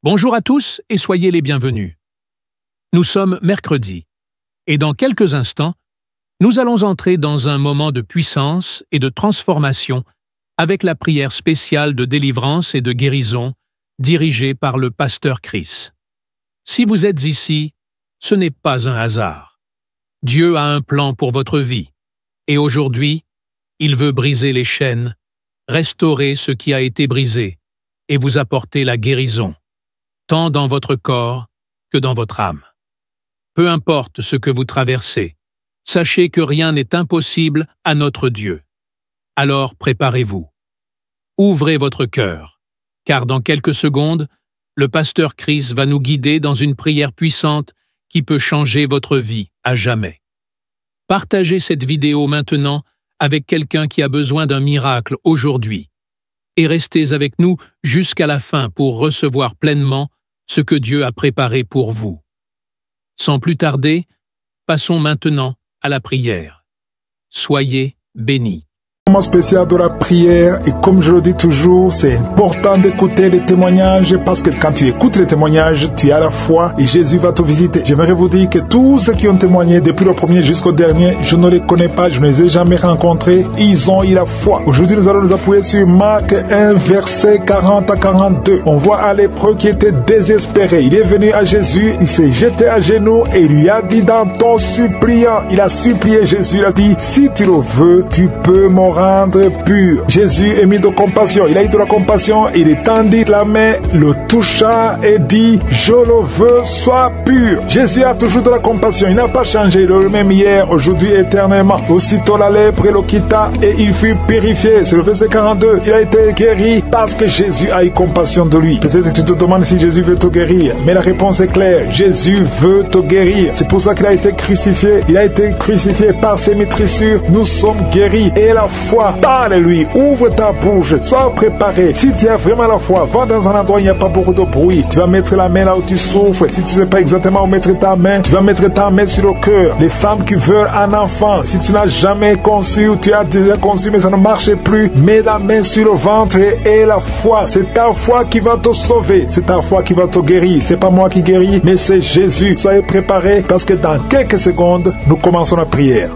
Bonjour à tous et soyez les bienvenus. Nous sommes mercredi et dans quelques instants, nous allons entrer dans un moment de puissance et de transformation avec la prière spéciale de délivrance et de guérison dirigée par le pasteur Chris. Si vous êtes ici, ce n'est pas un hasard. Dieu a un plan pour votre vie et aujourd'hui, il veut briser les chaînes, restaurer ce qui a été brisé et vous apporter la guérison, tant dans votre corps que dans votre âme. Peu importe ce que vous traversez, sachez que rien n'est impossible à notre Dieu. Alors préparez-vous. Ouvrez votre cœur, car dans quelques secondes, le pasteur Chris va nous guider dans une prière puissante qui peut changer votre vie à jamais. Partagez cette vidéo maintenant avec quelqu'un qui a besoin d'un miracle aujourd'hui et restez avec nous jusqu'à la fin pour recevoir pleinement ce que Dieu a préparé pour vous. Sans plus tarder, passons maintenant à la prière. Soyez bénis. Moment spécial de la prière, et comme je le dis toujours, c'est important d'écouter les témoignages parce que quand tu écoutes les témoignages, tu as la foi et Jésus va te visiter. J'aimerais vous dire que tous ceux qui ont témoigné depuis le premier jusqu'au dernier, je ne les connais pas, je ne les ai jamais rencontrés, ils ont eu la foi. Aujourd'hui, nous allons nous appuyer sur Marc 1, verset 40 à 42. On voit un lépreux qui était désespéré. Il est venu à Jésus, il s'est jeté à genoux et il lui a dit dans ton suppliant, il a supplié Jésus, il a dit, si tu le veux, tu peux me rendre pur. Jésus est mis de compassion. Il a eu de la compassion, il étendit la main, le toucha et dit, je le veux, sois pur. Jésus a toujours de la compassion. Il n'a pas changé, il est le même hier, aujourd'hui, éternellement. Aussitôt la lèpre le quitta et il fut purifié. C'est le verset 42. Il a été guéri parce que Jésus a eu compassion de lui. Peut-être que tu te demandes si Jésus veut te guérir, mais la réponse est claire. Jésus veut te guérir. C'est pour ça qu'il a été crucifié. Il a été crucifié par ses meurtrissures. Nous sommes guéris. Et la foi, parle-lui, ouvre ta bouche, sois préparé. Si tu as vraiment la foi, va dans un endroit où il n'y a pas beaucoup de bruit. Tu vas mettre la main là où tu souffres. Si tu ne sais pas exactement où mettre ta main, tu vas mettre ta main sur le cœur. Les femmes qui veulent un enfant, si tu n'as jamais conçu ou tu as déjà conçu mais ça ne marche plus, mets la main sur le ventre et la foi. C'est ta foi qui va te sauver. C'est ta foi qui va te guérir. C'est pas moi qui guéris, mais c'est Jésus. Soyez préparés parce que dans quelques secondes, nous commençons la prière.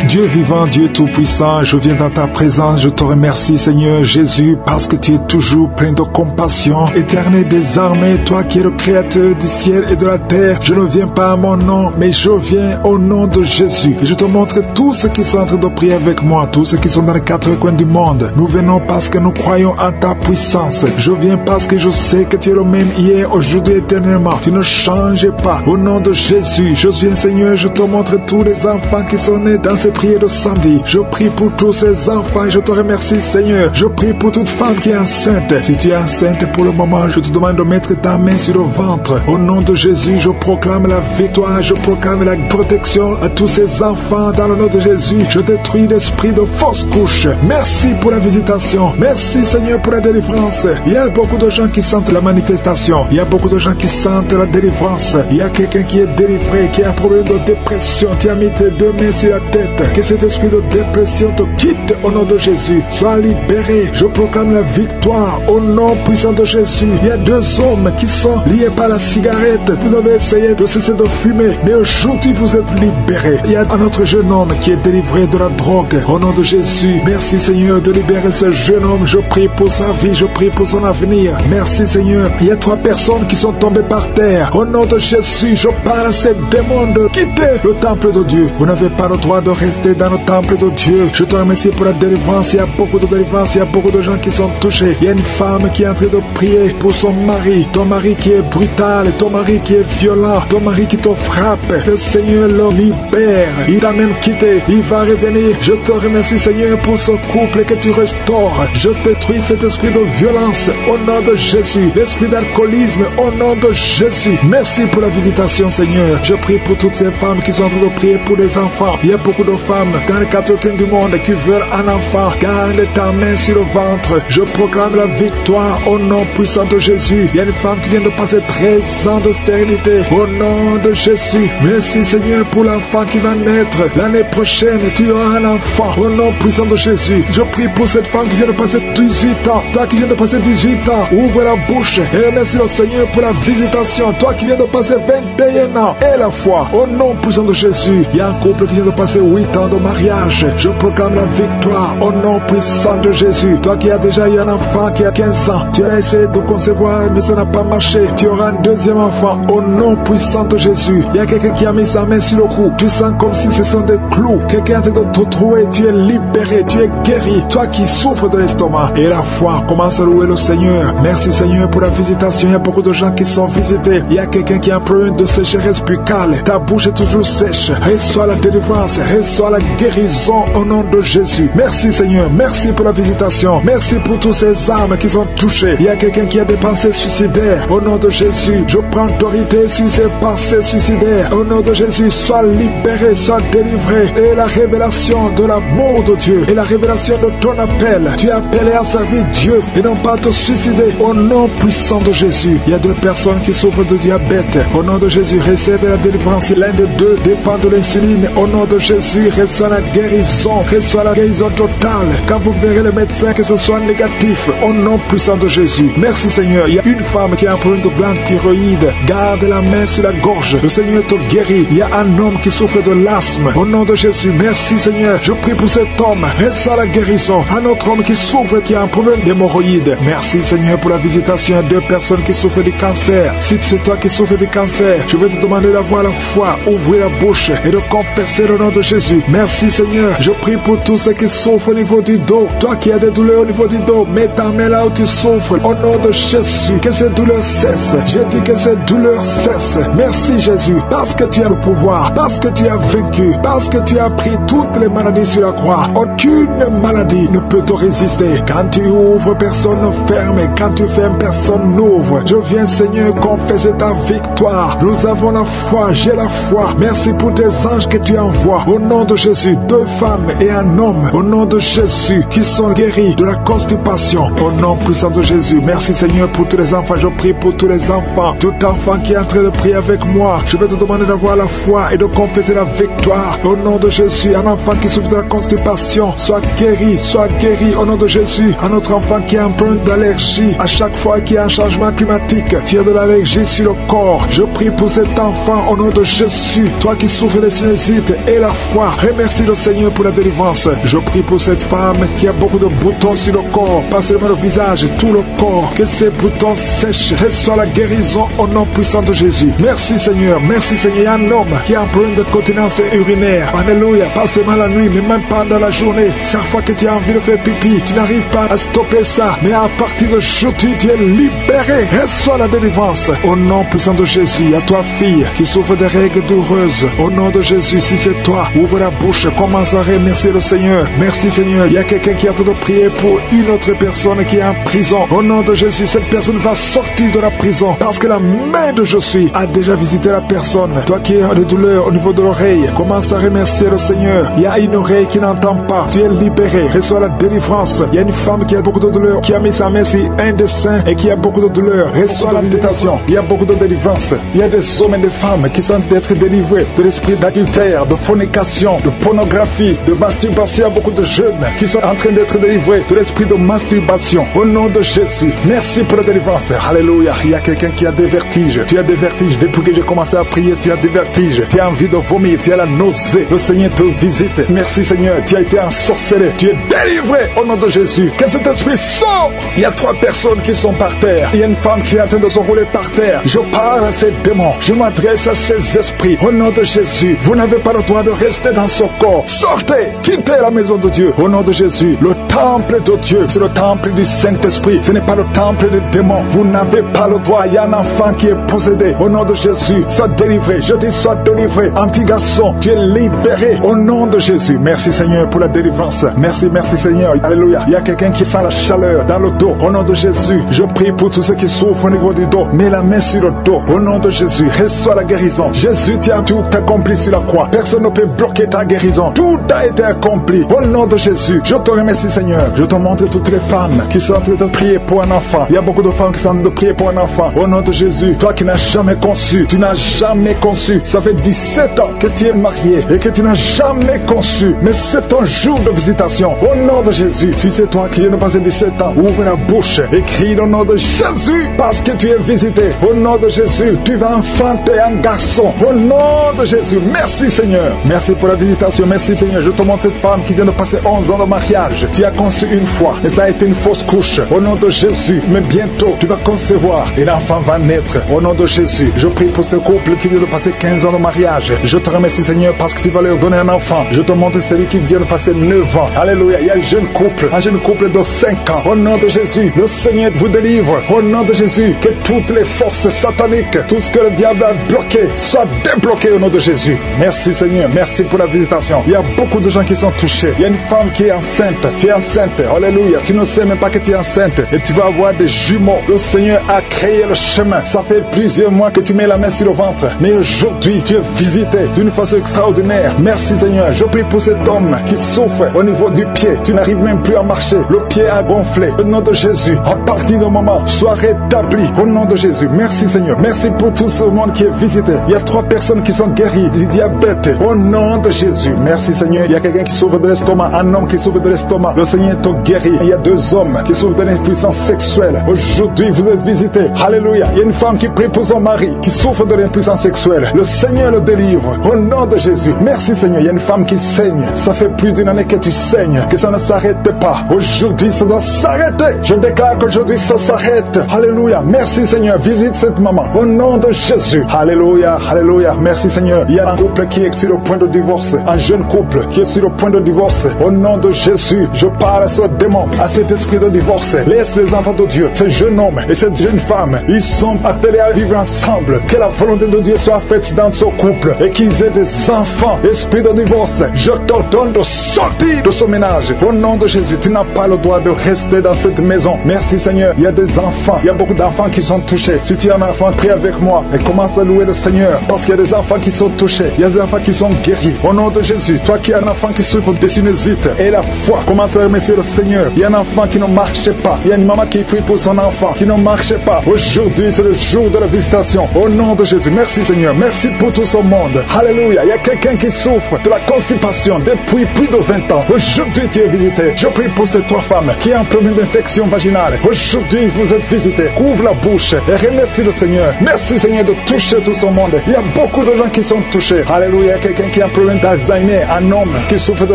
Dieu vivant, Dieu tout-puissant, je viens dans ta présence, je te remercie Seigneur Jésus parce que tu es toujours plein de compassion. Éternel des armées, toi qui es le créateur du ciel et de la terre, je ne viens pas à mon nom, mais je viens au nom de Jésus. Et je te montre tous ceux qui sont en train de prier avec moi, tous ceux qui sont dans les quatre coins du monde. Nous venons parce que nous croyons en ta puissance. Je viens parce que je sais que tu es le même hier, aujourd'hui, éternellement. Tu ne changes pas. Au nom de Jésus, je viens Seigneur, je te montre tous les enfants qui sont nés dans ces prières de samedi. Je prie pour tous ces enfants et je te remercie Seigneur. Je prie pour toute femme qui est enceinte. Si tu es enceinte pour le moment, je te demande de mettre ta main sur le ventre. Au nom de Jésus, je proclame la victoire, je proclame la protection à tous ces enfants dans le nom de Jésus. Je détruis l'esprit de fausse couche. Merci pour la visitation. Merci Seigneur pour la délivrance. Il y a beaucoup de gens qui sentent la manifestation. Il y a beaucoup de gens qui sentent la délivrance. Il y a quelqu'un qui est délivré, qui a un problème de dépression. Tu as mis tes deux mains sur la tête. Que cet esprit de dépression te quitte au nom de Jésus. Sois libéré. Je proclame la victoire au nom puissant de Jésus. Il y a deux hommes qui sont liés par la cigarette. Vous avez essayé de cesser de fumer, mais aujourd'hui vous êtes libérés. Il y a un autre jeune homme qui est délivré de la drogue. Au nom de Jésus, merci Seigneur de libérer ce jeune homme. Je prie pour sa vie, je prie pour son avenir. Merci Seigneur. Il y a 3 personnes qui sont tombées par terre. Au nom de Jésus, je parle à ces démons de quitter le temple de Dieu. Vous n'avez pas le droit de rester dans le temple de Dieu. Je te remercie pour la délivrance. Il y a beaucoup de délivrance. Il y a beaucoup de gens qui sont touchés. Il y a une femme qui est en train de prier pour son mari. Ton mari qui est brutal. Ton mari qui est violent. Ton mari qui te frappe. Le Seigneur le libère. Il t'a même quitté. Il va revenir. Je te remercie Seigneur pour ce couple que tu restaures. Je détruis cet esprit de violence au nom de Jésus. L'esprit d'alcoolisme au nom de Jésus. Merci pour la visitation Seigneur. Je prie pour toutes ces femmes qui sont en train de prier pour les enfants. Il y a beaucoup de femmes dans les 4 coins du monde qui veulent un enfant. Garde ta main sur le ventre. Je proclame la victoire au nom puissant de Jésus. Il y a une femme qui vient de passer 13 ans de stérilité. Au nom de Jésus. Merci Seigneur pour l'enfant qui va naître. L'année prochaine, tu auras un enfant. Au nom puissant de Jésus. Je prie pour cette femme qui vient de passer 18 ans. Toi qui viens de passer 18 ans, ouvre la bouche et remercie le Seigneur pour la visitation. Toi qui viens de passer 21 ans et la foi. Au nom puissant de Jésus. Il y a un couple qui vient de passer 8 ans de mariage. Je proclame la victoire au nom puissant de Jésus. Toi qui as déjà eu un enfant qui a 15 ans, tu as essayé de concevoir mais ça n'a pas marché. Tu auras un deuxième enfant au nom puissant de Jésus. Il y a quelqu'un qui a mis sa main sur le cou. Tu sens comme si ce sont des clous. Quelqu'un est en train de te trouver. Tu es libéré, tu es guéri. Toi qui souffres de l'estomac et la foi, commence à louer le Seigneur. Merci Seigneur pour la visitation. Il y a beaucoup de gens qui sont visités. Il y a quelqu'un qui a un problème de sécheresse buccale. Ta bouche est toujours sèche. Reçois la délivrance, reçois la guérison au nom de Jésus. Merci Seigneur, merci pour la visitation. Merci pour tous ces âmes qui sont touchées. Il y a quelqu'un qui a des pensées suicidaires. Au nom de Jésus, je prends autorité sur ces pensées suicidaires. Au nom de Jésus, sois libéré, sois délivré. Et la révélation de l'amour de Dieu et la révélation de ton appel. Tu es appelé à servir Dieu et non pas à te suicider. Au nom puissant de Jésus, il y a 2 personnes qui souffrent de diabète. Au nom de Jésus, recevez la délivrance. L'un de 2 dépend de l'insuline. Au nom de Jésus, reçois la guérison. Reçois la guérison totale. Quand vous verrez le médecin que ce soit négatif, au nom puissant de Jésus. Merci Seigneur. Il y a une femme qui a un problème de glande thyroïde. Garde la main sur la gorge. Le Seigneur te guérit. Il y a un homme qui souffre de l'asthme. Au nom de Jésus. Merci Seigneur. Je prie pour cet homme. Reçois la guérison. Un autre homme qui souffre, qui a un problème d'hémorroïde. Merci Seigneur pour la visitation. Il y a 2 personnes qui souffrent du cancer. Si c'est toi qui souffres du cancer, je vais te demander d'avoir la foi, ouvrir la bouche et de confesser le nom de Jésus. Merci Seigneur. Je prie pour tous ceux qui souffrent au niveau du dos. Toi qui as des douleurs au niveau du dos, mets ta main là où tu souffres. Au nom de Jésus, que ces douleurs cessent. J'ai dit que ces douleurs cessent. Merci Jésus, parce que tu as le pouvoir, parce que tu as vaincu, parce que tu as pris toutes les maladies sur la croix. Aucune maladie ne peut te résister. Quand tu ouvres, personne ne ferme. Quand tu fermes, personne n'ouvre. Je viens Seigneur confesser ta victoire. Nous avons la foi, j'ai la foi. Merci pour tes anges que tu envoies. Au nom de Jésus, 2 femmes et un homme. Au nom de Jésus, qui sont guéris de la constipation. Au nom puissant de Jésus. Merci Seigneur pour tous les enfants. Je prie pour tous les enfants. Tout enfant qui est en train de prier avec moi, je vais te demander d'avoir la foi et de confesser la victoire. Au nom de Jésus, un enfant qui souffre de la constipation, soit guéri au nom de Jésus. Un autre enfant qui a un problème d'allergie, à chaque fois qu'il y a un changement climatique, tu as de l'allergie sur le corps. Je prie pour cet enfant au nom de Jésus. Toi qui souffres de sinusite et la foi, remercie le Seigneur pour la délivrance. Je prie pour cette femme qui a beaucoup de boutons sur le corps, pas seulement le visage, tout le corps, que ces boutons sèchent. Reçois la guérison au nom puissant de Jésus. Merci Seigneur, merci Seigneur. Il y a un homme qui a un problème de continence urinaire. Alléluia, pas seulement la nuit, mais même pendant la journée. Chaque fois que tu as envie de faire pipi, tu n'arrives pas à stopper ça. Mais à partir de aujourd'hui, tu es libéré. Reçois la délivrance au nom puissant de Jésus. À toi fille qui souffre des règles douloureuses, au nom de Jésus, si c'est toi, ouvre la bouche, commence à remercier le Seigneur. Merci Seigneur. Il y a quelqu'un qui a de prier pour une autre personne qui est en prison. Au nom de Jésus, cette personne va sortir de la prison parce que la main de Jésus a déjà visité la personne. Toi qui as des douleurs au niveau de l'oreille, commence à remercier le Seigneur. Il y a une oreille qui n'entend pas. Tu es libéré. Reçois la délivrance. Il y a une femme qui a beaucoup de douleurs, qui a mis sa main sur un des seins et qui a beaucoup de douleurs. Reçois la visitation. Il y a beaucoup de délivrance. Il y a des hommes et des femmes qui sont d'être délivrés de l'esprit d'adultère, de fornication, de pornographie, de masturbation. Il y a beaucoup de jeunes qui sont en train d'être délivrés de l'esprit de masturbation. Au nom de Jésus, merci pour la délivrance. Alléluia. Il y a quelqu'un qui a des vertiges. Tu as des vertiges. Depuis que j'ai commencé à prier, tu as des vertiges. Tu as envie de vomir. Tu as la nausée. Le Seigneur te visite. Merci Seigneur. Tu as été ensorcelé. Tu es délivré au nom de Jésus. Que cet esprit sort. Il y a 3 personnes qui sont par terre. Il y a une femme qui est en train de se rouler par terre. Je parle à ces démons. Je m'adresse à ces esprits. Au nom de Jésus, vous n'avez pas le droit de rester dans ce corps. Sortez. Quittez la maison de Dieu. Au nom de Jésus, le temple de Dieu, c'est le temple du Saint-Esprit. Ce n'est pas le temple des démons. Vous n'avez pas le droit. Il y a un enfant qui est possédé. Au nom de Jésus, sois délivré. Je dis sois délivré. Anti-garçon, tu es libéré. Au nom de Jésus. Merci Seigneur pour la délivrance. Merci, merci Seigneur. Alléluia. Il y a quelqu'un qui sent la chaleur dans le dos. Au nom de Jésus, je prie pour tous ceux qui souffrent au niveau du dos. Mets la main sur le dos. Au nom de Jésus, reçois la guérison. Jésus, tu as tout accompli sur la croix. Personne ne peut bloquer ta ta guérison. Tout a été accompli. Au nom de Jésus, je te remercie, Seigneur. Je te montre toutes les femmes qui sont en train de prier pour un enfant. Il y a beaucoup de femmes qui sont en train de prier pour un enfant. Au nom de Jésus, toi qui n'as jamais conçu, tu n'as jamais conçu. Ça fait 17 ans que tu es marié et que tu n'as jamais conçu. Mais c'est ton jour de visitation. Au nom de Jésus, si c'est toi qui viens de passer 17 ans, ouvre la bouche et crie le nom de Jésus parce que tu es visité. Au nom de Jésus, tu vas enfanter un garçon. Au nom de Jésus, merci Seigneur. Merci pour la visitation. Merci Seigneur. Je te montre cette femme qui vient de passer 11 ans de mariage. Tu as conçu une fois et ça a été une fausse couche. Au nom de Jésus, mais bientôt tu vas concevoir et l'enfant va naître. Au nom de Jésus, je prie pour ce couple qui vient de passer 15 ans de mariage. Je te remercie Seigneur parce que tu vas leur donner un enfant. Je te montre celui qui vient de passer 9 ans. Alléluia. Il y a un jeune couple de 5 ans. Au nom de Jésus, le Seigneur vous délivre. Au nom de Jésus, que toutes les forces sataniques, tout ce que le diable a bloqué, soit débloqué au nom de Jésus. Merci Seigneur. Merci pour la visitation. Il y a beaucoup de gens qui sont touchés. Il y a une femme qui est enceinte. Tu es enceinte. Alléluia. Tu ne sais même pas que tu es enceinte et tu vas avoir des jumeaux. Le Seigneur a créé le chemin. Ça fait plusieurs mois que tu mets la main sur le ventre. Mais aujourd'hui, tu es visité d'une façon extraordinaire. Merci Seigneur. Je prie pour cet homme qui souffre au niveau du pied. Tu n'arrives même plus à marcher. Le pied a gonflé. Au nom de Jésus, à partir du moment, sois rétabli. Au nom de Jésus. Merci Seigneur. Merci pour tout ce monde qui est visité. Il y a 3 personnes qui sont guéries du diabète. Au nom de Jésus. Merci Seigneur. Il y a quelqu'un qui souffre de l'estomac. Un homme qui souffre de l'estomac. Le Seigneur te guérit. Il y a 2 hommes qui souffrent de l'impuissance sexuelle. Aujourd'hui, vous êtes visités. Alléluia. Il y a une femme qui prie pour son mari qui souffre de l'impuissance sexuelle. Le Seigneur le délivre. Au nom de Jésus. Merci Seigneur. Il y a une femme qui saigne. Ça fait plus d'une année que tu saignes. Que ça ne s'arrête pas. Aujourd'hui, ça doit s'arrêter. Je déclare qu'aujourd'hui, ça s'arrête. Alléluia. Merci Seigneur. Visite cette maman. Au nom de Jésus. Alléluia. Alléluia. Merci Seigneur. Il y a un couple qui est sur le point de divorce. Un jeune couple qui est sur le point de divorce. Au nom de Jésus, je parle à ce démon, à cet esprit de divorce. Laisse les enfants de Dieu, ce jeune homme et cette jeune femme, ils sont appelés à vivre ensemble. Que la volonté de Dieu soit faite dans ce couple et qu'ils aient des enfants. Esprit de divorce, je t'ordonne de sortir de ce ménage. Au nom de Jésus, tu n'as pas le droit de rester dans cette maison. Merci Seigneur. Il y a des enfants, il y a beaucoup d'enfants qui sont touchés. Si tu es un enfant, prie avec moi et commence à louer le Seigneur parce qu'il y a des enfants qui sont touchés. Il y a des enfants qui sont guéris. Au nom de Jésus, toi qui es un enfant qui souffre de sinusite et la foi, commence à remercier le Seigneur. Il y a un enfant qui ne marchait pas. Il y a une maman qui prie pour son enfant qui ne marchait pas. Aujourd'hui, c'est le jour de la visitation. Au nom de Jésus, merci Seigneur. Merci pour tout ce monde. Alléluia. Il y a quelqu'un qui souffre de la constipation depuis plus de 20 ans. Aujourd'hui, tu es visité. Je prie pour ces 3 femmes qui ont un problème d'infection vaginale. Aujourd'hui, vous êtes visités. Ouvre la bouche et remercie le Seigneur. Merci Seigneur de toucher tout ce monde. Il y a beaucoup de gens qui sont touchés. Alléluia. Il y a quelqu'un qui a un problème d'Alzheimer. Un homme qui souffre de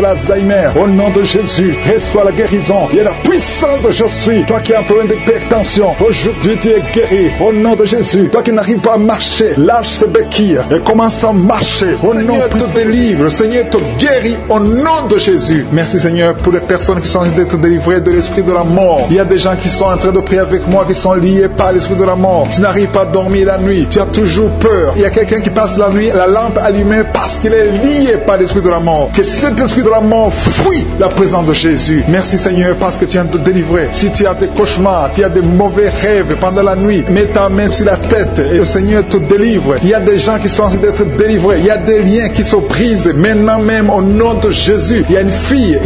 l'Alzheimer. Au nom de Jésus, reçois la guérison. Il y a la puissance de je suis. Toi qui as un problème d'hypertension, aujourd'hui tu es guéri. Au nom de Jésus, toi qui n'arrives pas à marcher, lâche ce béquille et commence à marcher. Au nom te délivre. Le Seigneur te guérit au nom de Jésus. Merci Seigneur pour les personnes qui sont en train d'être délivrées de l'esprit de la mort. Il y a des gens qui sont en train de prier avec moi qui sont liés par l'esprit de la mort. Tu n'arrives pas à dormir la nuit. Tu as toujours peur. Il y a quelqu'un qui passe la nuit, la lampe allumée parce qu'il est lié par l'esprit de la mort. Que cet esprit de la mort fuit la présence de Jésus. Merci Seigneur parce que tu viens de te délivrer. Si tu as des cauchemars, tu as des mauvais rêves pendant la nuit, mets ta main sur la tête et le Seigneur te délivre. Il y a des gens qui sont en train d'être délivrés. Il y a des liens qui se brisent maintenant même au nom de Jésus. Il y a une fille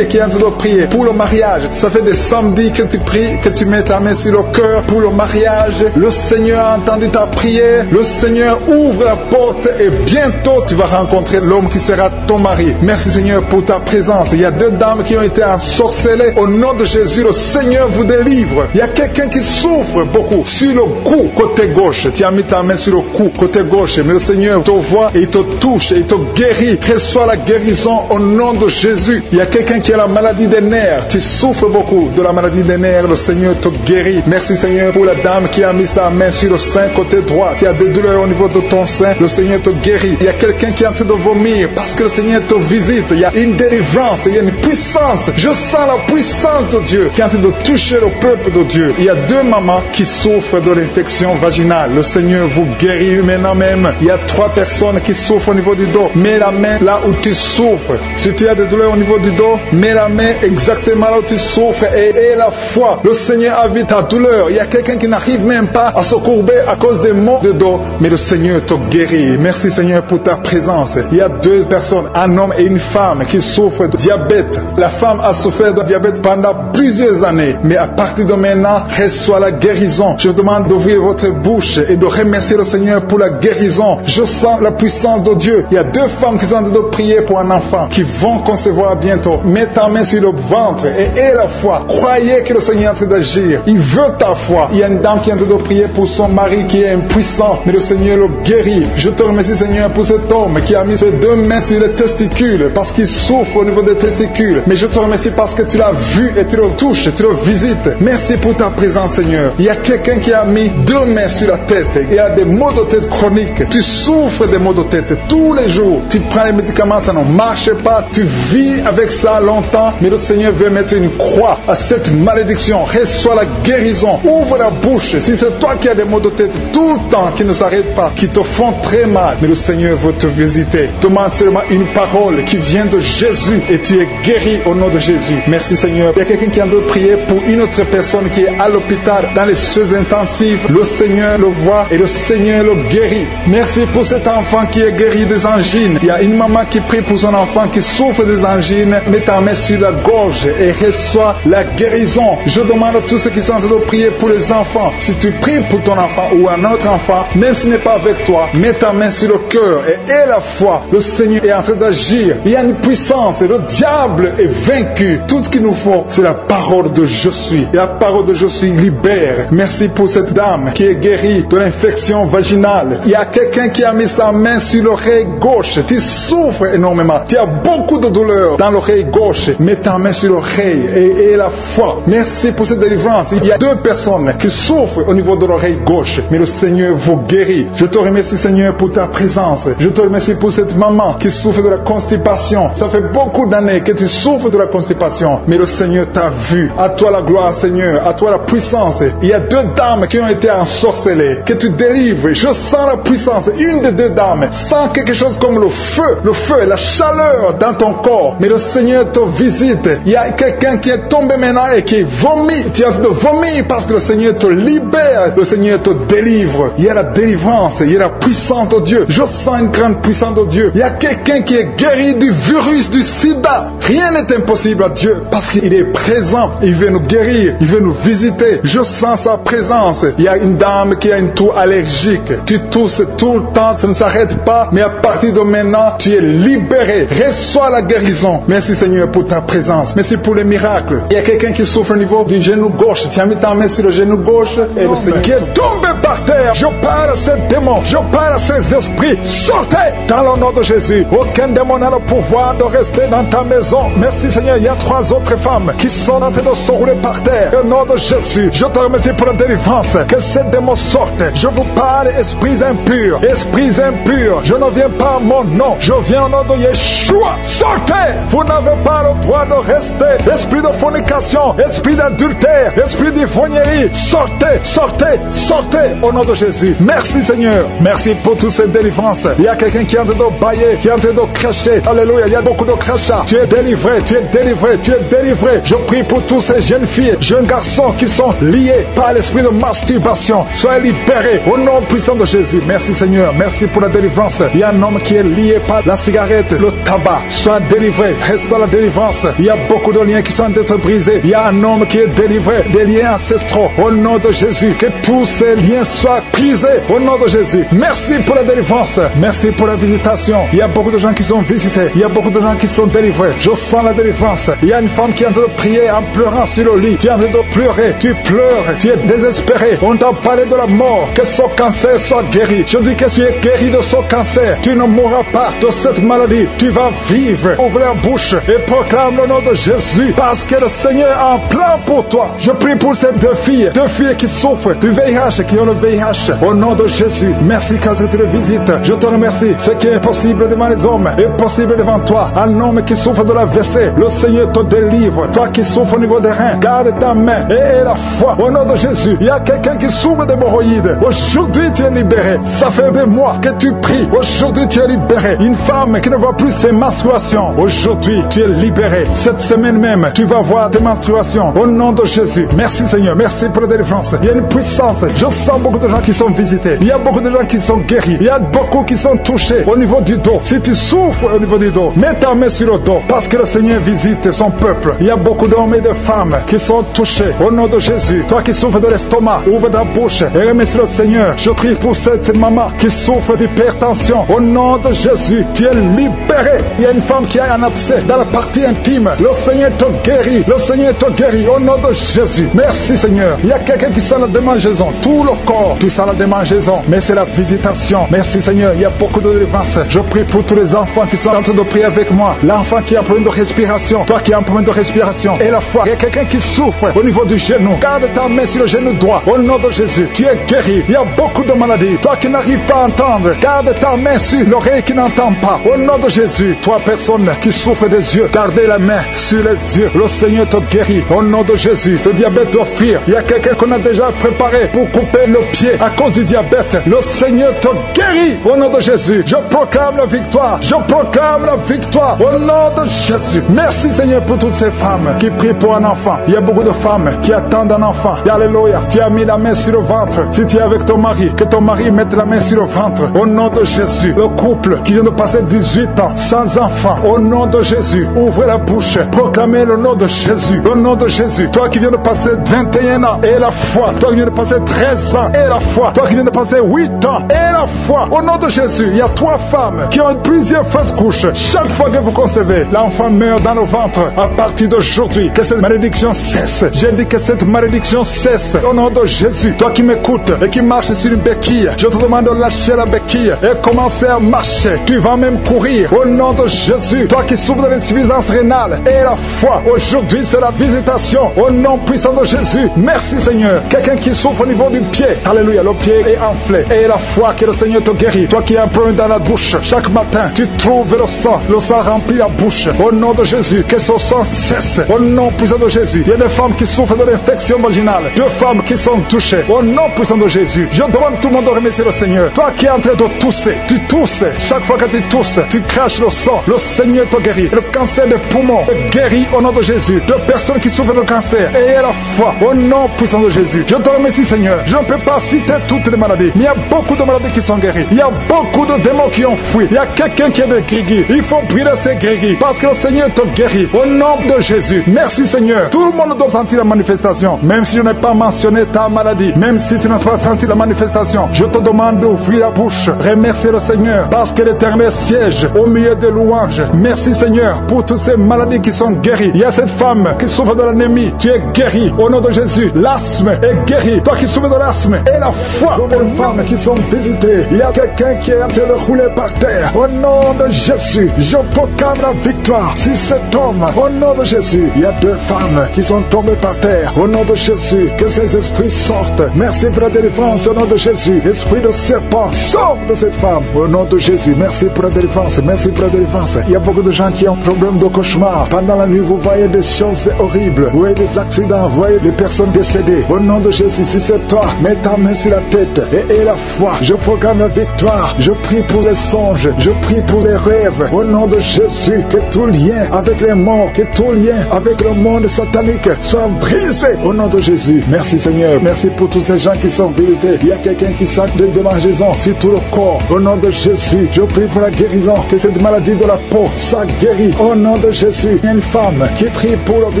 qui est en train de prier pour le mariage. Ça fait des samedis que tu pries, que tu mets ta main sur le cœur pour le mariage. Le Seigneur a entendu ta prière. Le Seigneur ouvre la porte et bientôt tu vas rencontrer l'homme qui sera ton mari. Merci Seigneur pour ta présence. Il y a 2 dames qui ont été ensorcelées. Au nom de Jésus, le Seigneur vous délivre. Il y a quelqu'un qui souffre beaucoup sur le cou, côté gauche. Tu as mis ta main sur le cou, côté gauche. Mais le Seigneur te voit et il te touche et il te guérit. Reçois la guérison au nom de Jésus. Il y a quelqu'un qui a la maladie des nerfs. Tu souffres beaucoup de la maladie des nerfs. Le Seigneur te guérit. Merci Seigneur pour la dame qui a mis sa main sur le sein, côté droit. Tu as des douleurs au niveau de ton sein. Le Seigneur te guérit. Il y a quelqu'un qui est en train de vomir parce que le Seigneur te visite. Il y a une délivrance. Il y a une puissance. Je sens la puissance de Dieu qui est en train de toucher le peuple de Dieu. Il y a 2 mamans qui souffrent de l'infection vaginale. Le Seigneur vous guérit maintenant même. Il y a 3 personnes qui souffrent au niveau du dos. Mets la main là où tu souffres. Si tu as des douleurs au niveau du dos, mets la main exactement là où tu souffres et aie la foi. Le Seigneur a vu ta douleur. Il y a quelqu'un qui n'arrive même pas à se courber à cause des maux de dos, mais le Seigneur te guérit. Merci Seigneur pour ta présence. Il y a 2 deux personnes, un homme et une femme qui souffrent de diabète. La femme a souffert de diabète pendant plusieurs années, mais à partir de maintenant, reçoit la guérison. Je vous demande d'ouvrir votre bouche et de remercier le Seigneur pour la guérison. Je sens la puissance de Dieu. Il y a deux femmes qui sont en train de prier pour un enfant qui vont concevoir bientôt. Mets ta main sur le ventre et aie la foi. Croyez que le Seigneur est en train d'agir. Il veut ta foi. Il y a une dame qui est en train de prier pour son mari qui est impuissant, mais le Seigneur le guérit. Je te remercie, Seigneur, pour cet homme qui a mis ses deux mains sur les testicules parce qu'il souffre au niveau des testicules. Mais je te remercie parce que tu l'as vu et tu le touches, tu le visites. Merci pour ta présence, Seigneur. Il y a quelqu'un qui a mis deux mains sur la tête. Il y a des maux de tête chroniques. Tu souffres des maux de tête tous les jours. Tu prends les médicaments, ça ne marche pas. Tu vis avec ça longtemps, mais le Seigneur veut mettre une croix à cette malédiction. Reçois la guérison. Ouvre la bouche. Si c'est toi qui as des maux de tête tout le temps, qui ne s'arrêtent pas, qui te font très mal, mais le Seigneur veut te visiter. Demande seulement une parole qui vient de Jésus et tu es guéri au nom de Jésus. Merci, Seigneur. Il y a quelqu'un qui a de prier pour une autre personne qui est à l'hôpital dans les soins intensifs. Le Seigneur le voit et le Seigneur le guérit. Merci pour cet enfant qui est guéri des angines. Il y a une maman qui prie pour son enfant qui souffre des angines. Mets ta main sur la gorge et reçois la guérison. Je demande à tous ceux qui sont en train de prier pour les enfants. Si tu pries pour ton enfant ou un autre enfant, même s'il n'est pas avec toi, mets ta main sur le cœur et aie la foi. Le Seigneur est en train d'agir. Il y a une puissance et le diable est vaincu. Tout ce qu'il nous faut, c'est la parole de je suis. Et la parole de je suis libère. Merci pour cette dame qui est guérie de l'infection vaginale. Il y a quelqu'un qui a mis sa main sur l'oreille gauche. Tu souffres énormément. Tu as beaucoup de douleur dans l'oreille gauche. Mets ta main sur l'oreille et la foi. Merci pour cette délivrance. Il y a deux personnes qui souffrent au niveau de l'oreille gauche, mais le Seigneur vous guérit. Je te remercie, Seigneur, pour ta présence. Je te remercie pour cette maman qui souffre de la constipation. Ça fait beaucoup d'années que tu souffres de la constipation, mais le Seigneur t'a vu. À toi la gloire, Seigneur. À toi la puissance. Il y a deux dames qui ont été ensorcelées, que tu délivres. Je sens la puissance. Une des deux dames sent quelque chose comme le feu, la chaleur dans ton corps. Mais le Seigneur te visite. Il y a quelqu'un qui est tombé maintenant et qui vomit. Tu as envie de vomir parce que le Seigneur te libère. Le Seigneur te délivre. Il y a la délivrance. Il y a la puissance de Dieu. Je sens une grande puissance de Dieu. Il y a quelqu'un qui est guéri du virus du sida. Rien n'est impossible à Dieu parce qu'il est présent. Il veut nous guérir. Il veut nous visiter. Je sens sa présence. Il y a une dame qui a une toux allergique. Tu tousses tout le temps. Ça ne s'arrête pas. Mais à partir de maintenant, tu es libéré. Reçois la guérison. Merci, Seigneur, pour ta présence. Merci pour les miracles. Il y a quelqu'un qui souffre au niveau du genou gauche. Tu as mis ta main sur le genou gauche et le Seigneur qui est tombé par terre. Je parle à ces démons. Je parle à ces esprits. Sortez dans le nom de Jésus. Aucun démon n'a le pouvoir de rester dans ta maison. Merci, Seigneur. Il y a trois autres femmes qui sont en train de se rouler par terre. Au nom de Jésus, je te remercie pour la délivrance. Que ces démons sortent. Je vous parle, esprits impurs. Esprits impurs. Je ne viens pas à mon nom. Je viens au nom de Yeshua. Sortez. Vous n'avez pas le droit de rester. Esprit de fornication. Esprit d'adultère. Esprit d'ivrognerie. Sortez. Sortez. Sortez. Au nom de Jésus. Merci, Seigneur. Merci pour toutes ces délivrances. Il y a quelqu'un qui est en train de bailler, qui est en train de cracher. Alléluia. Il y a beaucoup de crachats. Tu es délivré. Tu es délivré. Tu es délivré. Je prie pour tous ces jeunes filles, jeunes garçons qui sont liés par l'esprit de masturbation. Soyez libérés au nom puissant de Jésus. Merci, Seigneur. Merci pour la délivrance. Il y a un homme qui est lié par la cigarette, le tabac. Sois délivré. Reste dans la délivrance. Il y a beaucoup de liens qui sont d'être brisés. Il y a un homme qui est délivré des liens ancestraux. Au nom de Jésus, que tous ces liens soient brisés. Au nom de Jésus. Merci pour la délivrance. Merci pour la visitation. Il y a beaucoup de gens qui sont visités. Il y a beaucoup de gens qui sont délivrés. Je sens la délivrance. Il y a une femme qui est en train de prier en pleurant sur le lit. Tu es en train de pleurer. Tu pleures. Tu es désespéré. On t'a parlé de la mort. Que ce cancer soit guéri. Je dis que tu es guéri de ce cancer. Tu ne mourras pas de cette maladie. Tu vas vivre. Ouvre la bouche et proclame le nom de Jésus. Parce que le Seigneur a un plan pour toi. Je prie pour ces deux filles qui souffrent du VIH, qui ont le VIH. Au nom de Jésus. Merci quand tu le visites. Je te remercie. Ce qui est possible devant les hommes est possible devant toi. Un homme qui souffre de l'AVC, le Seigneur te délivre. Toi qui souffres au niveau des reins, garde ta main et aie la foi. Au nom de Jésus, il y a quelqu'un qui souffre d'hémorroïdes. Aujourd'hui, tu es libéré. Ça fait des mois que tu pries. Aujourd'hui, tu es libéré. Une femme qui ne voit plus ses menstruations. Aujourd'hui, tu es libéré. Cette semaine même, tu vas voir tes menstruations. Au nom de Jésus. Merci, Seigneur. Merci pour la délivrance. Il y a une puissance. Je sens beaucoup de gens qui sont visités. Il y a beaucoup de gens qui sont guéris. Il y a beaucoup qui sont touchés au niveau du dos. Si tu souffres au niveau du dos, mets ta main sur le dos parce que le Seigneur visite son peuple. Il y a beaucoup d'hommes et de femmes qui sont touchés au nom de Jésus. Toi qui souffres de l'estomac, ouvre ta bouche et remercie le Seigneur. Je prie pour cette maman qui souffre d'hypertension. Au nom de Jésus, tu es libéré. Il y a une femme qui a un abcès dans la partie intime. Le Seigneur te guérit. Le Seigneur te guérit au nom de Jésus. Merci Seigneur. Il y a quelqu'un qui sent la démangeaison. Tout le corps, tu sens la démangeaison. Mais c'est la visitation. Merci Seigneur. Il y a beaucoup de délivrance. Je prie pour tous les enfants qui sont en train de prier avec moi. L'enfant qui a un problème de respiration. Toi qui as un problème de respiration. Et la foi. Il y a quelqu'un qui souffre au niveau du genou. Garde ta main sur le genou droit. Au nom de Jésus. Tu es guéri. Il y a beaucoup de maladies. Toi qui n'arrives pas à entendre. Garde ta main sur l'oreille qui n'entend pas. Au nom de Jésus. Toi personne qui souffre des yeux. Gardez la main sur les yeux. Le Seigneur te guérit. Au nom de Jésus. Le diabète doit fuir. Il y a quelqu'un qu'on a déjà préparé pour couper le pied à cause du diabète. Le Seigneur te guérit. Au nom de Jésus. Je proclame la victoire. Je proclame la victoire. Au nom de Jésus. Merci Seigneur pour toutes ces femmes qui prient pour un enfant. Il y a beaucoup de femmes qui attendent un enfant. Alléluia. Tu as mis la main sur le ventre. Si tu es avec ton mari, que ton mari mette la main sur le ventre. Au nom de Jésus. Le couple qui vient de passer 18 ans sans enfant. Au nom de Jésus. Ouvrez la bouche. Proclamez le nom de Jésus. Le nom de Jésus. Toi qui viens de passer 21 ans et la foi. Toi qui viens de passer 13 ans et la foi. Toi qui viens de passer 8 ans et la foi. Au nom de Jésus. Il y a 3 femmes qui ont plusieurs fausses couches. Chaque fois que vous concevez, l'enfant meurt dans le ventre. À partir d'aujourd'hui, que cette malédiction cesse. J'ai dit que cette malédiction cesse. Au nom de Jésus. Toi qui m'écoutes et qui marches sur une béquille, je te demande de lâcher la béquille et commencer à marcher. Tu vas même courir. Au nom de Jésus. Toi qui souffres de l'insuffisance rénale et la foi. Aujourd'hui, c'est la visitation. Au nom puissant de Jésus. Merci Seigneur. Quelqu'un qui souffre au niveau du pied. Alléluia. Le pied est enflé. Et la foi que le Seigneur te guérit. Toi qui as un problème dans la bouche. Chaque matin, tu trouves le sang. Le sang remplit la bouche. Au nom de Jésus. Que ce sang cesse. Au nom puissant de Jésus. Il y a des femmes qui souffrent de l'infection vaginale. 2 femmes qui sont touchées. Au nom puissant de Jésus. Je demande tout le monde de remercier le Seigneur. Toi qui es en train de tousser. Tu tousses. Chaque fois que tu tousses, tu craches le sang. Le Seigneur te guérit. Le cancer des poumons est guéri au nom de Jésus. De personnes qui souffrent de cancer. Et la foi. Au nom puissant de Jésus. Je te remercie Seigneur. Je ne peux pas citer toutes les maladies. Mais il y a beaucoup de maladies qui sont guéries. Il y a beaucoup de démons qui ont fui. Il y a quelqu'un qui est de grégui. Il faut brûler ces grégui. Parce que le Seigneur te guérit. Au nom de Jésus. Merci Seigneur. Tout le monde doit sentir la manifestation. Même si je n'ai pas mentionné ta maladie. Même si tu n'as pas senti la manifestation. Je te demande d'ouvrir la bouche. Remercier le Seigneur. Parce que l'Éternel siège au milieu des louanges. Merci Seigneur pour toutes ces maladies qui sont guéries. Il y a cette femme qui souffre de l'anémie. Tu es guéri au nom de Jésus. L'asthme est guéri. Toi qui souffres de l'asthme et la foi. Ce sont des femmes qui sont visitées. Il y a quelqu'un qui est en train de rouler par terre. Au nom de Jésus, je proclame la victoire sur cet homme. Au nom de Jésus, il y a 2 femmes qui sont tombées par terre. Au nom de Jésus, que ces esprits sortent. Merci pour la délivrance au nom de Jésus. Esprit de serpent, sort de cette femme. Au nom de Jésus, merci pour la délivrance. Merci pour la délivrance. Il y a beaucoup de gens qui ont un problème de cauchemar. Pendant la nuit, vous voyez des choses horribles. Vous voyez des accidents. Vous voyez des personnes décédées. Au nom de Jésus, si c'est toi, mets ta main sur la tête et la foi. Je proclame la victoire. Je prie pour les songes. Je prie pour les rêves. Au nom de Jésus, que tout lien avec les morts, que tout lien avec le monde satanique soit brisé. Au nom de Jésus. Merci Seigneur. Merci pour tous ces gens qui sont visités. Il y a quelqu'un qui sent des démangeaisons sur tout le corps. Au nom de Jésus, je prie pour la guérison. Que cette maladie de la peau soit guérie. Au nom de Jésus. Il y a une femme qui prie pour le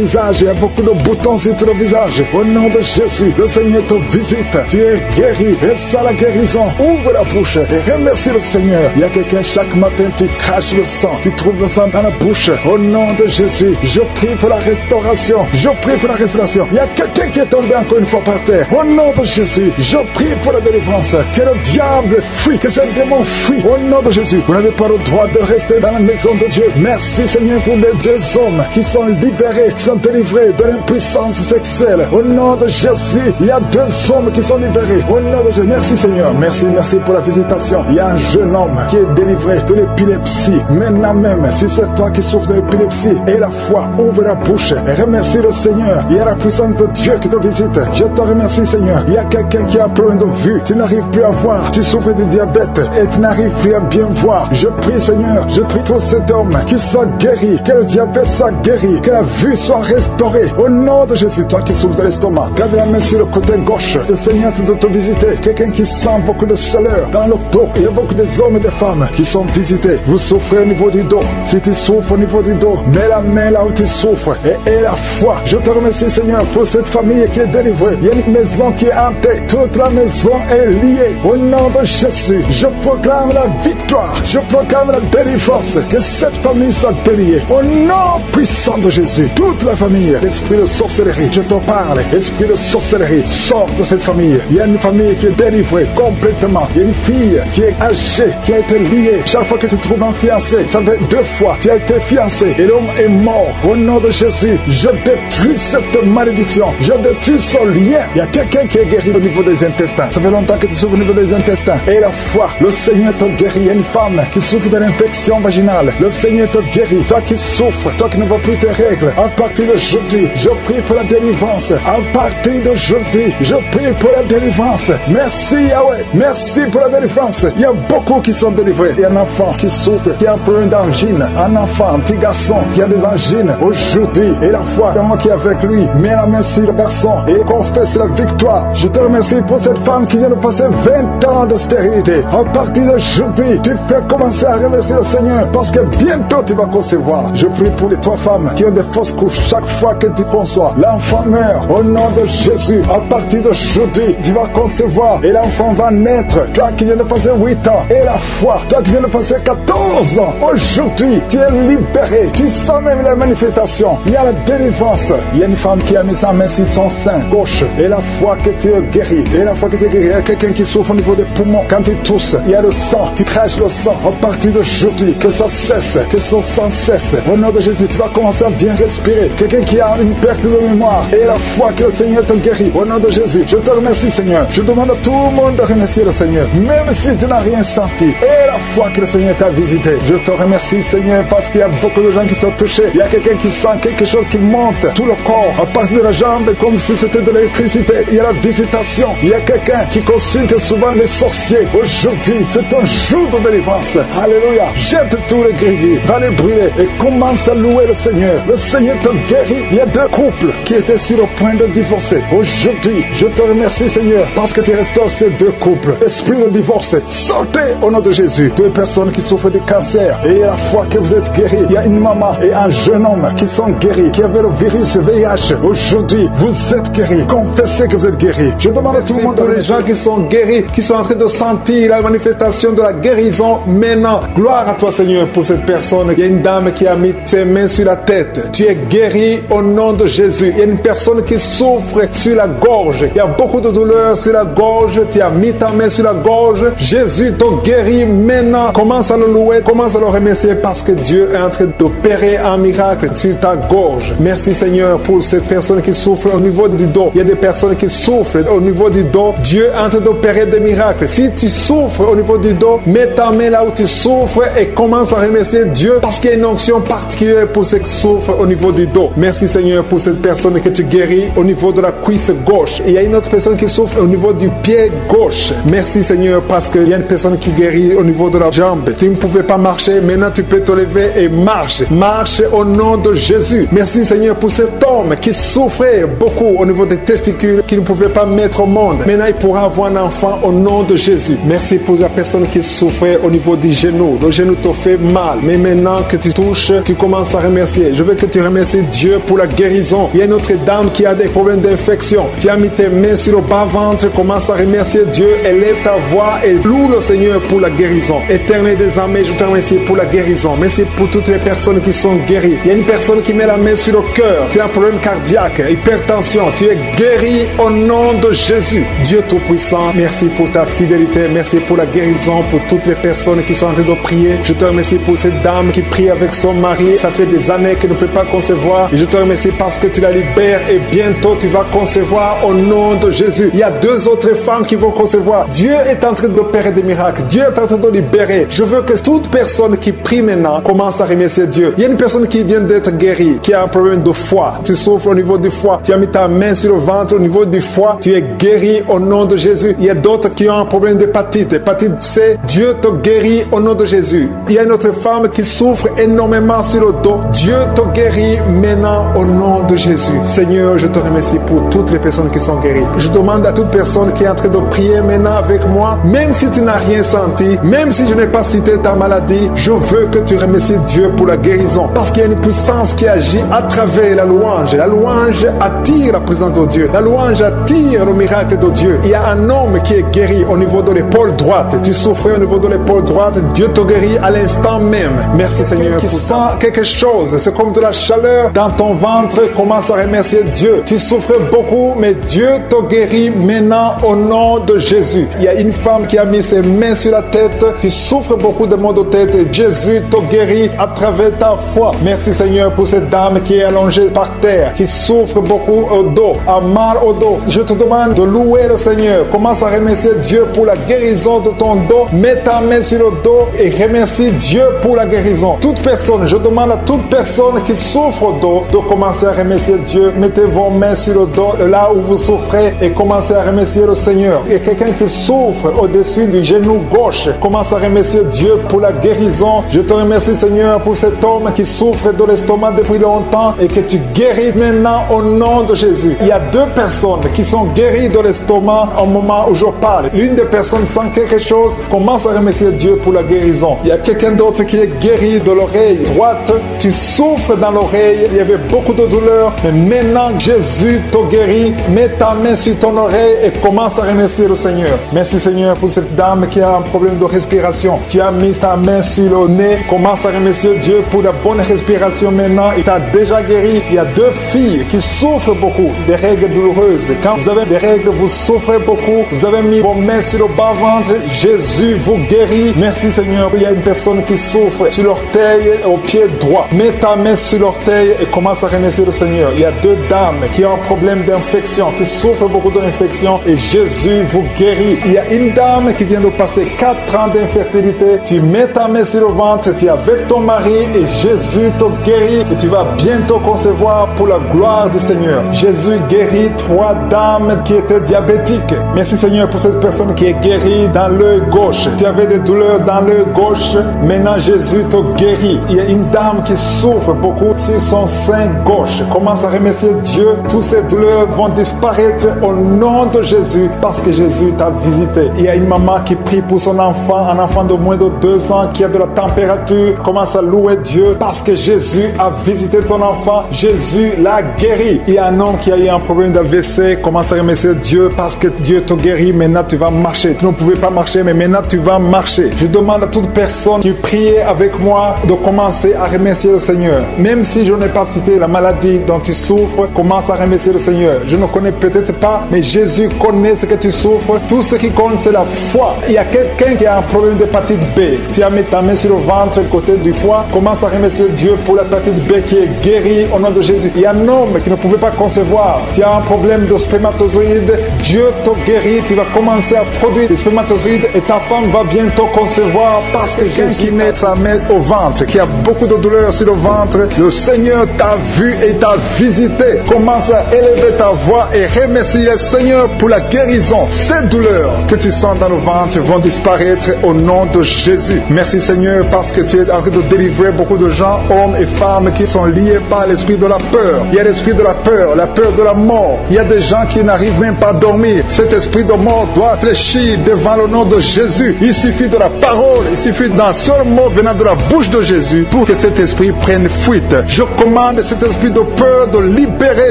visage. Il y a beaucoup de boutons sur le visage. Au nom de Jésus, le Seigneur te visite. Tu es guéri. Et ça la guérison. Ouvre la bouche et remercie le Seigneur. Il y a quelqu'un chaque matin, tu craches le sang. Tu trouves le sang dans la bouche. Au nom de Jésus, je prie pour la restauration. Je prie pour la restauration. Il y a quelqu'un qui est tombé encore une fois par terre. Au nom de Jésus, je prie pour la délivrance. Que le diable fuit, que ce démon fuit. Au nom de Jésus, vous n'avez pas le droit de rester dans la maison de Dieu. Merci Seigneur pour les 2 hommes qui sont libérés, qui sont délivrés de l'impuissance sexuelle. Au nom de Jésus, il y a 2 hommes qui sont libérés. Au nom de Jésus, merci Seigneur. Merci pour la visitation. Il y a un jeune homme qui est délivré de l'épilepsie. Maintenant même, si c'est toi qui souffres de l'épilepsie et la foi, ouvre la bouche et remercie le Seigneur. Il y a la puissance de Dieu qui te visite. Je te remercie Seigneur. Il y a quelqu'un qui a un problème de vue. Tu n'arrives plus à voir. Tu souffres de diabète et tu n'arrives plus à bien voir. Je prie Seigneur. Je prie pour cet homme qui soit guéri. Que le diabète soit guéri. Que la vue soit restaurée. Au nom de Jésus, toi qui souffres de l'estomac, garde la main sur le côté gauche. Le Seigneur te visité. Quelqu'un qui sent beaucoup de chaleur dans le dos. Il y a beaucoup d'hommes et de femmes qui sont visités. Vous souffrez au niveau du dos. Si tu souffres au niveau du dos, mets la main là où tu souffres et aie la foi. Je te remercie, Seigneur, pour cette famille qui est délivrée. Il y a une maison qui est hantée. Toute la maison est liée. Au nom de Jésus, je proclame la victoire. Je proclame la délivrance. Que cette famille soit déliée. Au nom puissant de Jésus, toute la famille, l'esprit de sorcellerie, je te parle. Esprit de sorcellerie, sors de cette famille. Il y a une famille qui est délivrée complètement. Il y a une fille qui est âgée, qui a été liée. Chaque fois que tu trouves un fiancé, ça fait 2 fois, tu as été fiancé et l'homme est mort. Au nom de Jésus, je détruis cette malédiction. Je détruis ce lien. Il y a quelqu'un qui est guéri au niveau des intestins. Ça fait longtemps que tu souffres au niveau des intestins. Et la foi, le Seigneur te guérit. Il y a une femme qui souffre d'une infection vaginale. Le Seigneur te guérit. Toi qui souffres, toi qui ne vois plus tes règles, à partir d'aujourd'hui, je prie pour la délivrance. À partir d'aujourd'hui, je prie pour la délivrance. Merci Yahweh. Merci pour la délivrance. Il y a beaucoup qui sont délivrés. Il y a un enfant qui souffre, qui a un problème d'angine. Un enfant, un petit garçon qui a des angines. Aujourd'hui, et la foi, c'est moi qui est avec lui. Mets la main sur le garçon et confesse la victoire. Je te remercie pour cette femme qui vient de passer 20 ans de stérilité. À partir d'aujourd'hui, tu peux commencer à remercier le Seigneur parce que bientôt tu vas concevoir. Je prie pour les 3 femmes qui ont des fausses couches. Chaque fois que tu conçois, l'enfant meurt. Au nom de Jésus, à partir d'aujourd'hui, tu vas concevoir et l'enfant va naître. Toi qui viens de passer 8 ans, et la foi, toi qui viens de passer 14 ans, aujourd'hui, tu es libéré. Tu sens même la manifestation. Il y a la délivrance. Il y a une femme qui a mis sa main sur son sein gauche et la foi que tu es guéri. Et la foi que tu es guéri. Il y a quelqu'un qui souffre au niveau des poumons. Quand tu tousses, il y a le sang. Tu craches le sang. À partir d'aujourd'hui, que ça cesse, que son sang cesse. Au nom de Jésus, tu vas commencer à bien respirer. Quelqu'un qui a une perte de mémoire et la foi que le Seigneur te guérit. Au nom de Jésus, je te remercie, Seigneur. Je demande à tout le monde de remercier le Seigneur, même si tu n'as rien senti. Et la foi que le Seigneur t'a visité. Je te remercie, Seigneur, parce qu'il y a beaucoup de gens qui sont touchés. Il y a quelqu'un qui sent quelque chose qui monte tout le corps, à partir de la jambe, comme si c'était de l'électricité. Il y a la visitation. Il y a quelqu'un qui consulte souvent les sorciers. Aujourd'hui, c'est un jour de délivrance. Alléluia. Jette tous les grilles, va les brûler et commence à louer le Seigneur. Le Seigneur te guérit. Il y a 2 couples qui étaient sur le point de divorcer. Aujourd'hui, je te remercie, Seigneur, parce que tu restaures ces 2 couples. Esprit de divorce, sortez au nom de Jésus. 2 personnes qui souffrent du cancer et la foi que vous êtes guéris. Il y a une maman et un jeune homme qui sont guéris, qui avaient le virus VIH. Aujourd'hui, vous êtes guéris. Confessez que vous êtes guéris. Je demande à tout le monde, pour les gens qui sont guéris, qui sont en train de sentir la manifestation de la guérison maintenant. Gloire à toi, Seigneur, pour cette personne. Il y a une dame qui a mis ses mains sur la tête. Tu es guéri au nom de Jésus. Il y a une personne qui souffre sur la gorge. Il y a beaucoup de douleur sur la gorge. Tu as mis ta main sur la gorge. Jésus te guérit maintenant. Commence à le louer, commence à le remercier parce que Dieu est en train d'opérer un miracle sur ta gorge. Merci, Seigneur, pour cette personne qui souffre au niveau du dos. Il y a des personnes qui souffrent au niveau du dos. Dieu est en train d'opérer des miracles. Si tu souffres au niveau du dos, mets ta main là où tu souffres et commence à remercier Dieu parce qu'il y a une onction particulière pour ceux qui souffrent au niveau du dos. Merci, Seigneur, pour cette personne que tu guéris au niveau de la cuisse gauche. Et il y a une autre personne qui souffre au niveau du pied gauche. Merci, Seigneur, parce qu'il y a une personne qui guérit au niveau de la jambe. Tu ne pouvais pas marcher, maintenant tu peux te lever et marche. Marche au nom de Jésus. Merci, Seigneur, pour cet homme qui souffrait beaucoup au niveau des testicules, qui ne pouvait pas mettre au monde. Maintenant, il pourra avoir un enfant au nom de Jésus. Merci pour la personne qui souffrait au niveau du genou. Le genou te fait mal. Mais maintenant que tu touches, tu commences à remercier. Je veux que tu remercies Dieu pour la guérison. Il y a une autre dame qui a des problèmes d'infection. Tu as mis tes mains sur le bas-ventre. Commence à remercier Dieu. Élève ta voix et loue le Seigneur pour la guérison. Éternel des armées, je te remercie pour la guérison. Merci pour toutes les personnes qui sont guéries. Il y a une personne qui met la main sur le cœur. Tu as un problème cardiaque, hypertension. Tu es guéri au nom de Jésus. Dieu Tout-Puissant, merci pour ta fidélité. Merci pour la guérison, pour toutes les personnes qui sont en train de prier. Je te remercie pour cette dame qui prie avec son mari. Ça fait des années qu'elle ne peut pas concevoir. Et je te remercie parce que tu la libères et bientôt tu vas concevoir au nom de Jésus. Il y a 2 autres femmes qui vont concevoir. Dieu est en train d'opérer des miracles. Dieu est en train de libérer. Je veux que toute personne qui prie maintenant commence à remercier Dieu. Il y a une personne qui vient d'être guérie, qui a un problème de foie. Tu souffres au niveau du foie. Tu as mis ta main sur le ventre au niveau du foie. Tu es guéri au nom de Jésus. Il y a d'autres qui ont un problème d'hépatite. Hépatite C. Dieu te guérit au nom de Jésus. Il y a une autre femme qui souffre énormément sur le dos. Dieu te guérit maintenant au nom de Jésus. Seigneur, je te remercie pour toutes les personnes qui sont guéries. Je demande à toute personne personne qui est en train de prier maintenant avec moi, même si tu n'as rien senti, même si je n'ai pas cité ta maladie, je veux que tu remercies Dieu pour la guérison. Parce qu'il y a une puissance qui agit à travers la louange. La louange attire la présence de Dieu. La louange attire le miracle de Dieu. Il y a un homme qui est guéri au niveau de l'épaule droite. Tu souffrais au niveau de l'épaule droite. Dieu te guérit à l'instant même. Merci Seigneur. Tu sens quelque chose. C'est comme de la chaleur dans ton ventre. Commence à remercier Dieu. Tu souffrais beaucoup, mais Dieu te guérit maintenant au nom de Jésus. Il y a une femme qui a mis ses mains sur la tête. Tu souffres beaucoup de maux de tête et Jésus te guérit à travers ta foi. Merci Seigneur pour cette dame qui est allongée par terre, qui souffre beaucoup au dos, a mal au dos. Je te demande de louer le Seigneur. Commence à remercier Dieu pour la guérison de ton dos. Mets ta main sur le dos et remercie Dieu pour la guérison. Toute personne, je demande à toute personne qui souffre au dos de commencer à remercier Dieu. Mettez vos mains sur le dos, là où vous souffrez, et commencez à remercier le Seigneur. Et quelqu'un qui souffre au-dessus du genou gauche, commence à remercier Dieu pour la guérison. Je te remercie Seigneur pour cet homme qui souffre de l'estomac depuis longtemps et que tu guéris maintenant au nom de Jésus. Il y a deux personnes qui sont guéries de l'estomac au moment où je parle. L'une des personnes sent quelque chose, commence à remercier Dieu pour la guérison. Il y a quelqu'un d'autre qui est guéri de l'oreille droite. Tu souffres dans l'oreille, il y avait beaucoup de douleur, mais maintenant Jésus te guérit. Mets ta main sur ton oreille et commence à remercier le Seigneur. Merci Seigneur pour cette dame qui a un problème de respiration. Tu as mis ta main sur le nez, commence à remercier Dieu pour la bonne respiration maintenant. Il t'a déjà guéri. Il y a deux filles qui souffrent beaucoup des règles douloureuses. Quand vous avez des règles, vous souffrez beaucoup. Vous avez mis vos mains sur le bas-ventre. Jésus vous guérit. Merci Seigneur. Il y a une personne qui souffre sur l'orteil au pied droit. Mets ta main sur l'orteil et commence à remercier le Seigneur. Il y a deux dames qui ont un problème d'infection, qui souffrent beaucoup d'infection et Jésus vous guérit. Il y a une dame qui vient de passer 4 ans d'infertilité. Tu mets ta main sur le ventre, tu es avec ton mari et Jésus te guérit et tu vas bientôt concevoir pour la gloire du Seigneur. Jésus guérit 3 dames qui étaient diabétiques. Merci Seigneur pour cette personne qui est guérie dans l'œil gauche. Tu avais des douleurs dans l'œil gauche. Maintenant Jésus te guérit. Il y a une dame qui souffre beaucoup sur son sein gauche. Commence à remercier Dieu. Toutes ces douleurs vont disparaître au nom de Jésus parce que Jésus t'a visité. Il y a une maman qui prie pour son enfant, un enfant de moins de 2 ans qui a de la température. Commence à louer Dieu parce que Jésus a visité ton enfant. Jésus l'a guéri. Il y a un homme qui a eu un problème d'AVC. Commence à remercier Dieu parce que Dieu te guérit. Maintenant tu vas marcher. Tu ne pouvais pas marcher, mais maintenant tu vas marcher. Je demande à toute personne qui prie avec moi de commencer à remercier le Seigneur. Même si je n'ai pas cité la maladie dont tu souffres, commence à remercier le Seigneur. Je ne connais peut-être pas, mais Jésus connaît ce que tu souffres. Tout ce qui compte, c'est la foi. Il y a quelqu'un qui a un problème d'hépatite B. Tu as mis ta main sur le ventre, côté du foie. Commence à remercier Dieu pour l'hépatite B qui est guérie au nom de Jésus. Il y a un homme qui ne pouvait pas concevoir. Tu as un problème de spermatozoïde. Dieu te guérit. Tu vas commencer à produire des spermatozoïdes et ta femme va bientôt concevoir parce que Jésus met sa main au ventre, qui a beaucoup de douleur sur le ventre. Le Seigneur t'a vu et t'a visité. Commence à élever ta voix et remercier le Seigneur pour la guérison. Ces douleurs que tu sens dans le ventre vont disparaître au nom de Jésus. Merci Seigneur parce que tu es en train de délivrer beaucoup de gens, hommes et femmes qui sont liés par l'esprit de la peur. Il y a l'esprit de la peur de la mort. Il y a des gens qui n'arrivent même pas à dormir. Cet esprit de mort doit fléchir devant le nom de Jésus. Il suffit de la parole, il suffit d'un seul mot venant de la bouche de Jésus pour que cet esprit prenne fuite. Je commande cet esprit de peur de libérer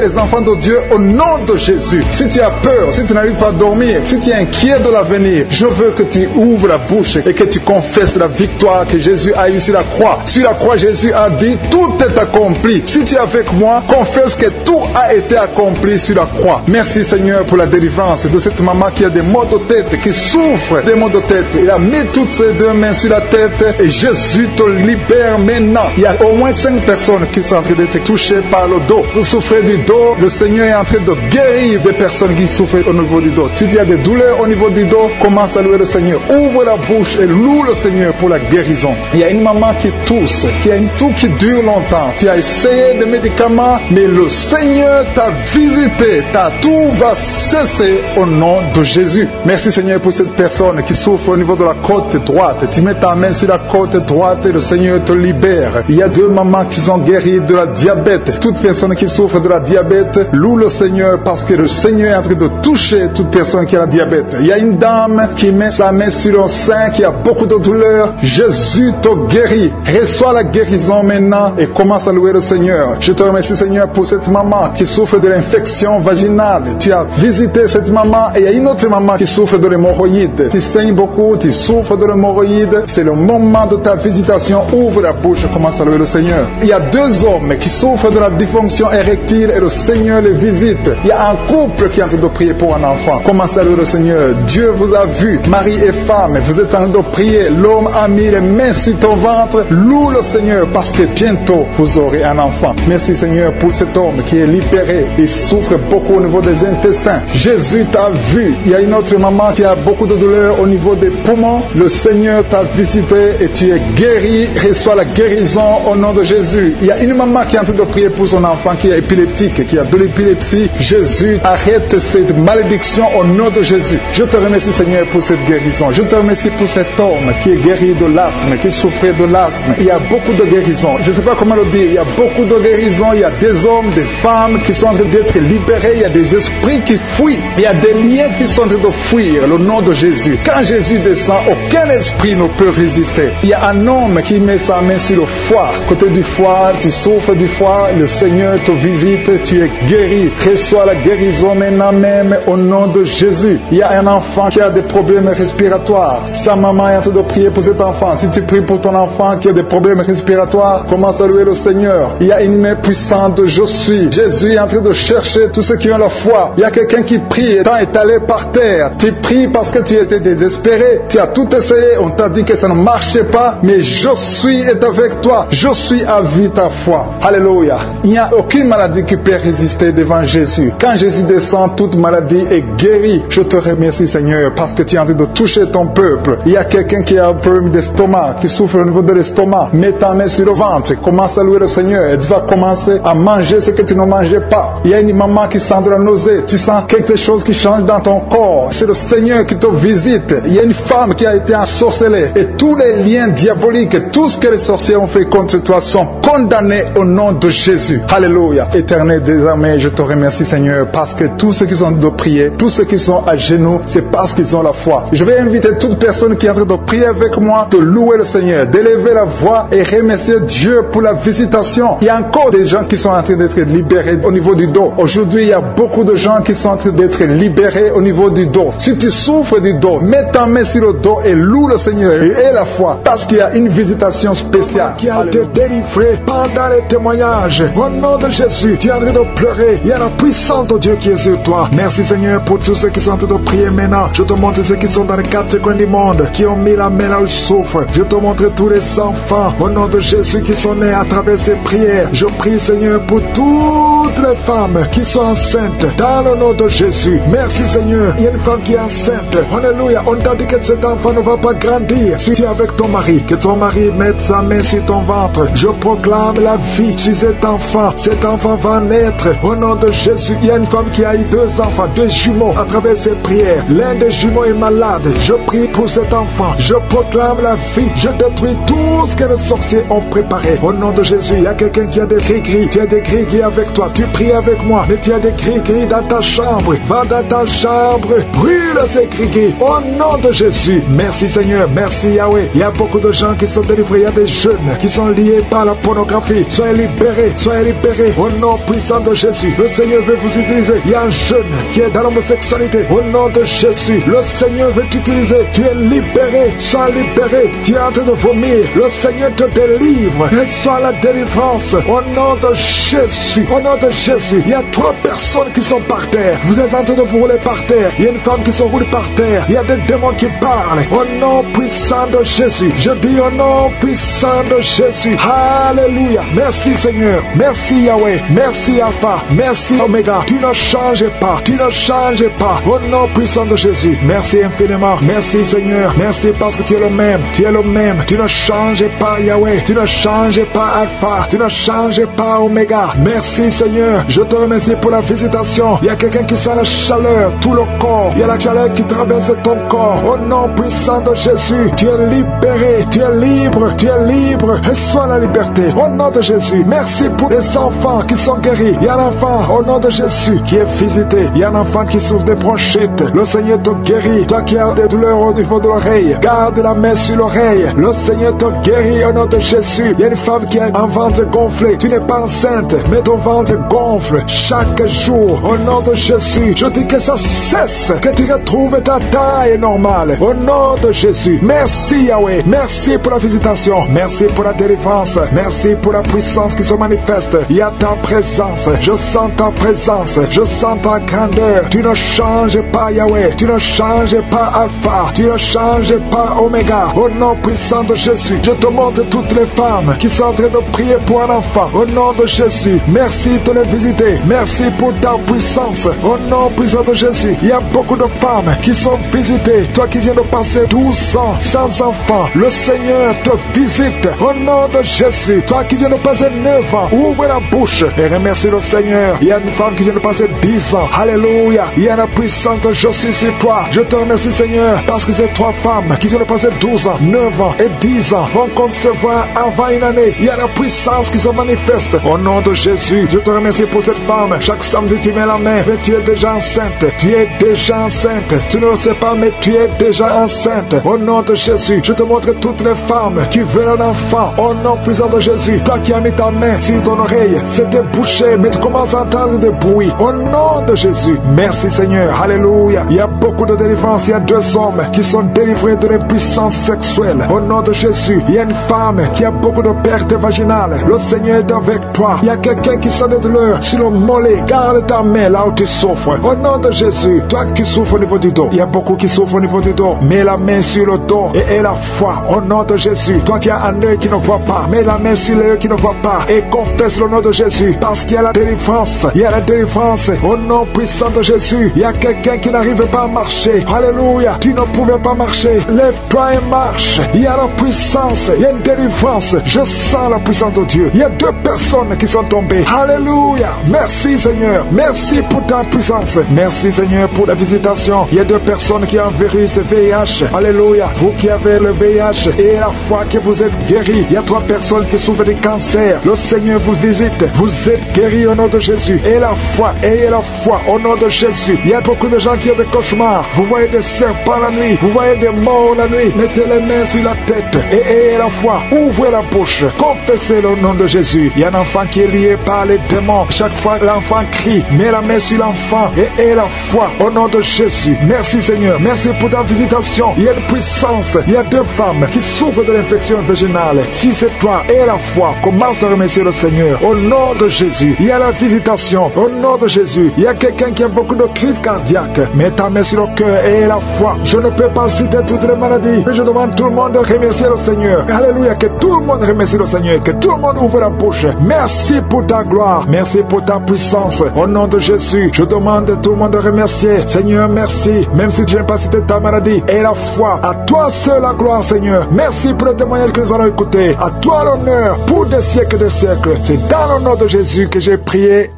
les enfants de Dieu au nom de Jésus. Si tu as peur, si tu n'arrives pas à dormir, si tu es inquiet de l'avenir, je veux que tu ouvres la bouche et que tu confesses la victoire que Jésus a eue sur la croix. Sur la croix, Jésus a dit, tout est accompli. Si tu es avec moi, confesse que tout a été accompli sur la croix. Merci Seigneur pour la délivrance de cette maman qui a des maux de tête, qui souffre des maux de tête. Il a mis toutes ses 2 mains sur la tête et Jésus te libère maintenant. Il y a au moins 5 personnes qui sont en train d'être touchées par le dos. Vous souffrez du dos, le Seigneur est en train de guérir des personnes qui souffrent au niveau du dos. Si tu as des douleurs au niveau du dos, commence à louer le Seigneur. Ouvre la bouche et loue le Seigneur pour la guérison. Il y a une maman qui tousse, qui a une toux qui dure longtemps. Tu as essayé des médicaments, mais le Seigneur t'a visité. Ta toux va cesser au nom de Jésus. Merci Seigneur pour cette personne qui souffre au niveau de la côte droite. Tu mets ta main sur la côte droite et le Seigneur te libère. Il y a 2 mamans qui sont guéries de la diabète. Toute personne qui souffre de la diabète loue le Seigneur parce que le Seigneur est en train de tout toucher toute personne qui a le diabète. Il y a une dame qui met sa main sur le sein, qui a beaucoup de douleur. Jésus te guérit. Reçois la guérison maintenant et commence à louer le Seigneur. Je te remercie, Seigneur, pour cette maman qui souffre de l'infection vaginale. Tu as visité cette maman et il y a une autre maman qui souffre de l'hémorroïde. Tu saignes beaucoup, tu souffres de l'hémorroïde. C'est le moment de ta visitation. Ouvre la bouche et commence à louer le Seigneur. Il y a deux hommes qui souffrent de la dysfonction érectile et le Seigneur les visite. Il y a un couple qui est en train de prier pour un enfant. Commence à louer le Seigneur. Dieu vous a vu, mari et femme, vous êtes en train de prier. L'homme a mis les mains sur ton ventre. Loue le Seigneur parce que bientôt vous aurez un enfant. Merci Seigneur pour cet homme qui est libéré. Il souffre beaucoup au niveau des intestins. Jésus t'a vu. Il y a une autre maman qui a beaucoup de douleur au niveau des poumons. Le Seigneur t'a visité et tu es guéri. Reçois la guérison au nom de Jésus. Il y a une maman qui est en train de prier pour son enfant qui est épileptique, qui a de l'épilepsie. Jésus, arrête cette malédiction au nom de Jésus. Je te remercie Seigneur pour cette guérison. Je te remercie pour cet homme qui est guéri de l'asthme, qui souffrait de l'asthme. Il y a beaucoup de guérisons. Je ne sais pas comment le dire. Il y a beaucoup de guérisons. Il y a des hommes, des femmes qui sont en train d'être libérés. Il y a des esprits qui fuient. Il y a des liens qui sont en train de fuir le nom de Jésus. Quand Jésus descend, aucun esprit ne peut résister. Il y a un homme qui met sa main sur le foie. Côté du foie, tu souffres du foie. Le Seigneur te visite. Tu es guéri. Reçois la guérison maintenant même au nom de Jésus. Il y a un enfant qui a des problèmes respiratoires. Sa maman est en train de prier pour cet enfant. Si tu pries pour ton enfant qui a des problèmes respiratoires, commence à louer le Seigneur. Il y a une main puissante de Je suis. Jésus est en train de chercher tous ceux qui ont la foi. Il y a quelqu'un qui prie étant étalé par terre. Tu pries parce que tu étais désespéré. Tu as tout essayé. On t'a dit que ça ne marchait pas. Mais Je suis est avec toi. Je suis à vie ta foi. Alléluia. Il n'y a aucune maladie qui peut résister devant Jésus. Quand Jésus descend, toute maladie est guérie. Je te remercie Seigneur parce que tu es en train de toucher ton peuple. Il y a quelqu'un qui a un problème d'estomac, qui souffre au niveau de l'estomac. Mets ta main sur le ventre. Commence à louer le Seigneur et tu vas commencer à manger ce que tu ne mangeais pas. Il y a une maman qui sent de la nausée. Tu sens quelque chose qui change dans ton corps. C'est le Seigneur qui te visite. Il y a une femme qui a été ensorcelée. Et tous les liens diaboliques, tout ce que les sorciers ont fait contre toi sont condamnés au nom de Jésus. Alléluia. Éternel désormais, je te remercie Seigneur parce que tous ceux qui sont de prier, tous ceux qui sont à genoux, c'est parce qu'ils ont la foi. Je vais inviter toute personne qui est en train de prier avec moi de louer le Seigneur, d'élever la voix et remercier Dieu pour la visitation. Il y a encore des gens qui sont en train d'être libérés au niveau du dos. Aujourd'hui, il y a beaucoup de gens qui sont en train d'être libérés au niveau du dos. Si tu souffres du dos, mets ta main sur le dos et loue le Seigneur et aie la foi parce qu'il y a une visitation spéciale. Qui a été délivré pendant les témoignages. Au nom de Jésus, tu es en train de pleurer. Il y a la puissance de Dieu qui est sur toi. Merci Seigneur pour tous ceux qui sont en train de prier maintenant. Je te montre ceux qui sont dans les quatre coins du monde, qui ont mis la main là où ils souffrent. Je te montre tous les enfants au nom de Jésus qui sont nés à travers ces prières. Je prie Seigneur pour toutes les femmes qui sont enceintes dans le nom de Jésus. Merci Seigneur. Il y a une femme qui est enceinte. Alléluia. On t'a dit que cet enfant ne va pas grandir. Si tu es avec ton mari, que ton mari mette sa main sur ton ventre. Je proclame la vie sur cet enfant. Cet enfant va naître au nom de Jésus. Il y a une femme qui a eu deux enfants, deux jumeaux à travers ses prières. L'un des jumeaux est malade. Je prie pour cet enfant. Je proclame la vie. Je détruis tout ce que les sorciers ont préparé. Au nom de Jésus, il y a quelqu'un qui a des gris-gris. Tu as des gris-gris avec toi. Tu pries avec moi. Mais tu as des gris-gris dans ta chambre. Va dans ta chambre. Brûle ces gris-gris. Au nom de Jésus. Merci Seigneur. Merci Yahweh. Il y a beaucoup de gens qui sont délivrés. Il y a des jeunes qui sont liés par la pornographie. Soyez libérés. Soyez libérés. Au nom puissant de Jésus. Le Seigneur veut vous utiliser. Il y a un jeune qui est dans l'homosexualité. Au nom de Jésus. Le Seigneur veut t'utiliser. Tu es libéré. Sois libéré. Tu es en train de vomir. Le Seigneur te délivre. Et sois la délivrance. Au nom de Jésus. Au nom de Jésus. Il y a 3 personnes qui sont par terre. Vous êtes en train de vous rouler par terre. Il y a une femme qui se roule par terre. Il y a des démons qui parlent. Au nom puissant de Jésus. Je dis au nom puissant de Jésus. Alléluia. Merci Seigneur. Merci Yahweh. Merci Alpha. Merci Oméga. Tu ne changes pas. Tu ne changes pas. Au nom puissant de Jésus. Merci infiniment. Merci Seigneur. Merci parce que tu es le même. Tu es le même. Tu ne changes pas Yahweh. Tu ne changes pas Alpha. Tu ne changes pas Oméga. Merci Seigneur. Je te remercie pour la visitation. Il y a quelqu'un qui sent la chaleur. Tout le corps. Il y a la chaleur qui traverse ton corps. Au nom puissant de Jésus. Tu es libéré. Tu es libre. Tu es libre. Et sois la liberté. Au nom de Jésus. Merci pour les enfants qui sont guéris. Il y a un enfant au nom de Jésus qui est visité. Il y a un enfant qui souffre des bronchites, le Seigneur te guérit. Toi qui as des douleurs au niveau de l'oreille, garde la main sur l'oreille. Le Seigneur te guérit au nom de Jésus. Il y a une femme qui a un ventre gonflé. Tu n'es pas enceinte, mais ton ventre gonfle chaque jour. Au nom de Jésus, je dis que ça cesse, que tu retrouves ta taille normale. Au nom de Jésus. Merci Yahweh. Merci pour la visitation. Merci pour la délivrance. Merci pour la puissance qui se manifeste. Il y a ta présence. Je sens ta présence. Je sens ta grandeur. Tu ne changes pas Yahweh. Tu ne changes pas Alpha. Tu ne changes pas Oméga. Au nom puissant de Jésus, je te montre toutes les femmes qui sont en train de prier pour un enfant. Au nom de Jésus, merci de les visiter. Merci pour ta puissance. Au nom puissant de Jésus, il y a beaucoup de femmes qui sont visitées. Toi qui viens de passer 12 ans sans enfant, le Seigneur te visite. Au nom de Jésus, toi qui viens de passer 9 ans, ouvre la bouche et remercie le Seigneur. Il y a une femme qui vient de passer 10 ans. Alléluia. Il y a la puissance de je suis sur toi. Je te remercie Seigneur parce que ces 3 femmes qui viennent de passer 12 ans, 9 ans et 10 ans vont concevoir avant une année. Il y a la puissance qui se manifeste. Au nom de Jésus, je te remercie pour cette femme. Chaque samedi tu mets la main, mais tu es déjà enceinte. Tu es déjà enceinte. Tu ne le sais pas, mais tu es déjà enceinte. Au nom de Jésus, je te montre toutes les femmes qui veulent un enfant. Au nom puissant de Jésus, toi qui as mis ta main sur ton oreille, c'était bouché, mais tu commences à entendre des bruits. Au nom de Jésus, merci Seigneur. Alléluia. Il y a beaucoup de délivrance. Il y a 2 hommes qui sont délivrés de l'impuissance sexuelle. Au nom de Jésus, il y a une femme qui a beaucoup de pertes vaginales. Le Seigneur est avec toi. Il y a quelqu'un qui sent des douleurs sur le mollet. Garde ta main là où tu souffres. Au nom de Jésus, toi qui souffres au niveau du dos, il y a beaucoup qui souffrent au niveau du dos. Mets la main sur le dos et aie la foi. Au nom de Jésus, toi qui as un œil qui ne voit pas, mets la main sur l'œil qui ne voit pas et confesse le nom de Jésus parce qu'il y a la délivrance. Il y a la délivrance. Au nom puissant de Jésus, il y a quelqu'un qui n'arrive pas à marcher. Alléluia. Tu ne pouvais pas marcher. Lève-toi et marche. Il y a la puissance. Il y a une délivrance. Je sens la puissance de Dieu. Il y a 2 personnes qui sont tombées. Alléluia. Merci Seigneur. Merci pour ta puissance. Merci Seigneur pour la visitation. Il y a 2 personnes qui ont un virus VIH. Alléluia. Vous qui avez le VIH et la foi que vous êtes guéris. Il y a 3 personnes qui souffrent de cancer. Le Seigneur vous visite. Vous êtes guéris au nom de Jésus. Et la foi. Ayez la foi au nom de Jésus. Il y a beaucoup de gens qui ont des cauchemars. Vous voyez des serpents la nuit. Vous voyez des morts la nuit. Mettez les mains sur la tête et ayez la foi. Ouvrez la bouche. Confessez le nom de Jésus. Il y a un enfant qui est lié par les démons. Chaque fois que l'enfant crie, mets la main sur l'enfant et ayez la foi au nom de Jésus. Merci Seigneur. Merci pour ta visitation. Il y a une puissance. Il y a 2 femmes qui souffrent de l'infection vaginale. Si c'est toi, ayez la foi. Commence à remercier le Seigneur. Au nom de Jésus. Il y a la visitation. Au nom de Jésus. Il y a quelqu'un qui a beaucoup de crises cardiaques. Mets ta main sur le cœur et ayez la foi. Je ne peux pas citer toutes les maladies, mais je demande tout le monde de remercier le Seigneur. Alléluia. Que tout le monde remercie le Seigneur. Que tout le monde ouvre la bouche. Merci pour ta gloire. Merci pour ta puissance. Au nom de Jésus, je demande à tout le monde de remercier. Seigneur, merci. Même si tu n'as pas cité ta maladie, aie la foi. À toi seul la gloire, Seigneur. Merci pour le témoignage que nous allons écouter. À toi l'honneur pour des siècles et des siècles. C'est dans le nom de Jésus que j'ai prié.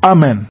Amen.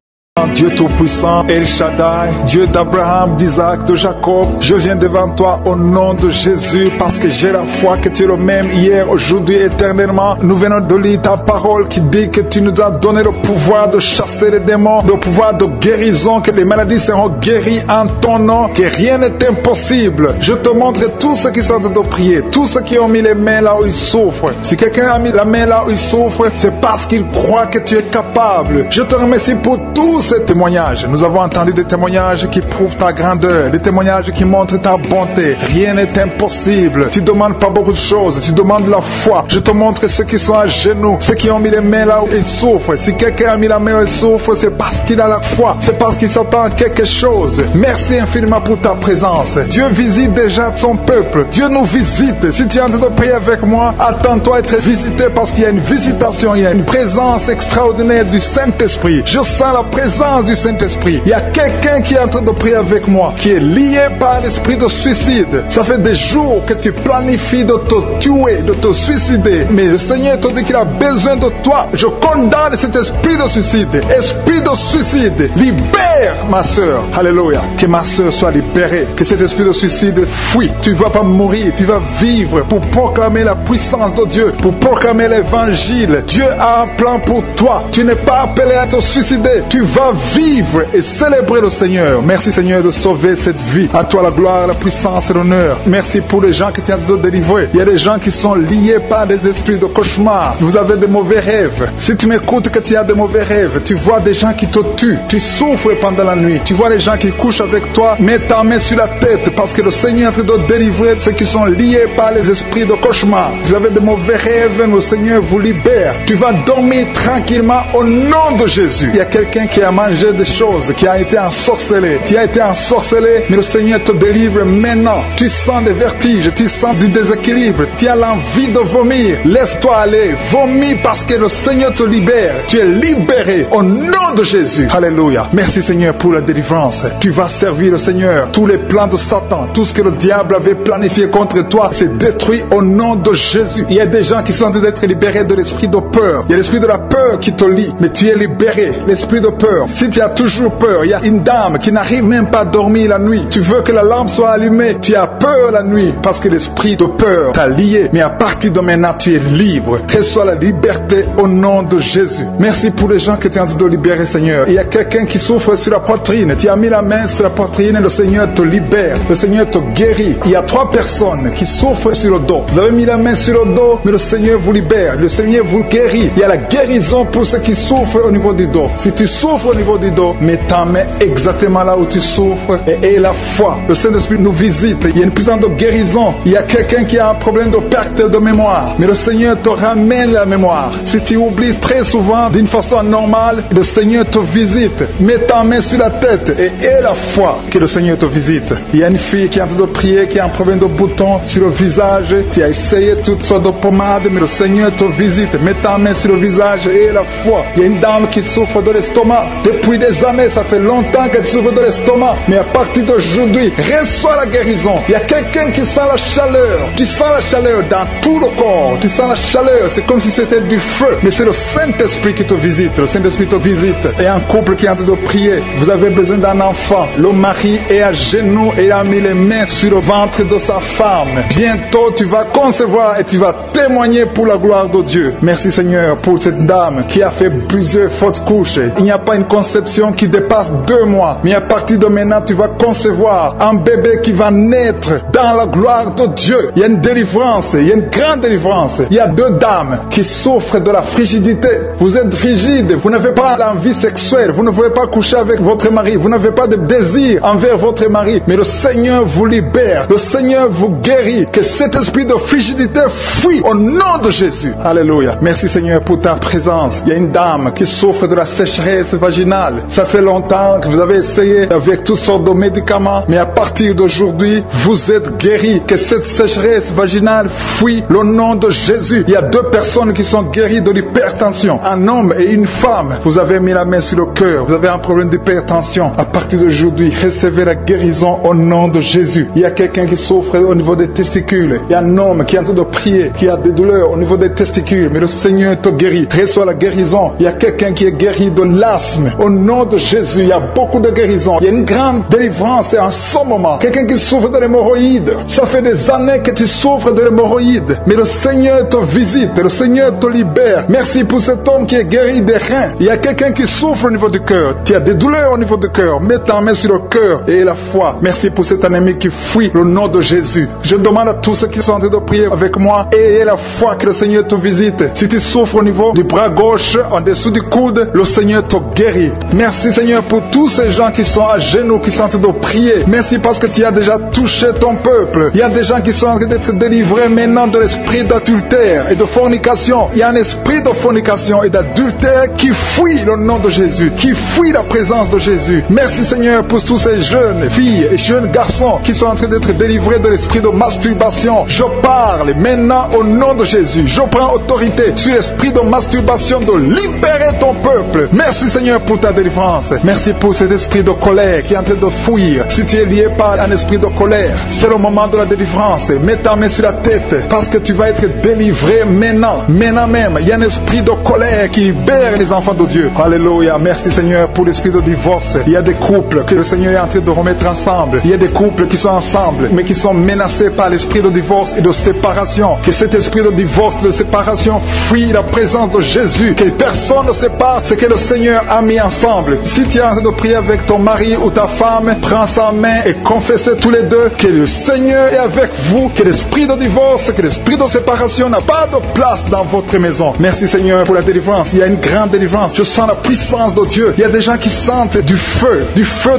Dieu Tout-Puissant, El Shaddai, Dieu d'Abraham, d'Isaac, de Jacob, je viens devant toi au nom de Jésus parce que j'ai la foi que tu es le même hier, aujourd'hui, éternellement. Nous venons de lire ta parole qui dit que tu nous as donné le pouvoir de chasser les démons, le pouvoir de guérison, que les maladies seront guéries en ton nom, que rien n'est impossible. Je te montre tous ceux qui sont en train de prier, tous ceux qui ont mis les mains là où ils souffrent. Si quelqu'un a mis la main là où il souffre, c'est parce qu'il croit que tu es capable. Je te remercie pour tous ces témoignages. Nous avons entendu des témoignages qui prouvent ta grandeur, des témoignages qui montrent ta bonté. Rien n'est impossible. Tu ne demandes pas beaucoup de choses, tu demandes la foi. Je te montre ceux qui sont à genoux, ceux qui ont mis les mains là où ils souffrent. Si quelqu'un a mis la main où il souffre, c'est parce qu'il a la foi, c'est parce qu'il s'attend à quelque chose. Merci infiniment pour ta présence. Dieu visite déjà son peuple. Dieu nous visite. Si tu es en train de prier avec moi, attends-toi à être visité parce qu'il y a une visitation, il y a une présence extraordinaire du Saint-Esprit. Je sens la présence du Saint-Esprit. Il y a quelqu'un qui est en train de prier avec moi, qui est lié par l'esprit de suicide. Ça fait des jours que tu planifies de te tuer, de te suicider. Mais le Seigneur te dit qu'il a besoin de toi. Je condamne cet esprit de suicide. Esprit de suicide, libère ma soeur. Alléluia. Que ma soeur soit libérée. Que cet esprit de suicide fuit. Tu ne vas pas mourir, tu vas vivre pour proclamer la puissance de Dieu, pour proclamer l'évangile. Dieu a un plan pour toi. Tu n'es pas appelé à te suicider. Tu vas va vivre et célébrer le Seigneur. Merci Seigneur de sauver cette vie. À toi la gloire, la puissance et l'honneur. Merci pour les gens que tu as délivrés. Il y a des gens qui sont liés par des esprits de cauchemar. Vous avez des mauvais rêves. Si tu m'écoutes que tu as des mauvais rêves, tu vois des gens qui te tuent. Tu souffres pendant la nuit. Tu vois les gens qui couchent avec toi. Mets ta main sur la tête parce que le Seigneur est en train de délivrer ceux qui sont liés par les esprits de cauchemar. Vous avez des mauvais rêves, le Seigneur vous libère. Tu vas dormir tranquillement au nom de Jésus. Il y a quelqu'un qui a mangé des choses, qui a été ensorcelé. Tu as été ensorcelé, mais le Seigneur te délivre maintenant. Tu sens des vertiges, tu sens du déséquilibre, tu as l'envie de vomir. Laisse-toi aller, vomis parce que le Seigneur te libère. Tu es libéré au nom de Jésus. Alléluia. Merci Seigneur pour la délivrance. Tu vas servir le Seigneur. Tous les plans de Satan, tout ce que le diable avait planifié contre toi, c'est détruit au nom de Jésus. Il y a des gens qui sont en train d'être libérés de l'esprit de peur. Il y a l'esprit de la peur qui te lie, mais tu es libéré. L'esprit de peur. Si tu as toujours peur, il y a une dame qui n'arrive même pas à dormir la nuit. Tu veux que la lampe soit allumée. Tu as peur la nuit parce que l'esprit de peur t'a lié. Mais à partir de maintenant, tu es libre. Reçois la liberté au nom de Jésus. Merci pour les gens que tu es en train de libérer, Seigneur. Il y a quelqu'un qui souffre sur la poitrine. Tu as mis la main sur la poitrine et le Seigneur te libère. Le Seigneur te guérit. Il y a 3 personnes qui souffrent sur le dos. Vous avez mis la main sur le dos, mais le Seigneur vous libère. Le Seigneur vous guérit. Il y a la guérison pour ceux qui souffrent au niveau du dos. Si tu souffres au niveau du dos, mets ta main exactement là où tu souffres et aie la foi. Le Saint-Esprit nous visite. Il y a une puissance de guérison. Il y a quelqu'un qui a un problème de perte de mémoire, mais le Seigneur te ramène la mémoire. Si tu oublies très souvent d'une façon normale, le Seigneur te visite. Mets ta main sur la tête et aie la foi que le Seigneur te visite. Il y a une fille qui est en train de prier, qui a un problème de bouton sur le visage. Tu as essayé toutes sortes de pommades, mais le Seigneur te visite. Mets ta main sur le visage et aie la foi. Il y a une dame qui souffre de l'estomac. Depuis des années, ça fait longtemps qu'elle souffre de l'estomac, mais à partir d'aujourd'hui, reçois la guérison. Il y a quelqu'un qui sent la chaleur. Tu sens la chaleur dans tout le corps. Tu sens la chaleur. C'est comme si c'était du feu. Mais c'est le Saint-Esprit qui te visite. Le Saint-Esprit te visite. Et un couple qui est en train de prier. Vous avez besoin d'un enfant. Le mari est à genoux et a mis les mains sur le ventre de sa femme. Bientôt, tu vas concevoir et tu vas témoigner pour la gloire de Dieu. Merci Seigneur pour cette dame qui a fait plusieurs fausses couches. Il n'y a pas une conception qui dépasse 2 mois. Mais à partir de maintenant, tu vas concevoir un bébé qui va naître dans la gloire de Dieu. Il y a une délivrance, il y a une grande délivrance. Il y a 2 dames qui souffrent de la frigidité. Vous êtes frigide, vous n'avez pas l'envie sexuelle, vous ne pouvez pas coucher avec votre mari, vous n'avez pas de désir envers votre mari, mais le Seigneur vous libère, le Seigneur vous guérit. Que cet esprit de frigidité fuit au nom de Jésus. Alléluia. Merci Seigneur pour ta présence. Il y a une dame qui souffre de la sécheresse vaginale. Ça fait longtemps que vous avez essayé avec toutes sortes de médicaments, mais à partir d'aujourd'hui, vous êtes guéris. Que cette sécheresse vaginale fuit le nom de Jésus. Il y a 2 personnes qui sont guéries de l'hypertension, un homme et une femme. Vous avez mis la main sur le cœur, vous avez un problème d'hypertension. À partir d'aujourd'hui, recevez la guérison au nom de Jésus. Il y a quelqu'un qui souffre au niveau des testicules. Il y a un homme qui est en train de prier, qui a des douleurs au niveau des testicules, mais le Seigneur te guérit. Reçois la guérison. Il y a quelqu'un qui est guéri de l'asthme. Au nom de Jésus, il y a beaucoup de guérison. Il y a une grande délivrance en ce moment. Quelqu'un qui souffre de l'hémorroïde. Ça fait des années que tu souffres de l'hémorroïde, mais le Seigneur te visite, le Seigneur te libère. Merci pour cet homme qui est guéri des reins. Il y a quelqu'un qui souffre au niveau du cœur. Tu as des douleurs au niveau du cœur. Mets ta main sur le cœur et la foi. Merci pour cet ennemi qui fuit le nom de Jésus. Je demande à tous ceux qui sont en train de prier avec moi, ayez la foi que le Seigneur te visite. Si tu souffres au niveau du bras gauche, en dessous du coude, le Seigneur te guérit. Merci Seigneur pour tous ces gens qui sont à genoux, qui sont en train de prier. Merci parce que tu as déjà touché ton peuple. Il y a des gens qui sont en train d'être délivrés maintenant de l'esprit d'adultère et de fornication. Il y a un esprit de fornication et d'adultère qui fuit le nom de Jésus, qui fuit la présence de Jésus. Merci Seigneur pour tous ces jeunes filles et jeunes garçons qui sont en train d'être délivrés de l'esprit de masturbation. Je parle maintenant au nom de Jésus. Je prends autorité sur l'esprit de masturbation, de libérer ton peuple. Merci Seigneur pour ta délivrance. Merci pour cet esprit de colère qui est en train de fuir. Si tu es lié par un esprit de colère, c'est le moment de la délivrance. Mets ta main sur la tête parce que tu vas être délivré maintenant. Maintenant même, il y a un esprit de colère qui libère les enfants de Dieu. Alléluia. Merci Seigneur pour l'esprit de divorce. Il y a des couples que le Seigneur est en train de remettre ensemble. Il y a des couples qui sont ensemble mais qui sont menacés par l'esprit de divorce et de séparation. Que cet esprit de divorce, de séparation fuit la présence de Jésus. Que personne ne sépare ce que le Seigneur a mis prier ensemble. Si tu es en train de prier avec ton mari ou ta femme, prends sa main et confessez tous les deux que le Seigneur est avec vous, que l'esprit de divorce, que l'esprit de séparation n'a pas de place dans votre maison. Merci Seigneur pour la délivrance. Il y a une grande délivrance. Je sens la puissance de Dieu. Il y a des gens qui sentent du feu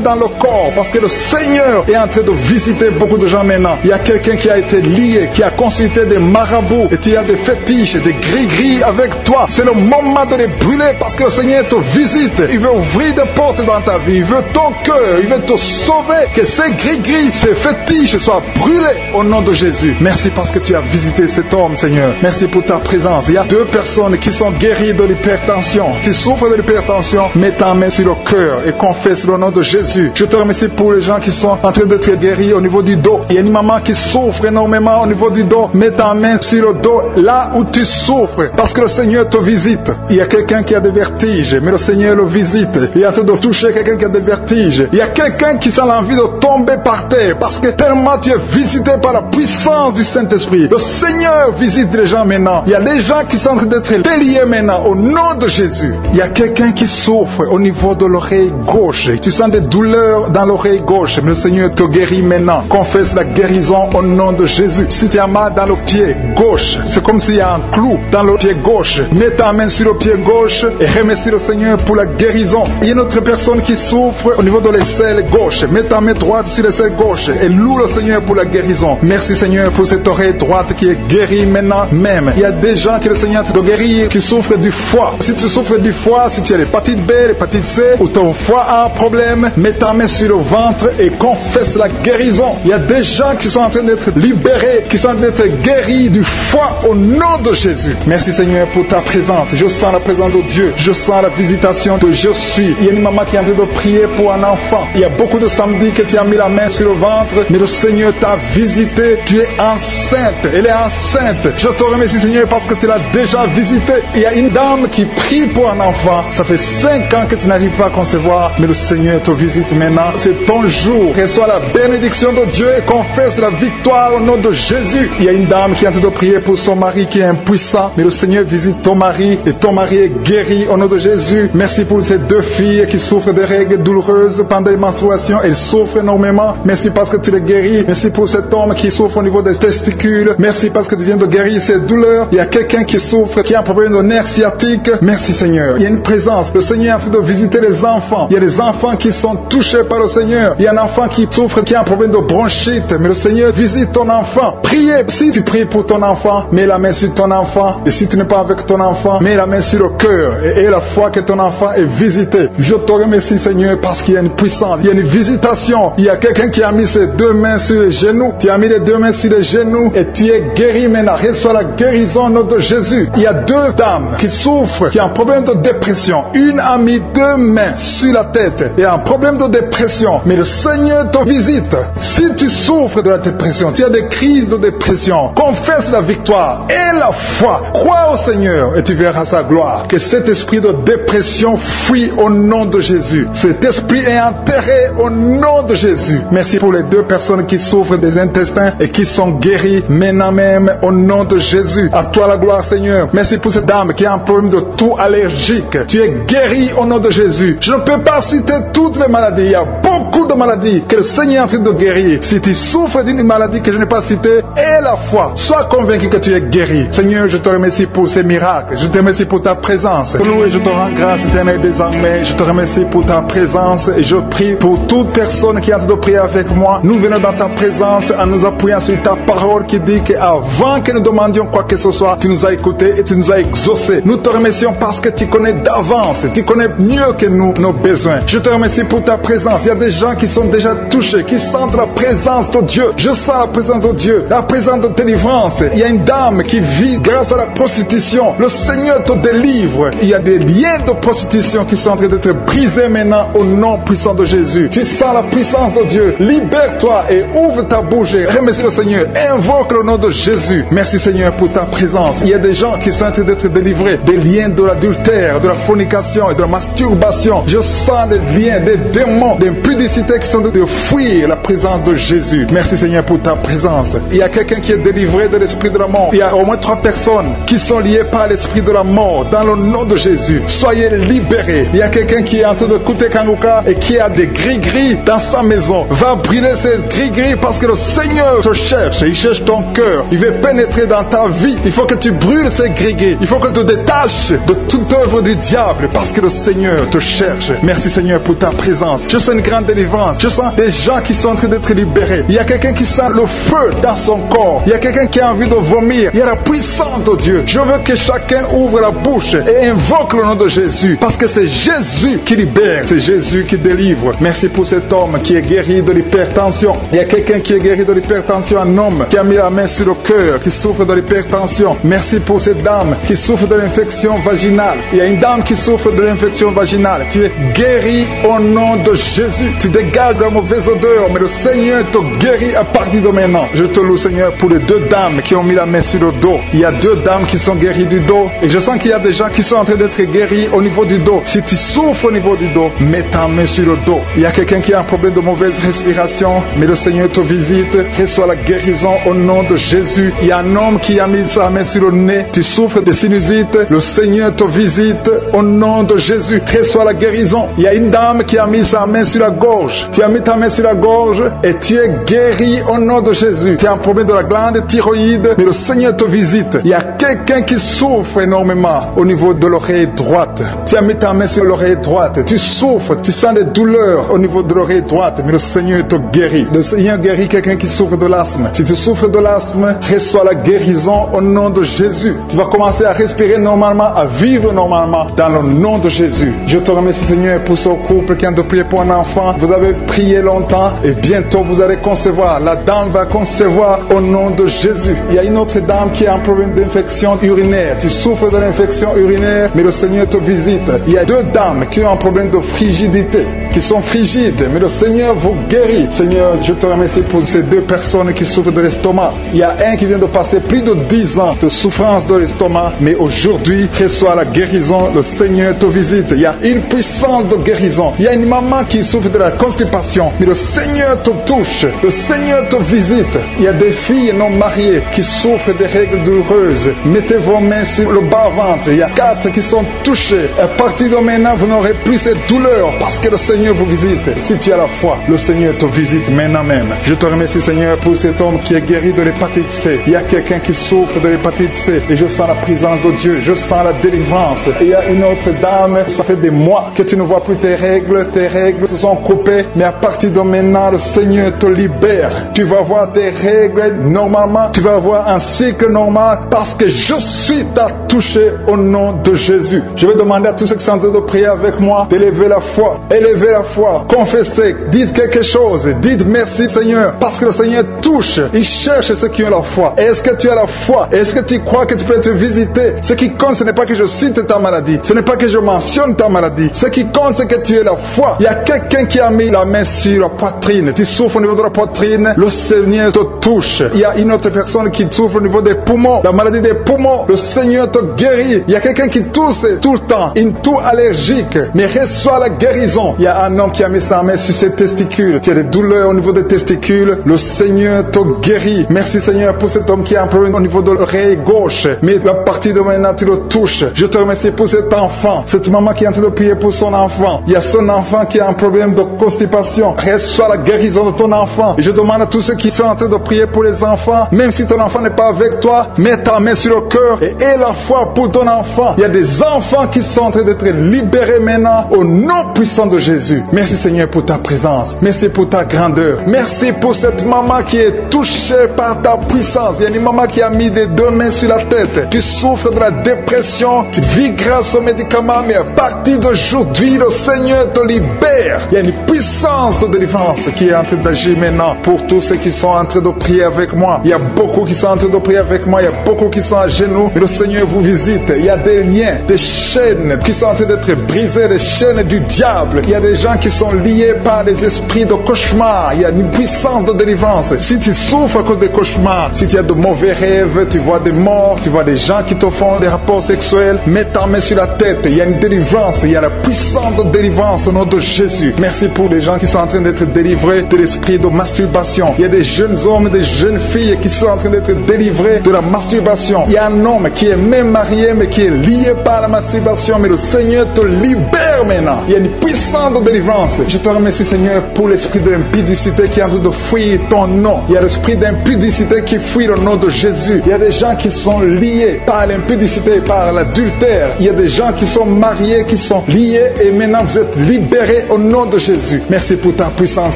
dans le corps, parce que le Seigneur est en train de visiter beaucoup de gens maintenant. Il y a quelqu'un qui a été lié, qui a consulté des marabouts, et tu as des fétiches, des gris-gris avec toi. C'est le moment de les brûler, parce que le Seigneur te visite. Il veut ouvrir des portes dans ta vie. Il veut ton cœur. Il veut te sauver. Que ces gris-gris, ces fétiches soient brûlés au nom de Jésus. Merci parce que tu as visité cet homme, Seigneur. Merci pour ta présence. Il y a 2 personnes qui sont guéries de l'hypertension. Tu souffres de l'hypertension, mets ta main sur le cœur et confesse le nom de Jésus. Je te remercie pour les gens qui sont en train d'être guéris au niveau du dos. Il y a une maman qui souffre énormément au niveau du dos. Mets ta main sur le dos, là où tu souffres, parce que le Seigneur te visite. Il y a quelqu'un qui a des vertiges, mais le Seigneur le visite. Il est en train de toucher quelqu'un qui a des vertiges. Il y a quelqu'un qui sent l'envie de tomber par terre, parce que tellement tu es visité par la puissance du Saint-Esprit. Le Seigneur visite les gens maintenant. Il y a des gens qui sont en train d'être déliés maintenant au nom de Jésus. Il y a quelqu'un qui souffre au niveau de l'oreille gauche. Tu sens des douleurs dans l'oreille gauche, mais le Seigneur te guérit maintenant. Confesse la guérison au nom de Jésus. Si tu as mal dans le pied gauche, c'est comme s'il y a un clou dans le pied gauche. Mets ta main sur le pied gauche et remercie le Seigneur pour la guérison. Il y a une autre personne qui souffre au niveau de l'aisselle gauche. Mets ta main droite sur l'aisselle gauche et loue le Seigneur pour la guérison. Merci Seigneur pour cette oreille droite qui est guérie maintenant même. Il y a des gens que le Seigneur te guérit qui souffrent du foie. Si tu souffres du foie, si tu as l'hépatite B, l'hépatite C, ou ton foie a un problème, mets ta main sur le ventre et confesse la guérison. Il y a des gens qui sont en train d'être libérés, qui sont en train d'être guéris du foie au nom de Jésus. Merci Seigneur pour ta présence. Je sens la présence de Dieu. Je sens la visitation de je suis. Il y a une maman qui est en train de prier pour un enfant. Il y a beaucoup de samedis que tu as mis la main sur le ventre, mais le Seigneur t'a visité. Tu es enceinte. Elle est enceinte. Je te remercie Seigneur parce que tu l'as déjà visité. Il y a une dame qui prie pour un enfant. Ça fait 5 ans que tu n'arrives pas à concevoir, mais le Seigneur te visite maintenant. C'est ton jour. Reçois la bénédiction de Dieu et confesse la victoire au nom de Jésus. Il y a une dame qui est en train de prier pour son mari qui est impuissant, mais le Seigneur visite ton mari et ton mari est guéri au nom de Jésus. Merci pour ces 2 filles qui souffrent de règles douloureuses pendant les menstruations. Elles souffrent énormément. Merci parce que tu les guéris. Merci pour cet homme qui souffre au niveau des testicules. Merci parce que tu viens de guérir ces douleurs. Il y a quelqu'un qui souffre, qui a un problème de nerf sciatique. Merci Seigneur. Il y a une présence. Le Seigneur est en train de visiter les enfants. Il y a des enfants qui sont touchés par le Seigneur. Il y a un enfant qui souffre, qui a un problème de bronchite. Mais le Seigneur visite ton enfant. Priez. Si tu pries pour ton enfant, mets la main sur ton enfant. Et si tu n'es pas avec ton enfant, mets la main sur le cœur. Et la foi que ton enfant est visité. Je te remercie Seigneur parce qu'il y a une puissance. Il y a une visitation. Il y a quelqu'un qui a mis ses 2 mains sur les genoux. Tu as mis les 2 mains sur les genoux et tu es guéri maintenant. Reçois la guérison au nom de Jésus. Il y a 2 dames qui souffrent, qui ont un problème de dépression. Une a mis 2 mains sur la tête et a un problème de dépression. Mais le Seigneur te visite. Si tu souffres de la dépression, tu as des crises de dépression, confesse la victoire et la foi. Crois au Seigneur et tu verras sa gloire. Que cet esprit de dépression fuit au nom de Jésus. Cet esprit est enterré au nom de Jésus. Merci pour les 2 personnes qui souffrent des intestins et qui sont guéries maintenant même au nom de Jésus. À toi la gloire Seigneur. Merci pour cette dame qui a un problème de toux allergique. Tu es guéri au nom de Jésus. Je ne peux pas citer toutes les maladies. Il y a beaucoup de maladies que le Seigneur est en train de guérir. Si tu souffres d'une maladie que je n'ai pas citée, aie la foi. Sois convaincu que tu es guéri. Seigneur, je te remercie pour ces miracles. Je te remercie pour ta présence. Loué, je te rends grâce éternelle désormais. Je te remercie pour ta présence et je prie pour toute personne qui a de prier avec moi. Nous venons dans ta présence en nous appuyant sur ta parole qui dit qu'avant que nous demandions quoi que ce soit, tu nous as écoutés et tu nous as exaucés. Nous te remercions parce que tu connais d'avance. Tu connais mieux que nous nos besoins. Je te remercie pour ta présence. Il y a des gens qui sont déjà touchés, qui sentent la présence de Dieu. Je sens la présence de Dieu, la présence de délivrance. Il y a une dame qui vit grâce à la prostitution. Le Seigneur te délivre. Il y a des liens de prostitution qui sont en train d'être brisés maintenant au nom puissant de Jésus. Tu sens la puissance de Dieu. Libère-toi et ouvre ta bouche. Remercie le Seigneur. Invoque le nom de Jésus. Merci Seigneur pour ta présence. Il y a des gens qui sont en train d'être délivrés des liens de l'adultère, de la fornication et de la masturbation. Je sens des liens, des démons, des impudicités qui sont en train de fuir la présence de Jésus. Merci Seigneur pour ta présence. Il y a quelqu'un qui est délivré de l'esprit de la mort. Il y a au moins 3 personnes qui sont liées par l'esprit de la mort dans le nom de Jésus. Soyez libérés libéré. Il y a quelqu'un qui est en train de écouter Kanguka et qui a des gris-gris dans sa maison. Va brûler ces gris-gris parce que le Seigneur te cherche. Il cherche ton cœur. Il veut pénétrer dans ta vie. Il faut que tu brûles ces gris-gris. Il faut que tu te détaches de toute œuvre du diable parce que le Seigneur te cherche. Merci Seigneur pour ta présence. Je sens une grande délivrance. Je sens des gens qui sont en train d'être libérés. Il y a quelqu'un qui sent le feu dans son corps. Il y a quelqu'un qui a envie de vomir. Il y a la puissance de Dieu. Je veux que chacun ouvre la bouche et invoque le nom de Jésus parce que c'est Jésus qui libère. C'est Jésus qui délivre. Merci pour cet homme qui est guéri de l'hypertension. Il y a quelqu'un qui est guéri de l'hypertension, un homme qui a mis la main sur le cœur, qui souffre de l'hypertension. Merci pour cette dame qui souffre de l'infection vaginale. Il y a une dame qui souffre de l'infection vaginale. Tu es guéri au nom de Jésus. Tu dégages la mauvaise odeur, mais le Seigneur te guérit à partir de maintenant. Je te loue Seigneur pour les deux dames qui ont mis la main sur le dos. Il y a deux dames qui sont guéries du dos et je sens qu'il y a des gens qui sont en train d'être guéris au niveau du dos. Si tu souffres au niveau du dos, mets ta main sur le dos. Il y a quelqu'un qui a un problème de mauvaise respiration, mais le Seigneur te visite. Reçois la guérison au nom de Jésus. Il y a un homme qui a mis sa main sur le nez. Tu souffres de sinusite. Le Seigneur te visite au nom de Jésus. Reçois la guérison. Il y a une dame qui a mis sa main sur la gorge. Tu as mis ta main sur la gorge et tu es guéri au nom de Jésus. Tu as un problème de la glande thyroïde, mais le Seigneur te visite. Il y a quelqu'un qui souffre énormément au niveau de l'oreille droite. Tu as mis ta main sur l'oreille droite. Tu souffres, tu sens des douleurs au niveau de l'oreille droite, mais le Seigneur te guérit. Le Seigneur guérit quelqu'un qui souffre de l'asthme. Si tu souffres de l'asthme, reçois la guérison au nom de Jésus. Tu vas commencer à respirer normalement, à vivre normalement dans le nom de Jésus. Je te remercie Seigneur pour ce couple qui a de prier pour un enfant. Vous avez prié longtemps et bientôt vous allez concevoir. La dame va concevoir au nom de Jésus. Il y a une autre dame qui a un problème d'infection urinaire. Tu souffres de l'infection urinaire, mais le Seigneur te visite. Il y a deux dames qui ont un problème de frigidité, qui sont frigides, mais le Seigneur vous guérit. Seigneur, je te remercie pour ces deux personnes qui souffrent de l'estomac. Il y a un qui vient de passer plus de 10 ans de souffrance de l'estomac, mais aujourd'hui, reçoit la guérison. Le Seigneur te visite. Il y a une puissance de guérison. Il y a une maman qui souffre de la constipation, mais le Seigneur te touche. Le Seigneur te visite. Il y a des filles non mariées qui souffrent des règles douloureuses. Mettez vos mains sur le bas-ventre. Il y a 4 qui sont touchés. À partir de maintenant, vous n'aurez plus cette douleur parce que le Seigneur vous visite. Si tu as la foi, le Seigneur te visite maintenant même. Je te remercie Seigneur pour cet homme qui est guéri de l'hépatite C. Il y a quelqu'un qui souffre de l'hépatite C et je sens la présence de Dieu. Je sens la délivrance. Et il y a une autre dame, ça fait des mois que tu ne vois plus tes règles se sont coupées, mais à partir de maintenant, le Seigneur te libère. Tu vas voir tes règles normalement, tu vas avoir un cycle normal parce que je suis touché au nom de Jésus. Je vais demander à tous ceux qui sont en train de prier avec moi d'élever la foi. Élevez la foi, confessez, dites quelque chose, dites merci Seigneur, parce que le Seigneur touche, il cherche ceux qui ont la foi. Est-ce que tu as la foi? Est-ce que tu crois que tu peux être visité? Ce qui compte, ce n'est pas que je cite ta maladie, ce n'est pas que je mentionne ta maladie, ce qui compte, c'est que tu aies la foi. Il y a quelqu'un qui a mis la main sur la poitrine, tu souffres au niveau de la poitrine, le Seigneur te touche. Il y a une autre personne qui souffre au niveau des poumons, la maladie des poumons, le Seigneur te guérit. Il y a quelqu'un qui tousse tout le temps, une toux allergique, mais reçoit la guérison. Il y a un homme qui a mis sa main sur ses testicules, tu as des douleurs au niveau des testicules, le Seigneur te guérit. Merci Seigneur pour cet homme qui a un problème au niveau de l'oreille gauche, mais à partir de maintenant tu le touches. Je te remercie pour cet enfant, cette maman qui est en train de prier pour son enfant. Il y a son enfant qui a un problème de constipation, reçois la guérison de ton enfant. Et je demande à tous ceux qui sont en train de prier pour les enfants, même si ton enfant n'est pas avec toi, mets ta main sur le cœur et aie la foi pour ton enfant. Il y a des enfants qui sont en train d'être libérés maintenant au nom puissant de Jésus. Merci Seigneur pour ta présence. Merci pour ta grandeur. Merci pour cette maman qui est touchée par ta puissance. Il y a une maman qui a mis des deux mains sur la tête. Tu souffres de la dépression. Tu vis grâce aux médicaments, mais à partir d'aujourd'hui, le Seigneur te libère. Il y a une puissance de délivrance qui est en train d'agir maintenant pour tous ceux qui sont en train de prier avec moi. Il y a beaucoup qui sont en train de prier avec moi. Il y a beaucoup qui sont à genoux. Mais le Seigneur vous visite. Il y a des liens, des chaînes qui sont en train d'être brisées, des chaînes du diable. Il y a des gens qui sont liés par des esprits de cauchemar. Il y a une puissance de délivrance. Si tu souffres à cause des cauchemars, si tu as de mauvais rêves, tu vois des morts, tu vois des gens qui te font des rapports sexuels, mets ta main sur la tête. Il y a une délivrance. Il y a la puissance de délivrance au nom de Jésus. Merci pour les gens qui sont en train d'être délivrés de l'esprit de masturbation. Il y a des jeunes hommes, des jeunes filles qui sont en train d'être délivrés de la masturbation. Il y a un homme qui est même marié mais qui est lié par la masturbation, mais le Seigneur Seigneur te libère maintenant. Il y a une puissante délivrance. Je te remercie, Seigneur, pour l'esprit de l'impudicité qui est en train de fuir ton nom. Il y a l'esprit d'impudicité qui fuit le nom de Jésus. Il y a des gens qui sont liés par l'impudicité, par l'adultère. Il y a des gens qui sont mariés, qui sont liés, et maintenant vous êtes libérés au nom de Jésus. Merci pour ta puissance,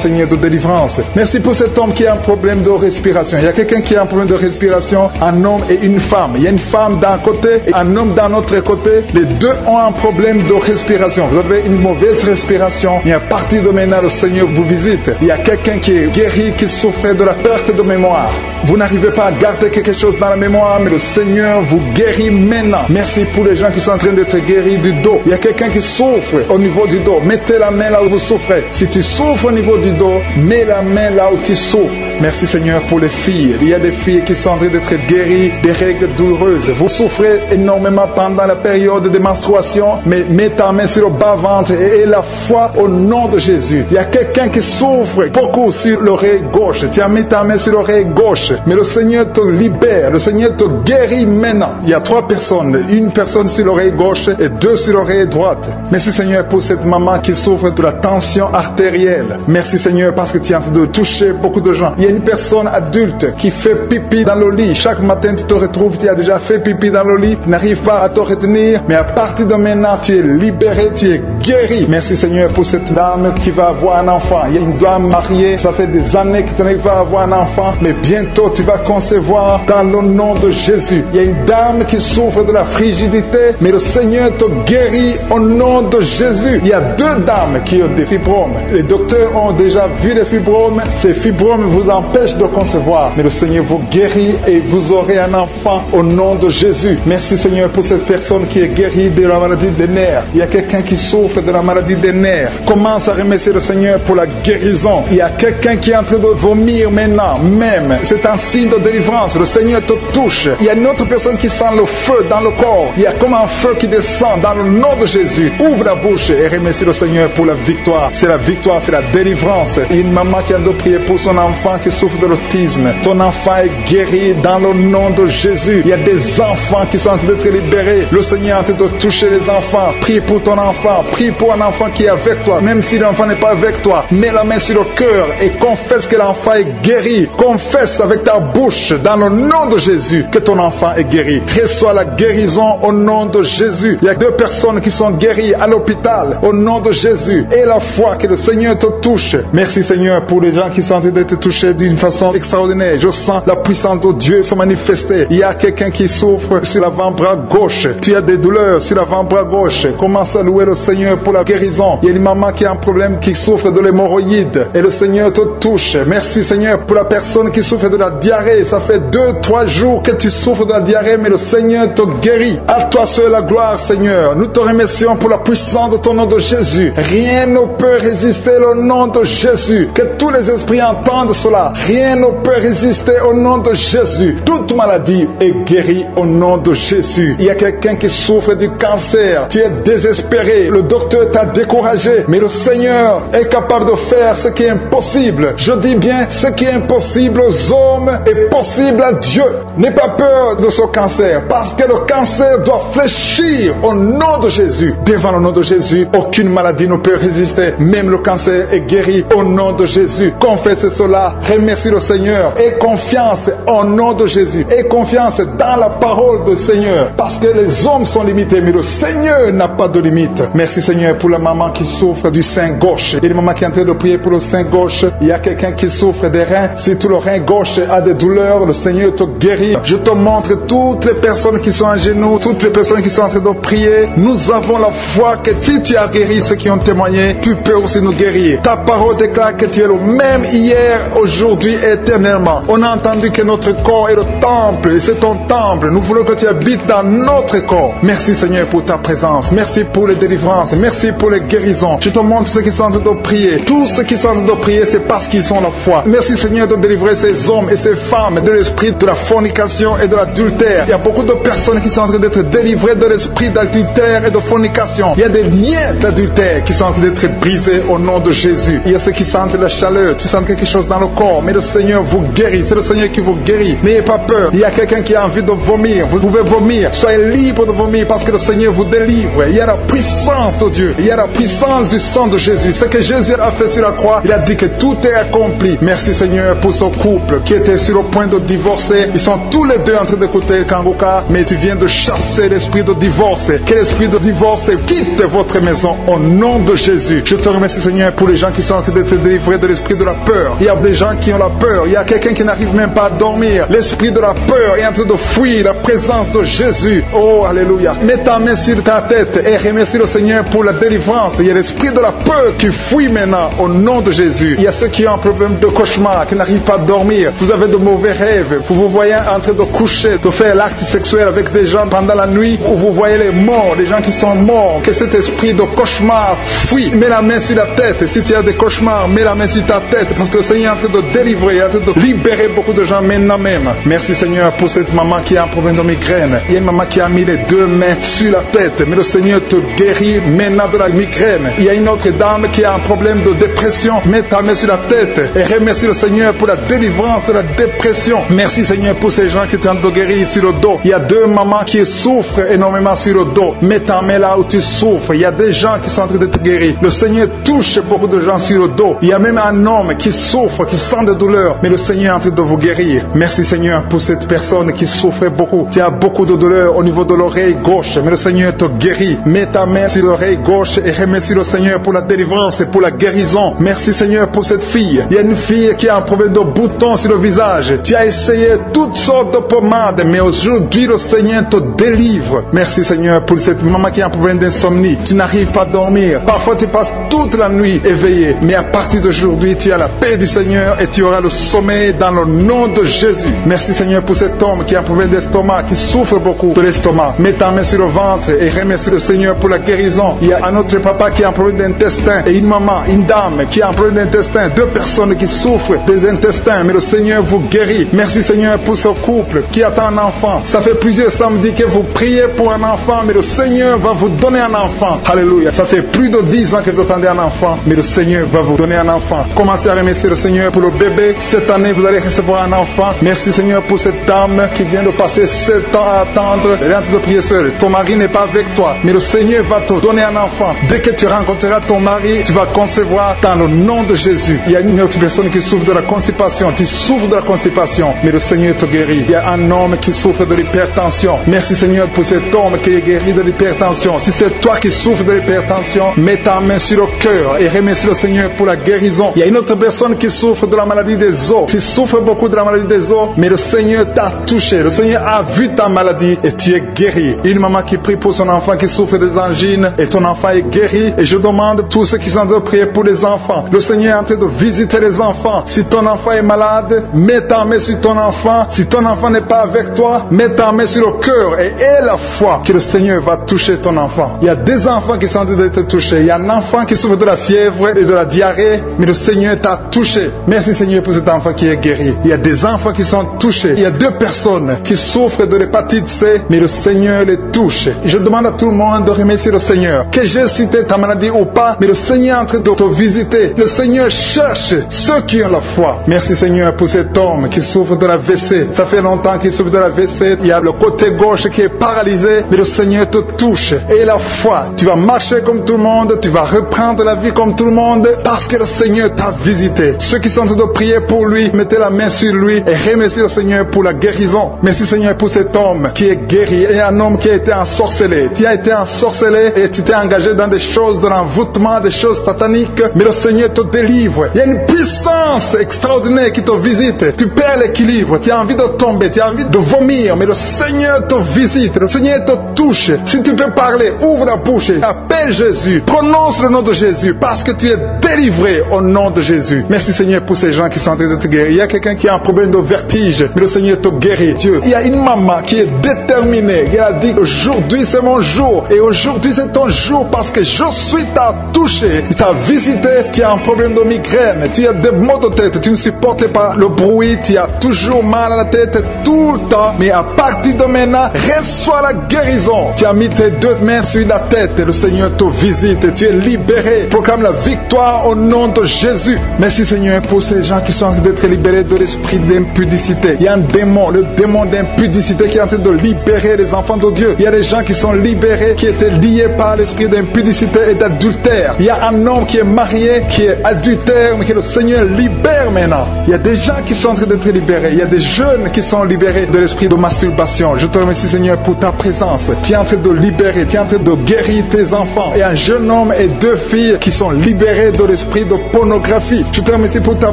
Seigneur, de délivrance. Merci pour cet homme qui a un problème de respiration. Il y a quelqu'un qui a un problème de respiration, un homme et une femme. Il y a une femme d'un côté et un homme d'un autre côté. Les deux ont un problème de respiration. Vous avez une mauvaise respiration, mais à partir de maintenant, le Seigneur vous visite. Il y a quelqu'un qui est guéri, qui souffrait de la perte de mémoire. Vous n'arrivez pas à garder quelque chose dans la mémoire, mais le Seigneur vous guérit maintenant. Merci pour les gens qui sont en train d'être guéris du dos. Il y a quelqu'un qui souffre au niveau du dos. Mettez la main là où vous souffrez. Si tu souffres au niveau du dos, mets la main là où tu souffres. Merci Seigneur pour les filles. Il y a des filles qui sont en train d'être guéries des règles douloureuses. Vous souffrez énormément pendant la période de menstruation, mais mets ta main sur le bas-ventre et aie la foi au nom de Jésus. Il y a quelqu'un qui souffre beaucoup sur l'oreille gauche. Tu as mis ta main sur l'oreille gauche, mais le Seigneur te libère. Le Seigneur te guérit maintenant. Il y a 3 personnes. Une personne sur l'oreille gauche et 2 sur l'oreille droite. Merci Seigneur pour cette maman qui souffre de la tension artérielle. Merci Seigneur parce que tu es en train de toucher beaucoup de gens. Il y a une personne adulte qui fait pipi dans le lit. Chaque matin tu te retrouves, tu as déjà fait pipi dans le lit, tu n'arrives pas à te retenir, mais à partir de maintenant tu es libéré, tu es guéri. Merci Seigneur pour cette dame qui va avoir un enfant. Il y a une dame mariée, ça fait des années que tu n'arrives pas à avoir un enfant, mais bientôt tu vas concevoir dans le nom de Jésus. Il y a une dame qui souffre de la frigidité, mais le Seigneur te guérit au nom de Jésus. Il y a 2 dames qui ont des fibromes. Les docteurs ont déjà vu les fibromes. Ces fibromes vous empêchent de concevoir, mais le Seigneur vous guérit et vous aurez un enfant au nom de Jésus. Merci Seigneur pour cette personne qui est guérie de la maladie des nerfs. Il y a quelqu'un qui souffre de la maladie des nerfs. Commence à remercier le Seigneur pour la guérison. Il y a quelqu'un qui est en train de vomir maintenant, même. C'est un signe de délivrance. Le Seigneur te touche. Il y a une autre personne qui sent le feu dans le corps. Il y a comme un feu qui descend dans le nom de Jésus. Ouvre la bouche et remercie le Seigneur pour la victoire. C'est la victoire, c'est la délivrance. Il y a une maman qui a de prier pour son enfant qui souffre de l'autisme. Ton enfant est guéri dans le nom de Jésus. Il y a des enfants qui sont en train d'être libérés. Le Seigneur est en train de toucher les enfants. Prie pour ton enfant. Prie pour un enfant qui est avec toi. Même si l'enfant n'est pas avec toi, mets la main sur le cœur et confesse que l'enfant est guéri. Confesse avec ta bouche dans le nom de Jésus que ton enfant est guéri. Reçois la guérison au nom de Jésus. Il y a 2 personnes qui sont guéries à l'hôpital au nom de Jésus. Et la foi que le Seigneur te touche. Merci Seigneur pour les gens qui sont en train d'être touchés d'une façon extraordinaire. Je sens la puissance de Dieu se manifester. Il y a quelqu'un qui souffre sur l'avant-bras gauche. Tu as des douleurs sur l'avant-bras gauche. Commence à louer le Seigneur pour la guérison. Il y a une maman qui a un problème, qui souffre de l'hémorroïde. Et le Seigneur te touche. Merci Seigneur pour la personne qui souffre de la diarrhée. Ça fait 2-3 jours que tu souffres de la diarrhée, mais le Seigneur te guérit. À toi seul la gloire, Seigneur. Nous te remercions pour la puissance de ton nom de Jésus. Rien ne peut résister au nom de Jésus. Que tous les esprits entendent cela. Rien ne peut résister au nom de Jésus. Toute maladie est guérie au nom de Jésus. Il y a quelqu'un qui souffre du cancer. Tu es désespéré. Le docteur t'a découragé. Mais le Seigneur est capable de faire ce qui est impossible. Je dis bien, ce qui est impossible aux hommes est possible à Dieu. N'aie pas peur de ce cancer, parce que le cancer doit fléchir au nom de Jésus. Devant le nom de Jésus, aucune maladie ne peut résister. Même le cancer est guéri au nom de Jésus. Confesse cela, remercie le Seigneur. Aie confiance au nom de Jésus. Aie confiance dans la parole du Seigneur, parce que les hommes sont limités, mais le Seigneur n'a pas de limite. Merci Seigneur pour la maman qui souffre du sein gauche. Il y a une maman qui est en train de prier pour le sein gauche. Il y a quelqu'un qui souffre des reins. Si tout le rein gauche a des douleurs, le Seigneur te guérit. Je te montre toutes les personnes qui sont à genoux, toutes les personnes qui sont en train de prier. Nous avons la foi que si tu as guéri ceux qui ont témoigné, tu peux aussi nous guérir. Ta parole déclare que tu es le même hier, aujourd'hui, éternellement. On a entendu que notre corps est le temple, et c'est ton temple. Nous voulons que tu habites dans notre corps. Merci Seigneur pour ta présence. Merci pour les délivrances. Merci pour les guérisons. Je te montre ceux qui sont en train de prier. Tous ceux qui sont en train de prier, c'est parce qu'ils ont la foi. Merci Seigneur de délivrer ces hommes et ces femmes de l'esprit de la fornication et de l'adultère. Il y a beaucoup de personnes qui sont en train d'être délivrées de l'esprit d'adultère et de fornication. Il y a des liens d'adultère qui sont en train d'être brisés au nom de Jésus. Il y a ceux qui sentent la chaleur, tu sens quelque chose dans le corps. corps, mais le Seigneur vous guérit. C'est le Seigneur qui vous guérit. N'ayez pas peur. Il y a quelqu'un qui a envie de vomir. Vous pouvez vomir. Soyez libre de vomir parce que le Seigneur vous délivre. Il y a la puissance de Dieu. Il y a la puissance du sang de Jésus. Ce que Jésus a fait sur la croix, il a dit que tout est accompli. Merci Seigneur pour ce couple qui était sur le point de divorcer. Ils sont tous les deux en train d'écouter Kangoka, mais tu viens de chasser l'esprit de divorce. Que l'esprit de divorce quitte votre maison au nom de Jésus. Je te remercie Seigneur pour les gens qui sont en train de te délivrer de l'esprit de la peur. Il y a des gens qui ont la peur. Il y a quelqu'un qui n'arrive même pas à dormir. L'esprit de la peur est en train de fuir la présence de Jésus. Oh, alléluia. Mets ta main sur ta tête et remercie le Seigneur pour la délivrance. Il y a l'esprit de la peur qui fuit maintenant au nom de Jésus. Il y a ceux qui ont un problème de cauchemar, qui n'arrivent pas à dormir. Vous avez de mauvais rêves. Vous vous voyez en train de coucher, de faire l'acte sexuel avec des gens pendant la nuit, où vous voyez les morts, les gens qui sont morts. Que cet esprit de cauchemar fuit. Mets la main sur la tête. Si tu as des cauchemars, mets la main sur ta tête, parce que le Seigneur est en train de délivrer, en train de libérer beaucoup de gens maintenant même. Merci Seigneur pour cette maman qui a un problème de migraine. Il y a une maman qui a mis les deux mains sur la tête, mais le Seigneur te guérit maintenant de la migraine. Il y a une autre dame qui a un problème de dépression. Mets ta main sur la tête et remercie le Seigneur pour la délivrance de la dépression. Merci Seigneur pour ces gens qui sont en train de guérir sur le dos. Il y a deux mamans qui souffrent énormément sur le dos. Mets ta main là où tu souffres. Il y a des gens qui sont en train de te guérir. Le Seigneur touche beaucoup de gens sur le dos. Il y a même un homme qui souffre, qui sent des douleurs, mais le Seigneur est en train de vous guérir. Merci Seigneur pour cette personne qui souffrait beaucoup. Tu as beaucoup de douleurs au niveau de l'oreille gauche, mais le Seigneur te guérit. Mets ta main sur l'oreille gauche et remercie le Seigneur pour la délivrance et pour la guérison. Merci Seigneur pour cette fille. Il y a une fille qui a un problème de boutons sur le visage. Tu as essayé toutes sortes de pommades, mais aujourd'hui le Seigneur te délivre. Merci Seigneur pour cette maman qui a un problème d'insomnie. Tu n'arrives pas à dormir. Parfois tu passes toute la nuit éveillé, mais à partir d'aujourd'hui tu as la paix du Seigneur et tu auras le sommeil dans le nom de Jésus. Merci Seigneur pour cet homme qui a un problème d'estomac, qui souffre beaucoup de l'estomac. Mets ta main sur le ventre et remercie le Seigneur pour la guérison. Il y a un autre papa qui a un problème d'intestin et une maman, une dame qui a un problème d'intestin. Deux personnes qui souffrent des intestins, mais le Seigneur vous guérit. Merci Seigneur pour ce couple qui attend un enfant. Ça fait plusieurs samedis que vous priez pour un enfant, mais le Seigneur va vous donner un enfant. Alléluia. Ça fait plus de 10 ans que vous attendez un enfant, mais le Seigneur va vous donner un enfant. Commencez à remercier le Seigneur pour le bébé. Cette année, vous allez recevoir un enfant. Merci Seigneur pour cette dame qui vient de passer 7 ans à attendre. Elle est en train de prier seule. Ton mari n'est pas avec toi, mais le Seigneur va te donner un enfant. Dès que tu rencontreras ton mari, tu vas concevoir dans le nom de Jésus. Il y a une autre personne qui souffre de la constipation. Tu souffres de la constipation, mais le Seigneur te guérit. Il y a un homme qui souffre de l'hypertension. Merci Seigneur pour cet homme qui est guéri de l'hypertension. Si c'est toi qui souffres de l'hypertension, mets ta main sur le cœur et remercie le Seigneur pour la guérison. Il y a une autre personne qui souffre de la maladie des os. Tu souffres beaucoup de la maladie des os, mais le Seigneur t'a touché. Le Seigneur a vu ta maladie et tu es guéri. Une maman qui prie pour son enfant qui souffre des angines et ton enfant est guéri. Et je demande à tous ceux qui sont en train de prier pour les enfants. Le Seigneur est en train de visiter les enfants. Si ton enfant est malade, mets ta main sur ton enfant. Si ton enfant n'est pas avec toi, mets ta main sur le cœur et aie la foi que le Seigneur va toucher ton enfant. Il y a des enfants qui sont en train d'être touchés. Il y a un enfant qui souffre de la fièvre et de la diarrhée, mais le Seigneur t'a touché. Merci Seigneur pour cet enfant qui est guéri. Il y a des enfants qui sont touchés. Il y a 2 personnes qui souffrent de l'hépatite C, mais le Seigneur les touche. Je demande à tout le monde de remercier le Seigneur. Que j'ai cité ta maladie ou pas, mais le Seigneur est en train de te visiter. Le Seigneur cherche ceux qui ont la foi. Merci Seigneur pour cet homme qui souffre de la WC. Ça fait longtemps qu'il souffre de la WC. Il y a le côté gauche qui est paralysé, mais le Seigneur te touche. Et la foi, tu vas marcher comme tout le monde, tu vas reprendre la vie comme tout le monde, parce que le Seigneur t'a visité. Ceux qui sont en train de prier pour lui, mettez la main sur lui et remerciez le Seigneur pour la guérison. Merci Seigneur pour cet homme qui est guéri et un homme qui a été ensorcelé. Tu as été ensorcelé et tu t'es engagé dans des choses de l'envoûtement, des choses sataniques, mais le Seigneur te délivre. Il y a une puissance extraordinaire qui te visite. Tu perds l'équilibre, tu as envie de tomber, tu as envie de vomir, mais le Seigneur te visite, le Seigneur te touche. Si tu peux parler, ouvre la bouche, appelle Jésus, prononce le nom de Jésus, parce que tu es délivré au nom de Jésus. Merci Seigneur pour ces gens qui sont en train de te guérir. Il y a quelqu'un qui a un problème de vertige, mais le Seigneur te guérit. Dieu. Il y a une maman qui est déterminée, qui a dit aujourd'hui c'est mon jour, et aujourd'hui c'est ton jour parce que je suis t'a touché, il t'a visité. Tu as un problème de migraine, tu as des maux de tête, tu ne supportes pas le bruit, tu as toujours mal à la tête tout le temps, mais à partir de maintenant, reçois la guérison. Tu as mis tes 2 mains sur la tête, le Seigneur te visite, tu es libéré. Proclame la victoire au nom de Jésus. Merci Seigneur pour ces ces gens qui sont en train d'être libérés de l'esprit d'impudicité. Il y a un démon, le démon d'impudicité qui est en train de libérer les enfants de Dieu. Il y a des gens qui sont libérés, qui étaient liés par l'esprit d'impudicité et d'adultère. Il y a un homme qui est marié, qui est adultère, mais que le Seigneur libère maintenant. Il y a des gens qui sont en train d'être libérés. Il y a des jeunes qui sont libérés de l'esprit de masturbation. Je te remercie, Seigneur, pour ta présence. Tu es en train de libérer, tu es en train de guérir tes enfants. Et un jeune homme et 2 filles qui sont libérés de l'esprit de pornographie. Je te remercie pour ta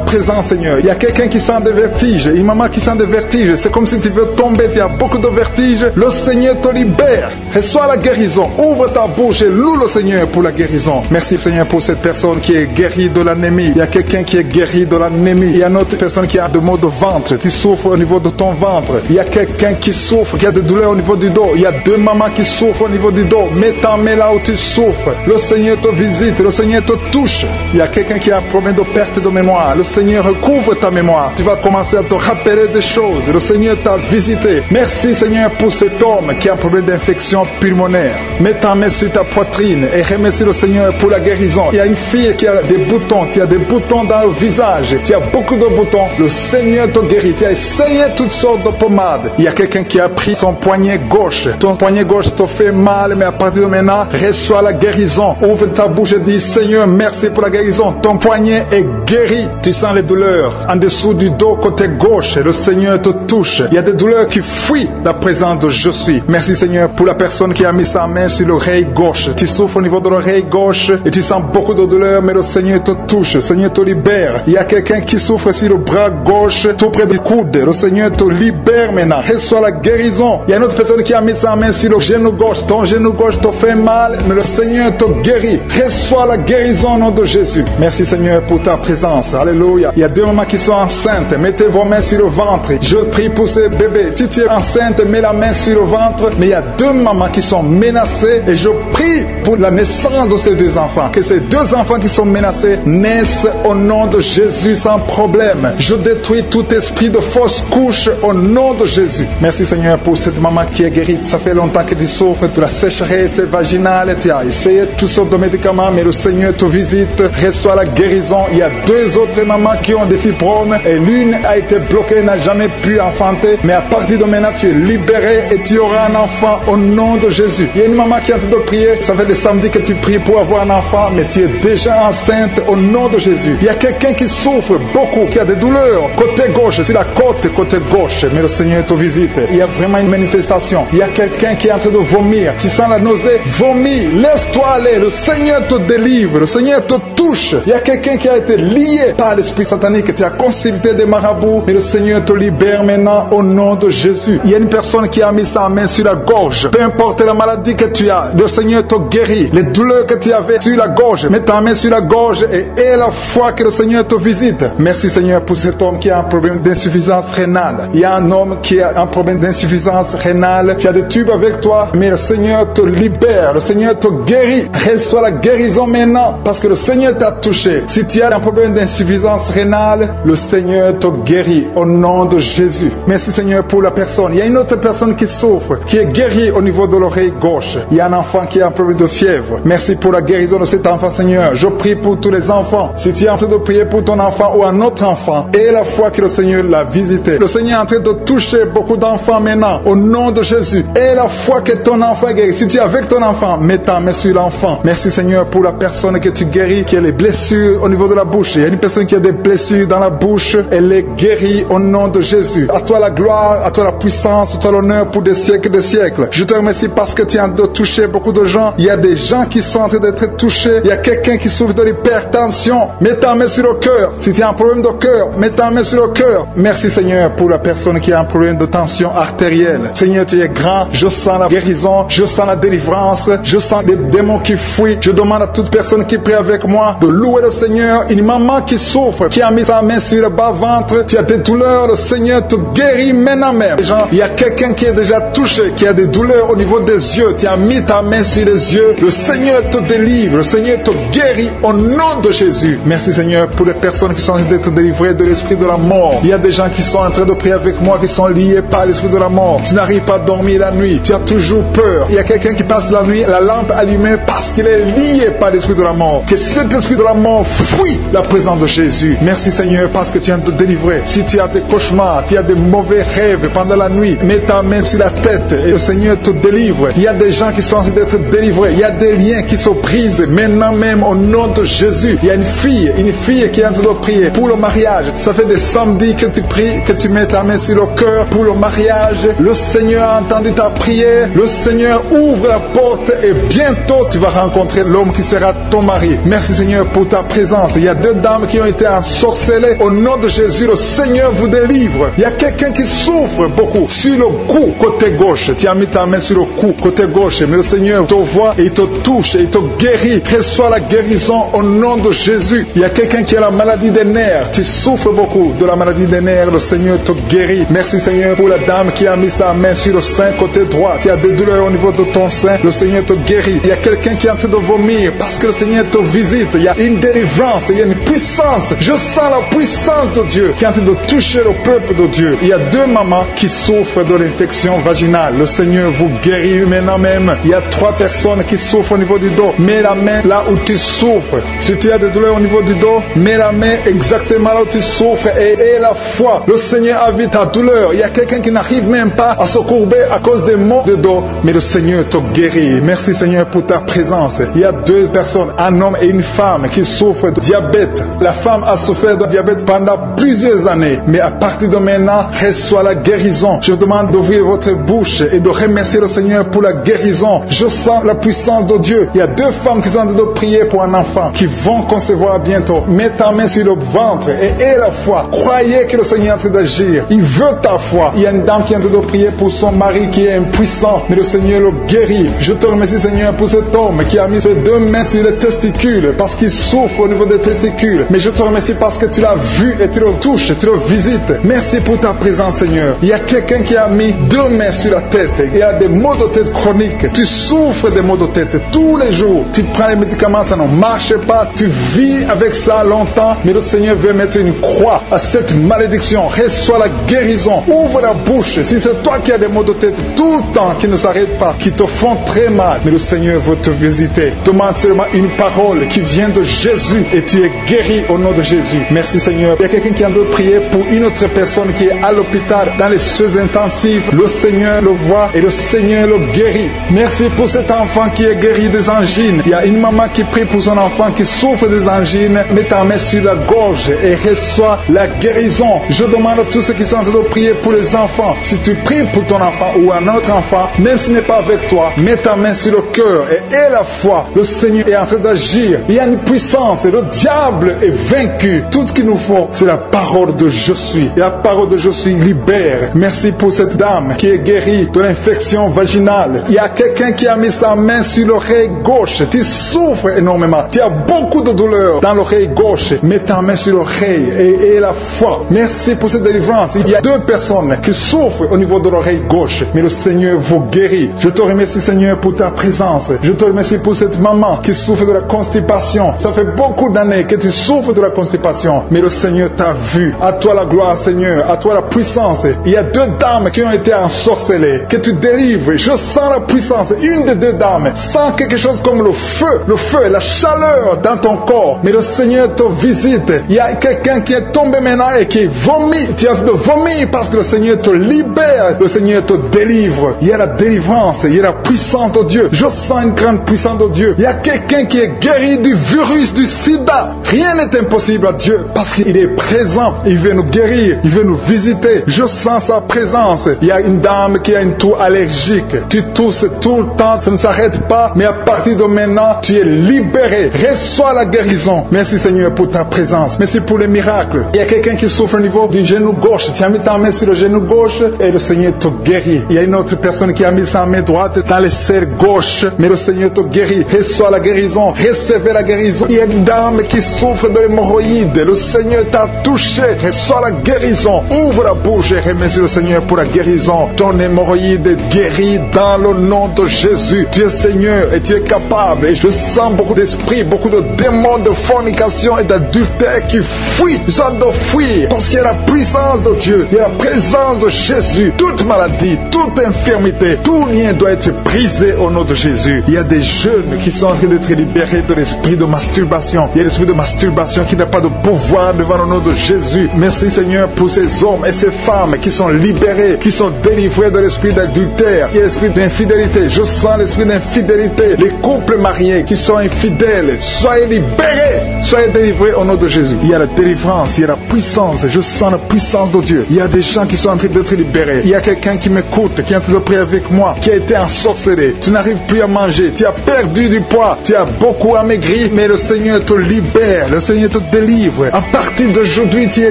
présence, Seigneur. Il y a quelqu'un qui sent des vertiges, une maman qui sent des vertiges. C'est comme si tu veux tomber, tu as beaucoup de vertiges. Le Seigneur te libère. Reçois la guérison. Ouvre ta bouche et loue le Seigneur pour la guérison. Merci, Seigneur, pour cette personne qui est guérie de l'anémie. Il y a quelqu'un qui est guéri de l'anémie. Il y a une autre personne qui a des maux de ventre. Tu souffres au niveau de ton ventre. Il y a quelqu'un qui souffre, qui a des douleurs au niveau du dos. Il y a 2 mamans qui souffrent au niveau du dos. Mets ta main là où tu souffres. Le Seigneur te visite. Le Seigneur te touche. Il y a quelqu'un qui a un problème de perte de mémoire. Le Seigneur recouvre ta mémoire. Tu vas commencer à te rappeler des choses. Le Seigneur t'a visité. Merci, Seigneur, pour cet homme qui a un problème d'infection pulmonaire. Mets ta main sur ta poitrine et remercie le Seigneur pour la guérison. Il y a une fille qui a des boutons. Tu as des boutons dans le visage. Tu as beaucoup de boutons. Le Seigneur te guérit. Tu as essayé toutes sortes de pommades. Il y a quelqu'un qui a pris son poignet gauche. Ton poignet gauche te fait mal, mais à partir de maintenant, reçois la guérison. Ouvre ta bouche et dis, Seigneur, merci pour la guérison. Ton poignet est guéri. Tu sens les douleurs en dessous du dos côté gauche. Le Seigneur te touche. Il y a des douleurs qui fuient la présence de Je suis. Merci, Seigneur, pour la personne qui a mis sa main sur l'oreille gauche. Tu souffres au niveau de l'oreille gauche et tu sens beaucoup de douleurs, mais le Seigneur te touche. Le Seigneur te libère. Il y a quelqu'un qui souffre sur le bras gauche, tout près du coude. Le Seigneur te libère maintenant. Reçois la guérison. Il y a une autre personne qui a mis sa main sur le genou gauche. Ton genou gauche te fait mal, mais le Seigneur te guérit. Reçois la guérison au nom de Jésus. Merci, Seigneur, pour ta présence. Alléluia. Il y a 2 mamans qui sont enceintes. Mettez vos mains sur le ventre. Je prie pour ces bébés. Si tu es enceinte, mets la main sur le ventre. Mais il y a 2 mamans qui sont menacées. Et je prie pour la naissance de ces 2 enfants. Que ces 2 enfants qui sont menacés naissent au nom de Jésus sans problème. Je détruis tout esprit de fausse couche au nom de Jésus. Merci, Seigneur, pour cette maman qui est guérie. Ça fait longtemps que tu souffres de la sécheresse vaginale. Tu as essayé toutes sortes de médicaments, mais le Seigneur te visite. Reçois la guérison. Il y a 2 autres mamans qui ont des fibromes et l'une a été bloquée, n'a jamais pu enfanter. Mais à partir de maintenant, tu es libéré et tu auras un enfant au nom de Jésus. Il y a une maman qui est en train de prier. Ça fait des samedis que tu pries pour avoir un enfant, mais tu es déjà enceinte au nom de Jésus. Il y a quelqu'un qui souffre beaucoup, qui a des douleurs côté gauche, sur la côte côté gauche, mais le Seigneur te visite. Il y a vraiment une manifestation. Il y a quelqu'un qui est en train de vomir. Tu sens la nausée, vomis, laisse-toi aller. Le Seigneur te délivre, le Seigneur te touche. Il y a quelqu'un qui a été lié par l'esprit satanique. Tu as consulté des marabouts, mais le Seigneur te libère maintenant au nom de Jésus. Il y a une personne qui a mis sa main sur la gorge. Peu importe la maladie que tu as, le Seigneur te guérit. Les douleurs que tu avais sur la gorge, mets ta main sur la gorge et la foi que le Seigneur te visite. Merci, Seigneur, pour cet homme qui a un problème d'insuffisance rénale. Il y a un homme qui a un problème d'insuffisance rénale. Tu as des tubes avec toi, mais le Seigneur te libère. Le Seigneur te guérit. Reçois la guérison maintenant parce que le Seigneur t'a touché. Si tu as un problème d'insuffisance rénale, le Seigneur te guérit au nom de Jésus. Merci, Seigneur, pour la personne. Il y a une autre personne qui souffre, qui est guérie au niveau de l'oreille gauche. Il y a un enfant qui a un problème de fièvre. Merci pour la guérison de cet enfant, Seigneur. Je prie pour tous les enfants. Si tu es en train de prier pour ton enfant ou un autre enfant, et la foi que le Seigneur l'a visité. Le Seigneur est en train de toucher beaucoup d'enfants maintenant, au nom de Jésus. Et la foi que ton enfant est guéri. Si tu es avec ton enfant, mets ta main sur l'enfant. Merci, Seigneur, pour la personne que tu guéris, qui a les blessures au niveau de la bouche. Il y a une personne qui a des blessures dans la bouche. Elle est guérie au nom de Jésus. À toi la gloire, à toi la puissance, à toi l'honneur pour des siècles et des siècles. Je te remercie parce que tu es en train de toucher beaucoup de gens. Il y a des gens qui sont en train d'être touchés. Il y a quelqu'un qui souffre de l'hypertension. Mets ta main sur le cœur. Si tu as un problème de cœur, mets ta main sur le cœur. Merci, Seigneur, pour la personne qui a un problème de tension artérielle. Seigneur, tu es grand. Je sens la guérison. Je sens la délivrance. Je sens des démons qui fuient. Je demande à toute personne qui prie avec moi de louer le Seigneur. Une maman qui souffre, qui a mis sa main sur le bas-ventre. Tu as des douleurs. Le Seigneur te guérit maintenant même. Il y a quelqu'un qui est déjà touché, qui a des douleurs au niveau des yeux. Tu as mis ta main sur les yeux. Le Seigneur te délivre. Le Seigneur te guérit au nom de Jésus. Merci, Seigneur, pour les personnes qui sont en train d'être délivrées de l'esprit de la mort. Il y a des gens qui sont en train de prier avec moi, qui sont liés par l'esprit de la mort. Tu n'arrives pas à dormir la nuit. Tu as toujours peur. Il y a quelqu'un qui passe la nuit, la lampe allumée parce qu'il est lié par l'esprit de la mort. Que cet esprit de la mort fuit la présence de Jésus. Jésus. Merci Seigneur parce que tu viens de te délivrer. Si tu as des cauchemars, tu as des mauvais rêves pendant la nuit, mets ta main sur la tête et le Seigneur te délivre. Il y a des gens qui sont en train d'être délivrés. Il y a des liens qui se brisent maintenant même au nom de Jésus. Il y a une fille qui est en train de prier pour le mariage. Ça fait des samedis que tu pries, que tu mets ta main sur le cœur pour le mariage. Le Seigneur a entendu ta prière. Le Seigneur ouvre la porte et bientôt tu vas rencontrer l'homme qui sera ton mari. Merci Seigneur pour ta présence. Il y a deux dames qui ont été ensorcelées. Au nom de Jésus, le Seigneur vous délivre. Il y a quelqu'un qui souffre beaucoup sur le cou, côté gauche. Tu as mis ta main sur le cou, côté gauche. Mais le Seigneur te voit et il te touche et il te guérit. Reçois la guérison au nom de Jésus. Il y a quelqu'un qui a la maladie des nerfs. Tu souffres beaucoup de la maladie des nerfs. Le Seigneur te guérit. Merci Seigneur pour la dame qui a mis sa main sur le sein côté droit. Tu as des douleurs au niveau de ton sein. Le Seigneur te guérit. Il y a quelqu'un qui est en train de vomir parce que le Seigneur te visite. Il y a une délivrance. Il y a une puissance. Je sens la puissance de Dieu qui est en train de toucher le peuple de Dieu. Il y a deux mamans qui souffrent de l'infection vaginale. Le Seigneur vous guérit maintenant même. Il y a 3 personnes qui souffrent au niveau du dos. Mets la main là où tu souffres. Si tu as des douleurs au niveau du dos, mets la main exactement là où tu souffres et aie la foi. Le Seigneur a vu ta douleur. Il y a quelqu'un qui n'arrive même pas à se courber à cause des maux de dos, mais le Seigneur te guérit. Merci Seigneur pour ta présence. Il y a 2 personnes, un homme et une femme qui souffrent de diabète. La femme a souffert de diabète pendant plusieurs années, mais à partir de maintenant, reçoit la guérison. Je vous demande d'ouvrir votre bouche et de remercier le Seigneur pour la guérison. Je sens la puissance de Dieu. Il y a 2 femmes qui sont en train de prier pour un enfant qui vont concevoir bientôt. Mets ta main sur le ventre et aie la foi. Croyez que le Seigneur est en train d'agir. Il veut ta foi. Il y a une dame qui est en train de prier pour son mari qui est impuissant, mais le Seigneur le guérit. Je te remercie Seigneur pour cet homme qui a mis ses 2 mains sur les testicules parce qu'il souffre au niveau des testicules. Mais je te remercie parce que tu l'as vu et tu le touches, tu le visites. Merci pour ta présence Seigneur. Il y a quelqu'un qui a mis 2 mains sur la tête. Il y a des maux de tête chroniques. Tu souffres des maux de tête tous les jours. Tu prends les médicaments, ça ne marche pas. Tu vis avec ça longtemps, mais le Seigneur veut mettre une croix à cette malédiction. Reçois la guérison. Ouvre la bouche. Si c'est toi qui as des maux de tête tout le temps qui ne s'arrêtent pas, qui te font très mal, mais le Seigneur veut te visiter. Demande seulement une parole qui vient de Jésus et tu es guéri au nom de Jésus. Merci Seigneur. Il y a quelqu'un qui a de prier pour une autre personne qui est à l'hôpital dans les soins intensifs. Le Seigneur le voit et le Seigneur le guérit. Merci pour cet enfant qui est guéri des angines. Il y a une maman qui prie pour son enfant qui souffre des angines. Mets ta main sur la gorge et reçois la guérison. Je demande à tous ceux qui sont en train de prier pour les enfants. Si tu pries pour ton enfant ou un autre enfant, même s'il n'est pas avec toi, mets ta main sur le cœur et aie la foi. Le Seigneur est en train d'agir. Il y a une puissance et le diable est vaincu. Tout ce qu'il nous faut, c'est la parole de je suis. Et la parole de je suis libère. Merci pour cette dame qui est guérie de l'infection vaginale. Il y a quelqu'un qui a mis sa main sur l'oreille gauche. Tu souffres énormément. Tu as beaucoup de douleur dans l'oreille gauche. Mets ta main sur l'oreille et aie la foi. Merci pour cette délivrance. Il y a 2 personnes qui souffrent au niveau de l'oreille gauche, mais le Seigneur vous guérit. Je te remercie Seigneur pour ta présence. Je te remercie pour cette maman qui souffre de la constipation. Ça fait beaucoup d'années que tu souffres de la constipation, mais le Seigneur t'a vu. À toi la gloire Seigneur, à toi la puissance. Il y a 2 dames qui ont été ensorcelées, que tu délivres. Je sens la puissance. Une des 2 dames sent quelque chose comme le feu, la chaleur dans ton corps, mais le Seigneur te visite. Il y a quelqu'un qui est tombé maintenant et qui vomit. Tu as de vomir parce que le Seigneur te libère, le Seigneur te délivre. Il y a la délivrance, il y a la puissance de Dieu. Je sens une grande puissance de Dieu. Il y a quelqu'un qui est guéri du virus du sida. Rien n'est impossible à Dieu parce qu'il est présent. Il veut nous guérir, il veut nous visiter. Je sens sa présence. Il y a une dame qui a une toux allergique. Tu tousses tout le temps, ça ne s'arrête pas, mais à partir de maintenant, tu es libéré. Reçois la guérison. Merci Seigneur pour ta présence. Merci pour les miracles. Il y a quelqu'un qui souffre au niveau du genou gauche. Tu as mis ta main sur le genou gauche et le Seigneur te guérit. Il y a une autre personne qui a mis sa main droite dans le serre gauche, mais le Seigneur te guérit. Reçois la guérison. Recevez la guérison. Il y a une dame qui souffre de l'hémorroïde. Le Seigneur t'a touché. Reçois la guérison. Ouvre la bouche et remercie le Seigneur pour la guérison. Ton hémorroïde est guérie dans le nom de Jésus. Tu es Seigneur et tu es capable. Et je sens beaucoup d'esprits, beaucoup de démons de fornication et d'adultère qui fuient. Ils sont de fuir parce qu'il y a la puissance de Dieu. Il y a la présence de Jésus. Toute maladie, toute infirmité, tout lien doit être brisé au nom de Jésus. Il y a des jeunes qui sont en train d'être libérés de l'esprit de masturbation. Il y a l'esprit de masturbation qui n'a pas de pouvoir devant le nom de Jésus. Merci Seigneur pour ces hommes et ces femmes qui sont libérés, qui sont délivrés de l'esprit d'adultère et l'esprit d'infidélité. Je sens l'esprit d'infidélité. Les couples mariés qui sont infidèles, soyez libérés, soyez délivrés au nom de Jésus. Il y a la délivrance, il y a la puissance. Je sens la puissance de Dieu. Il y a des gens qui sont en train d'être libérés. Il y a quelqu'un qui m'écoute, qui est en train de prier avec moi, qui a été ensorcelé. Tu n'arrives plus à manger, tu as perdu du poids, tu as beaucoup amaigri, mais le Seigneur te libère, le Seigneur te délivre. À partir d'aujourd'hui, tu es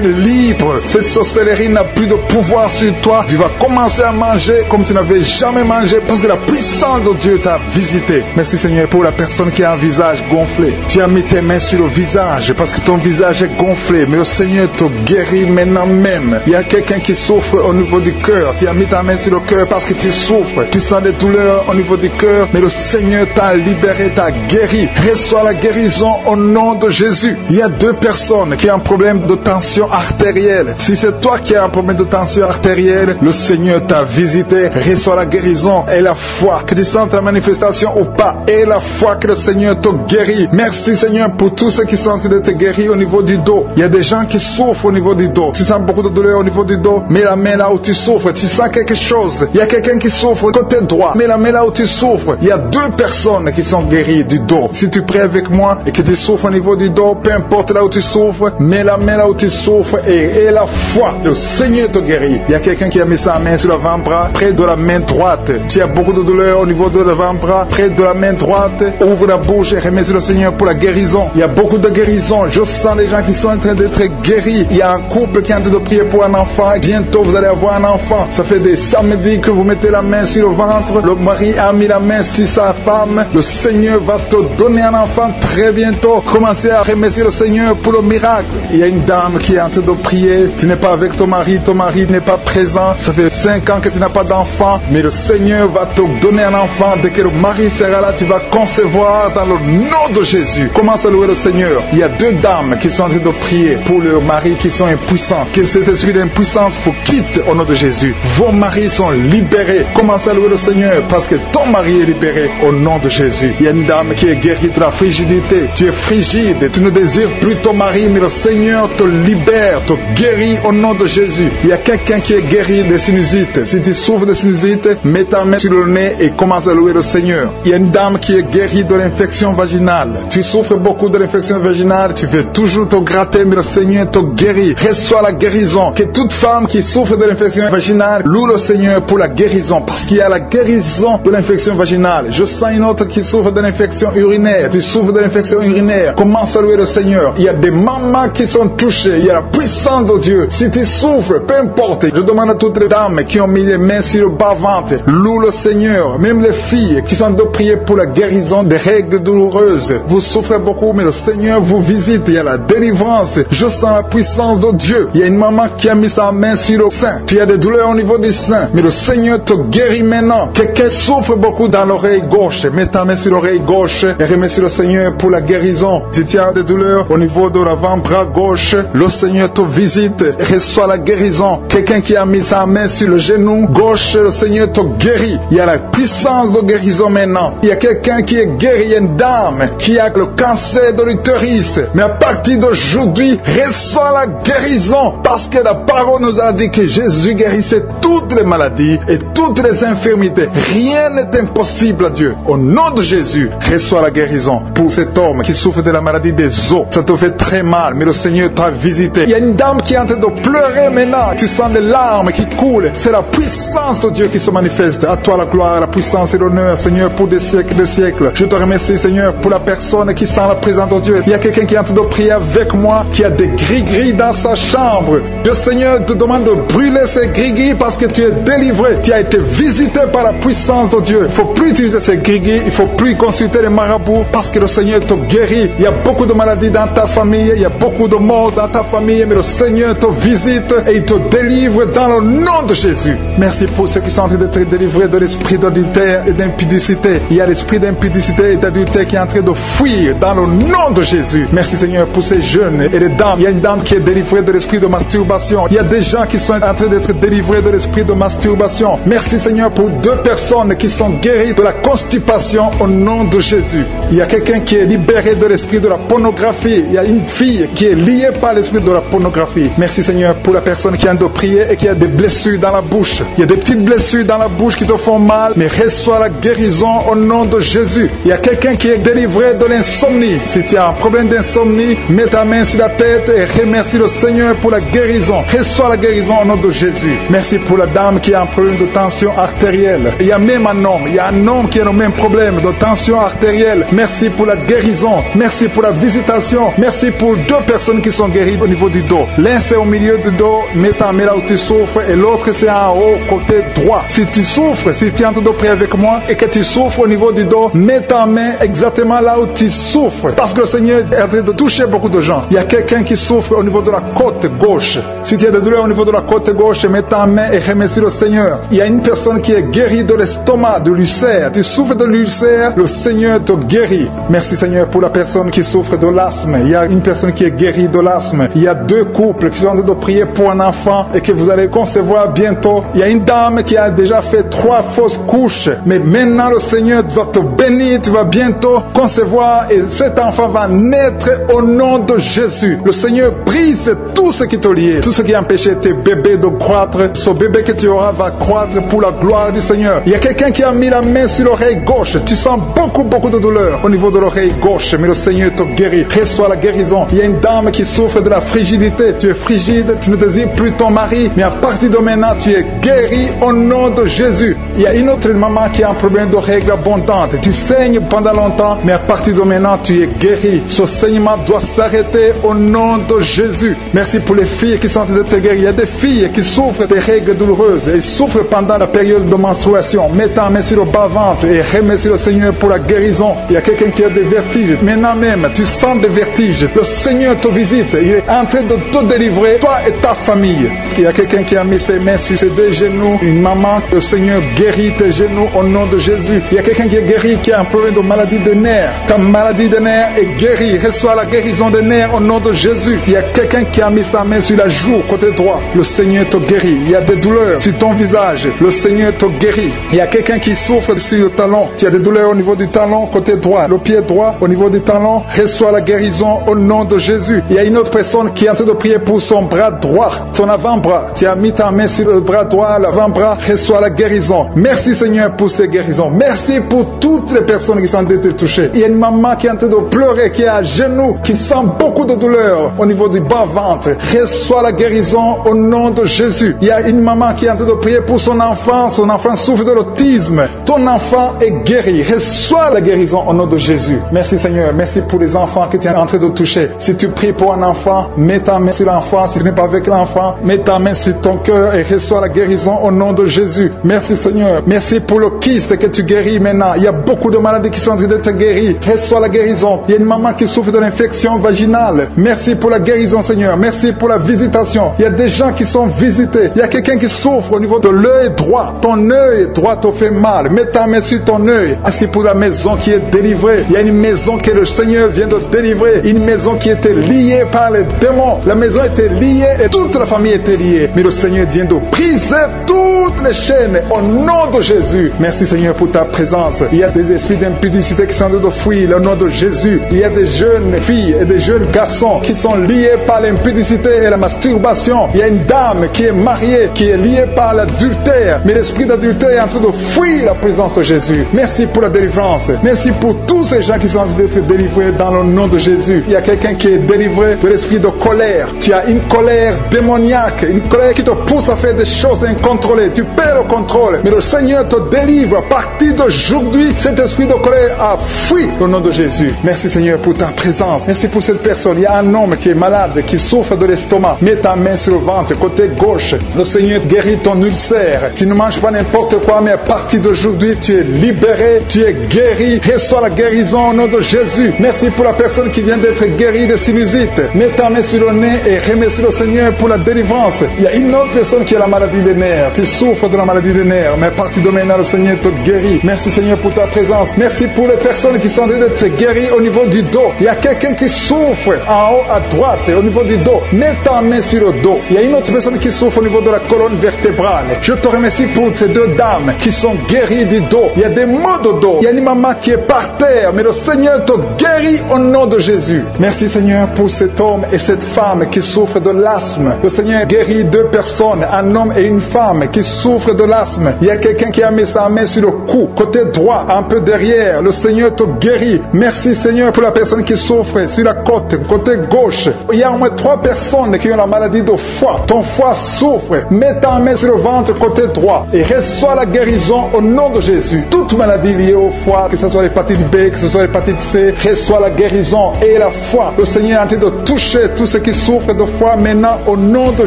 libre. Cette sorcellerie n'a plus de pouvoir sur toi. Tu vas commencer à manger comme tu n'avais jamais mangé parce que la puissance de Dieu t'a visité. Merci Seigneur pour la personne qui a un visage gonflé. Tu as mis tes mains sur le visage parce que ton visage est gonflé, mais le Seigneur te guérit maintenant même. Il y a quelqu'un qui souffre au niveau du cœur. Tu as mis ta main sur le cœur parce que tu souffres. Tu sens des douleurs au niveau du cœur, mais le Seigneur t'a libéré, t'a guéri. Reçois la guérison au nom de Jésus. Il y a deux personnes qui ont un problème de tension artérielle. Si c'est toi qui as un problème de tension artérielle, le Seigneur t'a visité. Reçois la guérison et la foi. Que tu sentes la manifestation ou pas, et la foi que le Seigneur te guérit. Merci Seigneur pour tous ceux qui sont en train de te guérir au niveau du dos. Il y a des gens qui souffrent au niveau du dos. Tu sens beaucoup de douleur au niveau du dos, mets la main là où tu souffres. Tu sens quelque chose. Il y a quelqu'un qui souffre côté droit, mets la main là où tu souffres. Il y a deux personnes qui sont guéries du dos. Si tu pries avec moi et que tu souffres au niveau du dos, peu importe là où tu souffres, mets la main là où tu souffres et la foi. Le Seigneur te guérit. Il y a quelqu'un qui a mis sa main sur l'avant-bras, près de la main droite. Tu as beaucoup de douleur au niveau de l'avant-bras, près de la main droite. Ouvre la bouche et remercie le Seigneur pour la guérison. Il y a beaucoup de guérison. Je sens les gens qui sont en train d'être guéris. Il y a un couple qui est en train de prier pour un enfant. Bientôt vous allez avoir un enfant. Ça fait des samedis que vous mettez la main sur le ventre. Le mari a mis la main sur sa femme. Le Seigneur va te donner un enfant très bientôt. Commencez à remercier le Seigneur pour le miracle. Il y a une dame qui est en train de prier. Tu n'es pas avec ton mari n'est pas présent. Ça fait 5 ans que tu n'as pas d'enfant, mais le Seigneur va te donner un enfant. Dès que le mari sera là, tu vas concevoir dans le nom de Jésus. Commence à louer le Seigneur. Il y a deux dames qui sont en train de prier pour leurs maris qui sont impuissants. Que cet esprit d'impuissance vous quitte au nom de Jésus. Vos maris sont libérés. Commence à louer le Seigneur parce que ton mari est libéré au nom de Jésus. Il y a une dame qui est guérie de la frigidité. Tu es frigide, tu ne désires plus ton mari, mais le Seigneur te libère, te guérit au nom de Jésus. Il y a quelqu'un qui est guéri des sinusites. Si tu souffres de sinusite, mets ta main sur le nez et commence à louer le Seigneur. Il y a une dame qui est guérie de l'infection vaginale. Tu souffres beaucoup de l'infection vaginale, tu veux toujours te gratter, mais le Seigneur te guérit. Reçois la guérison. Que toute femme qui souffre de l'infection vaginale loue le Seigneur pour la guérison, parce qu'il y a la guérison de l'infection vaginale. Je sens une autre qui souffre de l'infection urinaire. Tu souffres de l'infection urinaire. Commence à louer le Seigneur. Il y a des mamans qui sont touchées. Il y a la puissance de Dieu. Si tu souffres, peu importe. Je demande à toutes les dames qui ont mis les mains sur le bas-ventre, loue le Seigneur. Même les filles qui sont de prier pour la guérison des règles douloureuses. Vous souffrez beaucoup, mais le Seigneur vous visite. Il y a la délivrance. Je sens la puissance de Dieu. Il y a une maman qui a mis sa main sur le sein. Tu as des douleurs au niveau du sein, mais le Seigneur te guérit maintenant. Quelqu'un souffre beaucoup dans l'oreille gauche. Mets ta main sur l'oreille gauche et remercie le Seigneur pour la guérison. Si tu as des douleurs au niveau de l'avant-bras gauche, le Seigneur te visite. Reçois la guérison. Quelqu'un qui a mis sa main sur le genou gauche, le Seigneur te guérit. Il y a la puissance de guérison maintenant. Il y a quelqu'un qui est guéri. Il y a une dame qui a le cancer de l'utérus. Mais à partir d'aujourd'hui, reçois la guérison. Parce que la parole nous a dit que Jésus guérissait toutes les maladies et toutes les infirmités. Rien n'est impossible à Dieu. Au nom de Jésus, reçois la guérison pour cet homme qui souffre de la maladie des os. Ça te fait très mal, mais le Seigneur t'a visité. Il y a une dame qui est en train de pleurer maintenant. Tu sens les larmes qui coulent. C'est la puissance de Dieu qui se manifeste. À toi la gloire, la puissance et l'honneur, Seigneur, pour des siècles et des siècles. Je te remercie, Seigneur, pour la personne qui sent la présence de Dieu. Il y a quelqu'un qui est en train de prier avec moi, qui a des gris-gris dans sa chambre. Le Seigneur te demande de brûler ces gris-gris parce que tu es délivré. Tu as été visité par la puissance de Dieu. Il ne faut plus utiliser ces gris-gris. Il ne faut plus consulter les marabouts parce que le Seigneur te guérit. Il y a beaucoup de maladies dans ta famille. Il y a beaucoup de morts dans ta famille. Mais le Seigneur te visite et il te délivre dans le nom de Jésus. Merci pour ceux qui sont en train d'être délivrés de l'esprit d'adultère et d'impudicité. Il y a l'esprit d'impudicité et d'adultère qui est en train de fuir dans le nom de Jésus. Merci Seigneur pour ces jeunes et les dames. Il y a une dame qui est délivrée de l'esprit de masturbation. Il y a des gens qui sont en train d'être délivrés de l'esprit de masturbation. Merci Seigneur pour 2 personnes qui sont guéries de la constipation au nom de Jésus. Il y a quelqu'un qui est libéré de l'esprit de la pornographie. Il y a une une fille qui est liée par l'esprit de la pornographie. Merci Seigneur pour la personne qui a de prier et qui a des blessures dans la bouche. Il y a des petites blessures dans la bouche qui te font mal, mais reçois la guérison au nom de Jésus. Il y a quelqu'un qui est délivré de l'insomnie. Si tu as un problème d'insomnie, mets ta main sur la tête et remercie le Seigneur pour la guérison. Reçois la guérison au nom de Jésus. Merci pour la dame qui a un problème de tension artérielle. Il y a même un homme. Il y a un homme qui a le même problème de tension artérielle. Merci pour la guérison. Merci pour la visitation. Merci pour deux personnes qui sont guéries au niveau du dos. L'un c'est au milieu du dos, mets ta main là où tu souffres, et l'autre c'est en haut, côté droit. Si tu souffres, si tu es en train de prier avec moi et que tu souffres au niveau du dos, mets ta main exactement là où tu souffres. Parce que le Seigneur est en train de toucher beaucoup de gens. Il y a quelqu'un qui souffre au niveau de la côte gauche. Si tu as des douleurs au niveau de la côte gauche, mets ta main et remercie le Seigneur. Il y a une personne qui est guérie de l'estomac, de l'ulcère. Tu souffres de l'ulcère, le Seigneur te guérit. Merci Seigneur pour la personne qui souffre de l'asthme. Il y a une personne qui est guérie de l'asthme. Il y a deux couples qui sont en train de prier pour un enfant et que vous allez concevoir bientôt. Il y a une dame qui a déjà fait 3 fausses couches, mais maintenant le Seigneur va te bénir, tu vas bientôt concevoir et cet enfant va naître au nom de Jésus. Le Seigneur brise tout ce qui te lie, tout ce qui empêchait tes bébés de croître. Ce bébé que tu auras va croître pour la gloire du Seigneur. Il y a quelqu'un qui a mis la main sur l'oreille gauche. Tu sens beaucoup de douleur au niveau de l'oreille gauche, mais le Seigneur te guérit. Reçois la guérison. Il y a une dame qui souffre de la frigidité. Tu es frigide, tu ne désires plus ton mari, mais à partir de maintenant, tu es guéri au nom de Jésus. Il y a une autre maman qui a un problème de règles abondantes. Tu saignes pendant longtemps, mais à partir de maintenant, tu es guéri. Ce saignement doit s'arrêter au nom de Jésus. Merci pour les filles qui sont en train de te guérir. Il y a des filles qui souffrent des règles douloureuses. Elles souffrent pendant la période de menstruation. Mets ta main sur le bas-ventre et remercie le Seigneur pour la guérison. Il y a quelqu'un qui a des vertiges. Maintenant même, tu sens des vertiges. Le Seigneur te visite. Il est en train de te délivrer, toi et ta famille. Il y a quelqu'un qui a mis ses mains sur ses deux genoux. Une maman, le Seigneur guérit tes genoux au nom de Jésus. Il y a quelqu'un qui est guéri, qui a un problème de maladie des nerfs. Ta maladie des nerfs est guérie. Reçois la guérison des nerfs au nom de Jésus. Il y a quelqu'un qui a mis sa main sur la joue, côté droit. Le Seigneur te guérit. Il y a des douleurs sur ton visage. Le Seigneur te guérit. Il y a quelqu'un qui souffre sur le talon. Tu as des douleurs au niveau du talon, côté droit. Le pied droit, au niveau du talon. Reçois la guérison au nom de Jésus. Il y a une autre personne qui est en train de prier pour son bras droit, son avant-bras. Tu as mis ta main sur le bras droit, l'avant-bras. Reçois la guérison. Merci Seigneur pour ces guérisons. Merci pour toutes les personnes qui sont en train de toucher. Il y a une maman qui est en train de pleurer, qui est à genoux, qui sent beaucoup de douleur au niveau du bas-ventre. Reçois la guérison au nom de Jésus. Il y a une maman qui est en train de prier pour son enfant. Son enfant souffre de l'autisme. Ton enfant est guéri. Reçois la guérison au nom de Jésus. Merci Seigneur. Merci pour les enfants que tu es en train de toucher. Si tu pries pour un enfant, mets ta main sur l'enfant. Si tu n'es pas avec l'enfant, mets ta main sur ton cœur et reçois la guérison au nom de Jésus. Merci Seigneur. Merci pour le kyste que tu guéris maintenant. Il y a beaucoup de maladies qui sont en train d'être guéries. Reçois la guérison. Il y a une maman qui souffre de l'infection vaginale. Merci pour la guérison Seigneur. Merci pour la visitation. Il y a des gens qui sont visités. Il y a quelqu'un qui souffre au niveau de l'œil droit. Ton œil droit te fait mal. Mets ta main sur ton œil. Ainsi pour la maison qui est délivrée. Il y a une maison que le Seigneur vient de délivrer. Une maison qui était liée par les démons. La maison était liée et toute la famille était liée. Mais le Seigneur vient de briser toutes les chaînes au nom de Jésus. Merci Seigneur pour ta présence. Il y a des esprits d'impudicité qui sont en train de fuir au nom de Jésus. Il y a des jeunes filles et des jeunes garçons qui sont liés par l'impudicité et la masturbation. Il y a une dame qui est mariée, qui est liée par l'adultère. Mais l'esprit d'adultère est en train de fuir la présence de Jésus. Merci pour la délivrance. Merci pour tous ces gens qui sont en train d'être délivrés dans le nom de Jésus. Il y a quelqu'un qui est délivré de l'esprit de colère. Tu as une colère démoniaque, une colère qui te pousse à faire des choses incontrôlées. Tu perds le contrôle. Mais le Seigneur te délivre. À partir d'aujourd'hui, cet esprit de colère a fui au nom de Jésus. Merci Seigneur pour ta présence. Merci pour cette personne. Il y a un homme qui est malade, qui souffre de l'estomac. Mets ta main sur le ventre, côté gauche. Le Seigneur guérit ton ulcère. Tu ne manges pas n'importe quoi, mais à partir d'aujourd'hui, tu es libéré, tu es guéri. Reçois la guérison au nom de Jésus. Merci pour la personne qui vient d'être guérie de sinusite. Mets ta main sur le nez et remercie le Seigneur pour la délivrance. Il y a une autre personne qui a la maladie des nerfs. Tu souffres de la maladie des nerfs, mais à à partir de maintenant, le Seigneur te guérit. Merci Seigneur pour ta présence. Merci pour les personnes qui sont en train d'être guéries au niveau du dos. Il y a quelqu'un qui souffre en haut à droite, au niveau du dos. Mets ta main sur le dos. Il y a une autre personne qui souffre au niveau de la colonne vertébrale. Je te remercie pour ces deux dames qui sont guéries du dos. Il y a des maux de dos. Il y a une maman qui est par terre, mais le Seigneur te guérit au nom de Jésus. Merci Seigneur pour cet homme et cette femme qui souffrent de l'asthme. Le Seigneur guérit deux personnes, un homme et une femme qui souffrent de l'asthme. Il y a quelqu'un qui a mis sa main sur le cou, côté droit, un peu derrière. Le Seigneur te guérit. Merci Seigneur pour la personne qui souffre sur la côte, côté gauche. Il y a au moins 3 personnes qui ont la maladie de foie. Ton foie souffre. Mets ta main sur le ventre côté droit et reçois la guérison au nom de Jésus. Toute maladie liée au foie, que ce soit l'hépatite B, que ce soit l'hépatite C, reçois la guérison et la foi. Le Seigneur est en train de toucher tous ceux qui souffrent de foie maintenant au nom de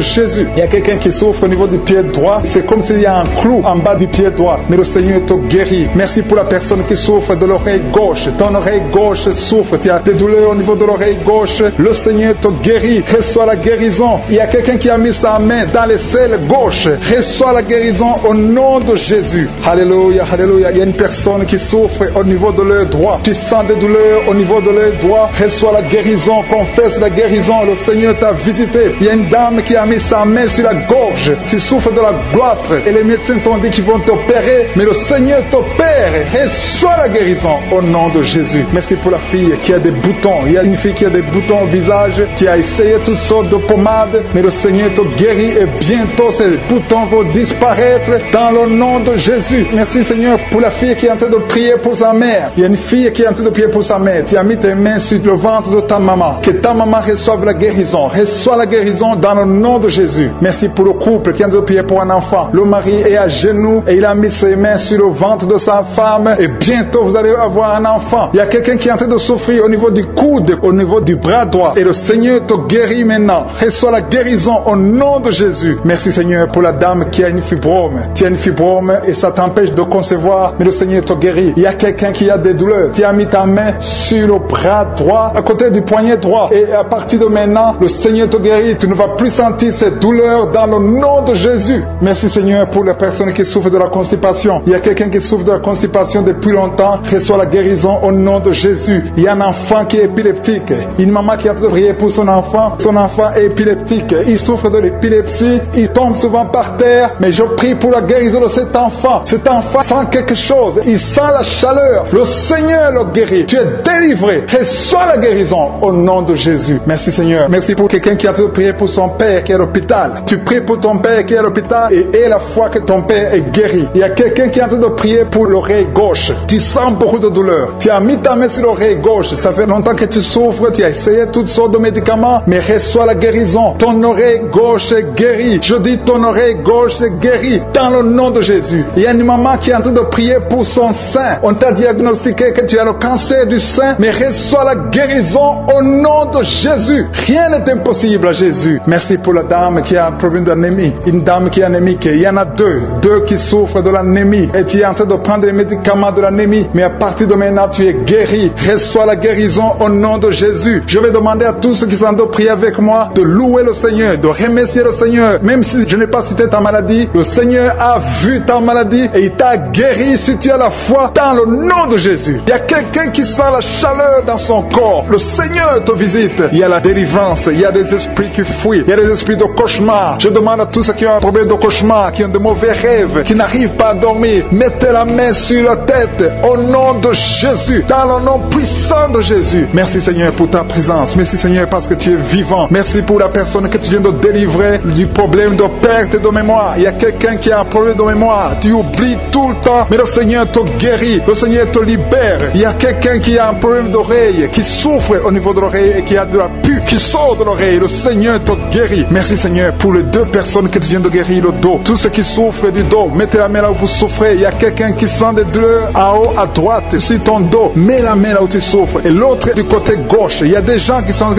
Jésus. Il y a quelqu'un qui souffre au niveau du pied droit. C'est comme s'il y a un clou en bas du pied droit. Mais le Seigneur te guérit. Merci pour la personne qui souffre de l'oreille gauche. Ton oreille gauche souffre. Tu as des douleurs au niveau de l'oreille gauche. Le Seigneur te guérit. Reçois la guérison. Il y a quelqu'un qui a mis sa main dans les selles gauche. Reçois la guérison au nom de Jésus. Alléluia, alléluia. Il y a une personne qui souffre au niveau de l'œil droit. Tu sens des douleurs au niveau de l'œil droit. Reçois la guérison. Confesse la guérison. Le Seigneur t'a visité. Il y a une dame qui a mis sa main sur la gorge. Tu souffres de la gloître et les médecins t'ont dit qu'ils vont t'opérer, mais le Seigneur t'opère. Reçois la guérison au nom de Jésus. Merci pour la fille qui a des boutons. Il y a une fille qui a des boutons au visage. Tu as essayé toutes sortes de pommades, mais le Seigneur te guérit et bientôt ces boutons vont disparaître dans le nom de Jésus. Merci Seigneur pour la fille qui est en train de prier pour sa mère. Il y a une fille qui est en train de prier pour sa mère. Tu as mis tes mains sur le ventre de ta maman. Que ta maman reçoive la guérison. Reçois la guérison dans le nom de Jésus. Merci pour le couple qui est en train de prier pour un enfant. Le mari est à genoux et il a mis ses mains sur le ventre de sa femme et bientôt vous allez avoir un enfant. Il y a quelqu'un qui est en train de souffrir au niveau du coude, au niveau du bras droit et le Seigneur te guérit maintenant. Reçois la guérison au nom de Jésus. Merci Seigneur pour la dame qui a une fibrome. Tu as une fibrome et ça t'empêche de concevoir, mais le Seigneur te guérit. Il y a quelqu'un qui a des douleurs. Tu as mis ta main sur le bras droit, à côté du poignet droit et à partir de maintenant, le Seigneur te guérit. Tu ne vas plus sentir cette douleur dans le nom de Jésus. Merci Seigneur pour les personnes qui souffrent de la constipation. Il y a quelqu'un qui souffre de la constipation depuis longtemps. Reçoit la guérison au nom de Jésus. Il y a un enfant qui est épileptique. Une maman qui a prié pour son enfant. Son enfant est épileptique. Il souffre de l'épilepsie. Il tombe souvent par terre. Mais je prie pour la guérison de cet enfant. Cet enfant sent quelque chose. Il sent la chaleur. Le Seigneur le guérit. Tu es délivré. Reçois la guérison au nom de Jésus. Merci Seigneur. Merci pour quelqu'un qui a prié pour son père qui est à l'hôpital. Tu pries pour ton père qui est à l'hôpital et aie la foi que ton père est guéri. Il y a quelqu'un qui est en train de prier pour l'oreille gauche. Tu sens beaucoup de douleur. Tu as mis ta main sur l'oreille gauche. Ça fait longtemps que tu souffres. Tu as essayé toutes sortes de médicaments, mais reçois la guérison. Ton oreille gauche est guérie. Je dis ton oreille gauche est guérie dans le nom de Jésus. Il y a une maman qui est en train de prier pour son sein. On t'a diagnostiqué que tu as le cancer du sein, mais reçois la guérison au nom de Jésus. Rien n'est impossible à Jésus. Merci pour la dame qui a un problème d'anémie. Une dame qui est anémique. Il y en a deux qui souffrent de l'anémie. Et tu es en train de prendre les médicaments de l'anémie. Mais à partir de maintenant, tu es guéri. Reçois la guérison au nom de Jésus. Je vais demander à tous ceux qui sont en train de prier avec moi de louer le Seigneur, de remercier le Seigneur. Même si je n'ai pas cité ta maladie, le Seigneur a vu ta maladie et il t'a guéri si tu as la foi dans le nom de Jésus. Il y a quelqu'un qui sent la chaleur dans son corps. Le Seigneur te visite. Il y a la délivrance. Il y a des esprits qui fuient. Il y a des esprits de cauchemar. Je demande à tous ceux qui ont un problème de cauchemar, qui ont de mauvais rêves, qui n'arrivent pas à dormir, mettez la main sur la tête au nom de Jésus, dans le nom puissant de Jésus. Merci Seigneur pour ta présence. Merci Seigneur parce que tu es vivant. Merci pour la personne que tu viens de délivrer du problème de perte de mémoire. Il y a quelqu'un qui a un problème de mémoire. Tu oublies tout le temps, mais le Seigneur te guérit. Le Seigneur te libère. Il y a quelqu'un qui a un problème d'oreille, qui souffre au niveau de l'oreille et qui a de la pus qui sort de l'oreille. Le Seigneur te guérit. Merci Seigneur pour les deux personnes que tu viens de guérir le dos. Tous ceux qui souffrent du dos, mettez la main là où vous souffrez. Il y a quelqu'un qui sent des douleurs en haut à droite sur ton dos. Mets la main là où tu souffres. Et l'autre du côté gauche. Il y a des gens qui sont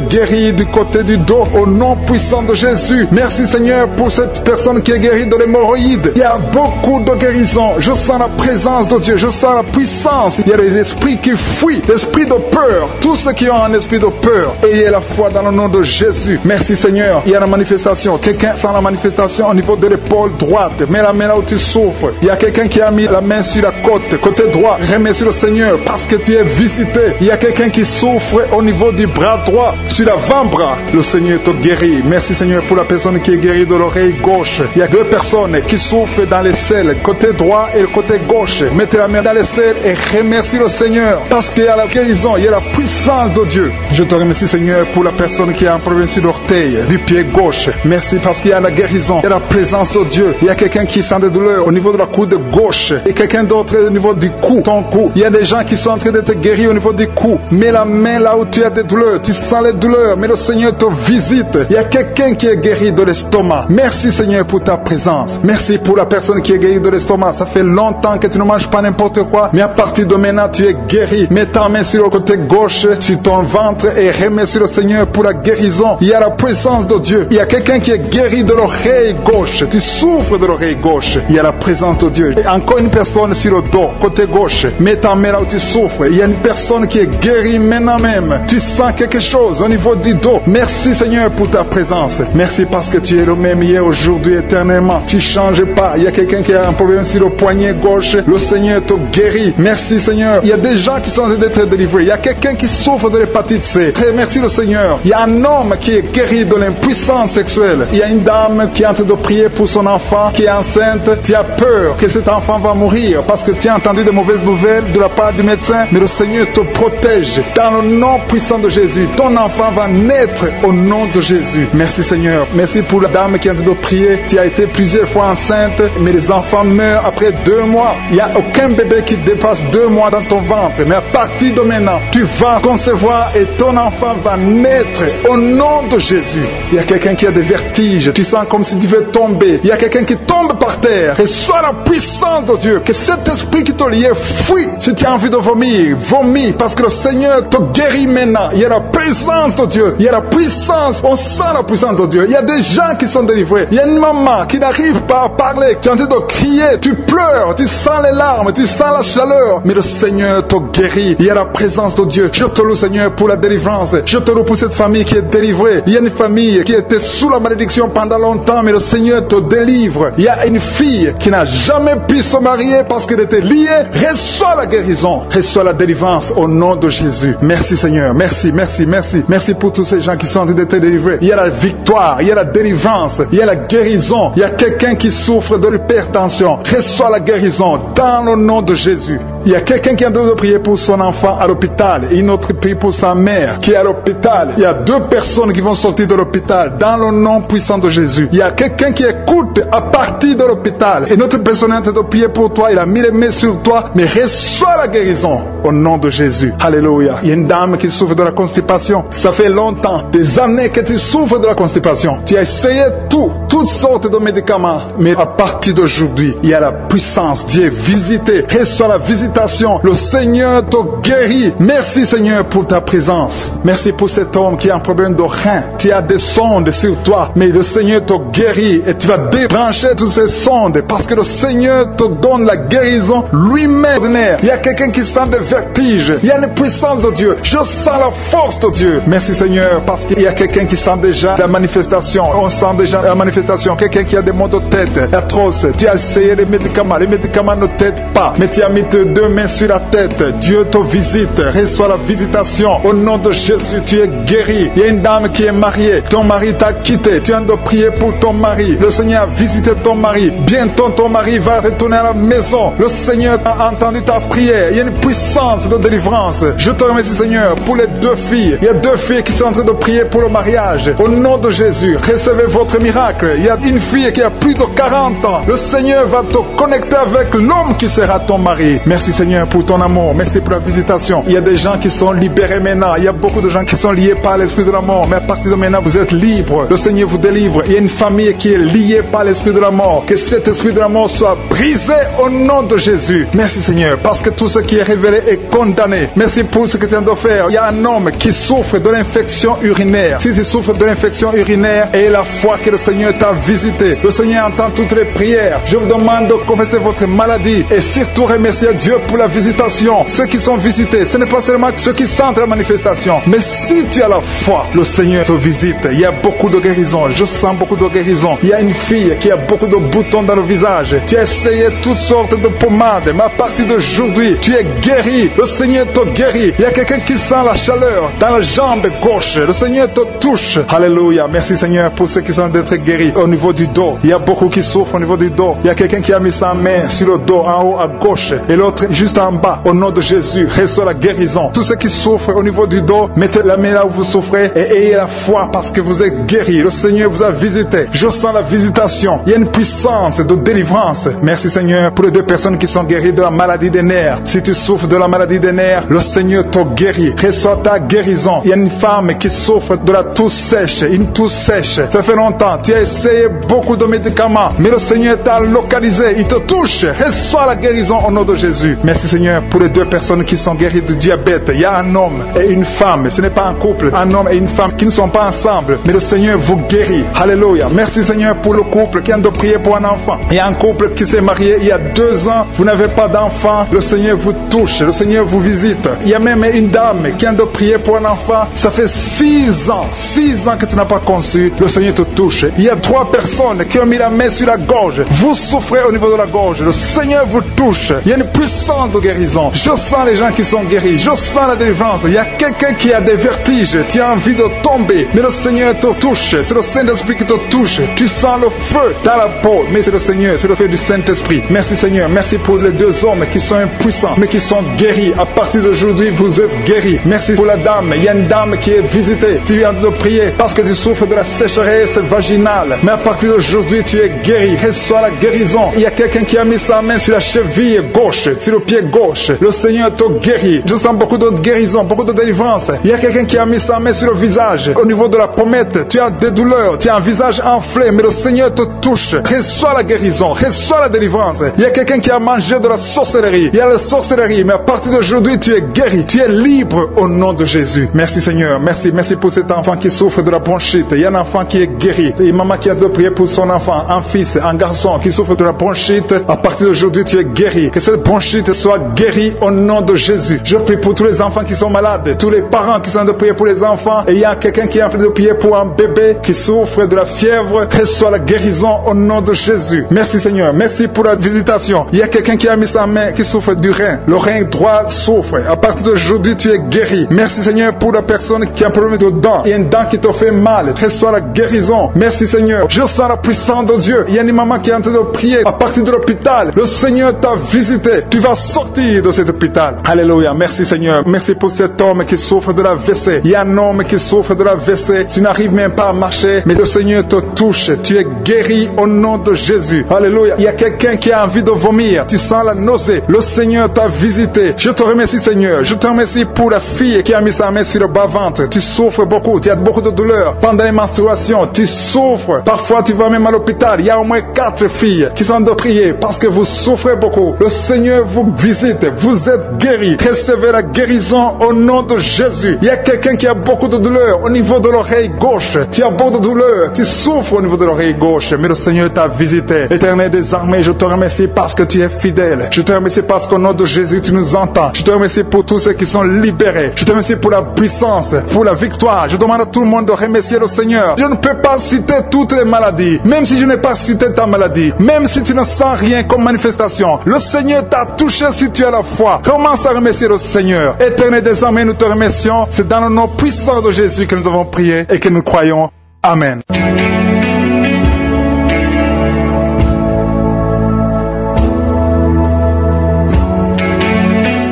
guéris du côté du dos au nom puissant de Jésus. Merci Seigneur pour cette personne qui est guérie de l'hémorroïde. Il y a beaucoup de guérison. Je sens la présence de Dieu. Je sens la puissance. Il y a des esprits qui fuient. L'esprit de peur. Tous ceux qui ont un esprit de peur, ayez la foi dans le nom de Jésus. Merci Seigneur. Il y a la manifestation. Quelqu'un sent la manifestation au niveau de l'épaule droite. Mets la main là là où tu souffres. Il y a quelqu'un qui a mis la main sur la côté droit. Remercie le Seigneur parce que tu es visité. Il y a quelqu'un qui souffre au niveau du bras droit, sur l'avant-bras. Le Seigneur te guérit. Merci Seigneur pour la personne qui est guérie de l'oreille gauche. Il y a 2 personnes qui souffrent dans les selles, côté droit et le côté gauche. Mettez la main dans les selles et remercie le Seigneur parce qu'il y a la guérison, il y a la puissance de Dieu. Je te remercie Seigneur pour la personne qui a un problème sur l'orteil du pied gauche. Merci parce qu'il y a la guérison, il y a la présence de Dieu. Il y a quelqu'un qui sent des douleurs au niveau de la coude gauche et quelqu'un d'autre au niveau du cou, ton cou. Il y a des gens qui sont en train d'être guéris au niveau du cou. Mets la main là où tu as des douleurs, tu sens les douleurs, mais le Seigneur te visite. Il y a quelqu'un qui est guéri de l'estomac. Merci Seigneur pour ta présence. Merci pour la personne qui est guérie de l'estomac. Ça fait longtemps que tu ne manges pas n'importe quoi, mais à partir de maintenant tu es guéri. Mets ta main sur le côté gauche, sur ton ventre et remercie le Seigneur pour la guérison. Il y a la présence de Dieu. Il y a quelqu'un qui est guéri de l'oreille gauche. Tu souffres de l'oreille gauche. Il y a la présence de Dieu. Et encore une personne sur le dos, côté gauche. Mets ta main là où tu souffres. Il y a une personne qui est guérie maintenant même. Tu sens quelque chose au niveau du dos. Merci Seigneur pour ta présence. Merci parce que tu es le même hier, aujourd'hui, éternellement. Tu ne changes pas. Il y a quelqu'un qui a un problème sur le poignet gauche. Le Seigneur te guérit. Merci Seigneur. Il y a des gens qui sont en train d'être délivrés. Il y a quelqu'un qui souffre de l'hépatite C. Merci le Seigneur. Il y a un homme qui est guéri de l'impuissance sexuelle. Il y a une dame qui est en train de prier pour son enfant qui est enceinte. Tu as peur que cet enfant va mourir parce que tu as entendu de mauvaises nouvelles de la part du médecin. Mais le Seigneur te protège. Dans le nom puissant de Jésus, ton enfant va naître au nom de Jésus. Merci Seigneur. Merci pour la dame qui est en train de prier. Tu as été plusieurs fois enceinte, mais les enfants meurent après 2 mois. Il n'y a aucun bébé qui dépasse 2 mois dans ton ventre. Mais à partir de maintenant, tu vas concevoir et ton enfant va naître au nom de Jésus. Il y a quelqu'un qui a des vertiges. Tu sens comme si tu veux tomber. Il y a quelqu'un qui tombe par terre. Reçois la puissance de Dieu. Que cet esprit qui te liait fuit. Si tu as envie de vomir, vomis parce que le Seigneur te guérit maintenant. Il y a la présence de Dieu. Il y a la puissance. On sent la puissance de Dieu. Il y a des gens qui sont délivrés. Il y a une maman qui n'arrive pas à parler. Tu es en train de crier. Tu pleures. Tu sens les larmes. Tu sens la chaleur. Mais le Seigneur te guérit. Il y a la présence de Dieu. Je te loue Seigneur pour la délivrance. Je te loue pour cette famille qui est délivrée. Il y a une famille qui était sous la malédiction pendant longtemps. Mais le Seigneur te délivre. Il y a une fille qui n'a jamais pu se marier parce qu'elle était liée. Reçois la guérison. Reçois la délivrance au nom de Jésus. Merci Seigneur. Merci, merci, merci. Merci pour tous ces gens qui sont en train d'être délivrés. Il y a la victoire. Il y a la délivrance. Il y a la guérison. Il y a quelqu'un qui souffre de l'hypertension. Reçois la guérison dans le nom de Jésus. Il y a quelqu'un qui est en train de prier pour son enfant à l'hôpital. Et une autre prie pour sa mère qui est à l'hôpital. Il y a 2 personnes qui vont sortir de l'hôpital dans le nom puissant de Jésus. Il y a quelqu'un qui écoute à partir de l'hôpital. Et notre personne est en train de prier pour toi. Il a mis les mains sur toi. Mais reçois la guérison au nom de Jésus. Alléluia. Il y a une dame qui souffre de la constipation. Ça fait longtemps, des années que tu souffres de la constipation. Tu as essayé toutes sortes de médicaments. Mais à partir d'aujourd'hui, il y a la puissance. Dieu est visité. Reçois la visitation. Le Seigneur te guérit. Merci Seigneur pour ta présence. Merci pour cet homme qui a un problème de rein. Tu as des sondes sur toi. Mais le Seigneur te guérit. Et tu vas débrancher toutes ces sondes. Parce que le Seigneur te donne la guérison lui-même. Il y a quelqu'un qui sent des vertiges. Il y a une puissance de Dieu. Je sens la force de Dieu. Merci Seigneur. Parce qu'il y a quelqu'un qui sent déjà la manifestation. On sent déjà la manifestation. Quelqu'un qui a des maux de tête atroces. Tu as essayé les médicaments. Les médicaments ne t'aident pas. Mais tu as mis tes 2 mains sur la tête. Dieu te visite. Reçois la visitation. Au nom de Jésus, tu es guéri. Il y a une dame qui est mariée. Ton mari t'a quitté. Tu as de prier pour ton mari. Le Seigneur a visité ton mari. Bientôt ton mari va retourner à la maison. Le Seigneur a entendu ta prière. Il y a une puissance de délivrance. Je te remercie Seigneur pour les 2 filles. Il y a 2 filles qui sont en train de prier pour le mariage. Au nom de Jésus, recevez votre miracle. Il y a une fille qui a plus de 40 ans. Le Seigneur va te connecter avec l'homme qui sera ton mari. Merci Seigneur pour ton amour. Merci pour la visitation. Il y a des gens qui sont libérés maintenant. Il y a beaucoup de gens qui sont liés par l'esprit de la mort. Mais à partir de maintenant, vous êtes libres. Le Seigneur vous délivre. Il y a une famille qui est liée par l'esprit de la mort. Que cet esprit de la mort soit brisé au nom de Jésus. Merci Seigneur. Parce que tout ce qui est révélé est condamné. Merci pour ce que tu viens de faire. Il y a un homme qui souffre de l'infection urinaire. Si tu souffres de l'infection urinaire et la foi que le Seigneur t'a t'a visité. Le Seigneur entend toutes les prières. Je vous demande de confesser votre maladie et surtout remercier Dieu pour la visitation. Ceux qui sont visités, ce n'est pas seulement ceux qui sentent la manifestation, mais si tu as la foi, le Seigneur te visite. Il y a beaucoup de guérisons. Je sens beaucoup de guérisons. Il y a une fille qui a beaucoup de boutons dans le visage. Tu as essayé toutes sortes de pommades, mais à partir d'aujourd'hui, tu es guéri. Le Seigneur te guérit. Il y a quelqu'un qui sent la chaleur dans la jambe gauche. Le Seigneur te touche. Alléluia. Merci Seigneur pour ceux qui sont d'être guéris au niveau du dos. Il y a beaucoup qui souffrent au niveau du dos. Il y a quelqu'un qui a mis sa main sur le dos en haut à gauche et l'autre juste en bas. Au nom de Jésus, reçois la guérison. Tous ceux qui souffrent au niveau du dos, mettez la main là où vous souffrez et ayez la foi parce que vous êtes guéris. Le Seigneur vous a visité. Je sens la visitation. Il y a une puissance de délivrance. Merci Seigneur pour les 2 personnes qui sont guéries de la maladie des nerfs. Si tu souffres de la maladie des nerfs, le Seigneur te guérit. Reçois ta guérison. Il y a une femme qui souffre de la toux sèche. Une toux sèche. Ça fait longtemps. Tu as essayé beaucoup de médicaments, mais le Seigneur t'a localisé. Il te touche. Reçois la guérison au nom de Jésus. Merci Seigneur pour les 2 personnes qui sont guéries du diabète. Il y a un homme et une femme. Ce n'est pas un couple. Un homme et une femme qui ne sont pas ensemble, mais le Seigneur vous guérit. Alléluia. Merci Seigneur pour le couple qui vient de prier pour un enfant. Il y a un couple qui s'est marié il y a 2 ans. Vous n'avez pas d'enfant. Le Seigneur vous touche. Le Seigneur vous visite. Il y a même une dame qui vient de prier pour un enfant. Ça fait 6 ans. 6 ans que tu n'as pas conçu. Le Seigneur te touche. Il y a 3 personnes qui ont mis la main sur la gorge. Vous souffrez au niveau de la gorge. Le Seigneur vous touche. Il y a une puissance de guérison. Je sens les gens qui sont guéris. Je sens la délivrance. Il y a quelqu'un qui a des vertiges. Tu as envie de tomber. Mais le Seigneur te touche. C'est le Saint-Esprit qui te touche. Tu sens le feu dans la peau. Mais c'est le Seigneur. C'est le feu du Saint-Esprit. Merci Seigneur. Merci pour les 2 hommes qui sont impuissants, mais qui sont guéris. À partir d'aujourd'hui, vous êtes guéris. Merci pour la dame. Il y a une dame qui est visitée. Tu viens de prier parce que tu souffres de la sécheresse vaginale. Mais à partir d'aujourd'hui, tu es guéri. Reçois la guérison. Il y a quelqu'un qui a mis sa main sur la cheville gauche, sur le pied gauche. Le Seigneur te guérit. Je sens beaucoup de guérison, beaucoup de délivrance. Il y a quelqu'un qui a mis sa main sur le visage. Au niveau de la pommette, tu as des douleurs. Tu as un visage enflé, mais le Seigneur te touche. Reçois la guérison. Reçois la délivrance. Il y a quelqu'un qui a mangé de la sorcellerie. Il y a la sorcellerie, mais à partir d'aujourd'hui, tu es guéri. Tu es libre au nom de Jésus. Merci Seigneur. Merci. Merci pour cet enfant qui souffre de la bronchite. Il y a un enfant qui est guéri. Et une maman qui a de prier pour son enfant, un fils, un garçon qui souffre de la bronchite. À partir d'aujourd'hui, tu es guéri. Que cette bronchite soit guérie au nom de Jésus. Je prie pour tous les enfants qui sont malades, tous les parents qui sont de prier pour les enfants. Et il y a quelqu'un qui est en train de prier pour un bébé qui souffre de la fièvre. Reçois la guérison au nom de Jésus. Merci Seigneur. Merci pour la visitation. Il y a quelqu'un qui a mis sa main qui souffre du rein. Le rein droit souffre. À partir d'aujourd'hui, tu es guéri. Merci Seigneur pour la personne qui a un problème de dents. Il y a une dent qui te fait mal. Reçois la guérison. Merci Seigneur. Je sens la puissance de Dieu. Il y a une maman qui est en train de prier à partir de l'hôpital. Le Seigneur t'a visité. Tu vas sortir de cet hôpital. Alléluia. Merci Seigneur. Merci pour cet homme qui souffre de la WC. Il y a un homme qui souffre de la WC. Tu n'arrives même pas à marcher, mais le Seigneur te touche. Tu es guéri au nom de Jésus. Alléluia. Il y a quelqu'un qui a envie de vomir. Tu sens la nausée. Le Seigneur t'a visité. Je te remercie Seigneur. Je te remercie pour la fille qui a mis sa main sur le bas-ventre. Tu souffres beaucoup. Tu as beaucoup de douleurs pendant les menstruations. Tu souffres. Parfois tu vas même à l'hôpital. Il y a au moins 4 filles qui sont de prier parce que vous souffrez beaucoup. Le Seigneur vous visite. Vous êtes guéris. Recevez la guérison au nom de Jésus. Il y a quelqu'un qui a beaucoup de douleurs au niveau de l'oreille gauche. Tu as beaucoup de douleurs. Tu souffres au niveau de l'oreille gauche. Mais le Seigneur t'a visité. Éternel des armées, je te remercie parce que tu es fidèle. Je te remercie parce qu'au nom de Jésus, tu nous entends. Je te remercie pour tous ceux qui sont libérés. Je te remercie pour la puissance, pour la victoire. Je demande à tout le monde de remercier le Seigneur. Je ne peux pas citer toutes les maladies. Même si je n'ai pas cité ta maladie. Même si tu ne sens rien comme manifestation. Le Seigneur t'a touché si tu as la foi. Commence à remercier le Seigneur. Éternel des armées, nous te remercions. C'est dans le nom puissant de Jésus que nous avons prié et que nous croyons. Amen.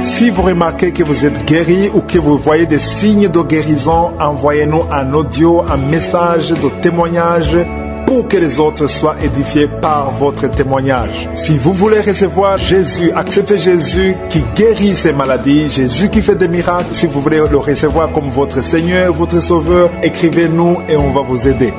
Si vous remarquez que vous êtes guéri ou que vous voyez des signes de guérison, envoyez-nous un audio, un message de témoignage pour que les autres soient édifiés par votre témoignage. Si vous voulez recevoir Jésus, accepter Jésus qui guérit ces maladies, Jésus qui fait des miracles, si vous voulez le recevoir comme votre Seigneur, votre Sauveur, écrivez-nous et on va vous aider.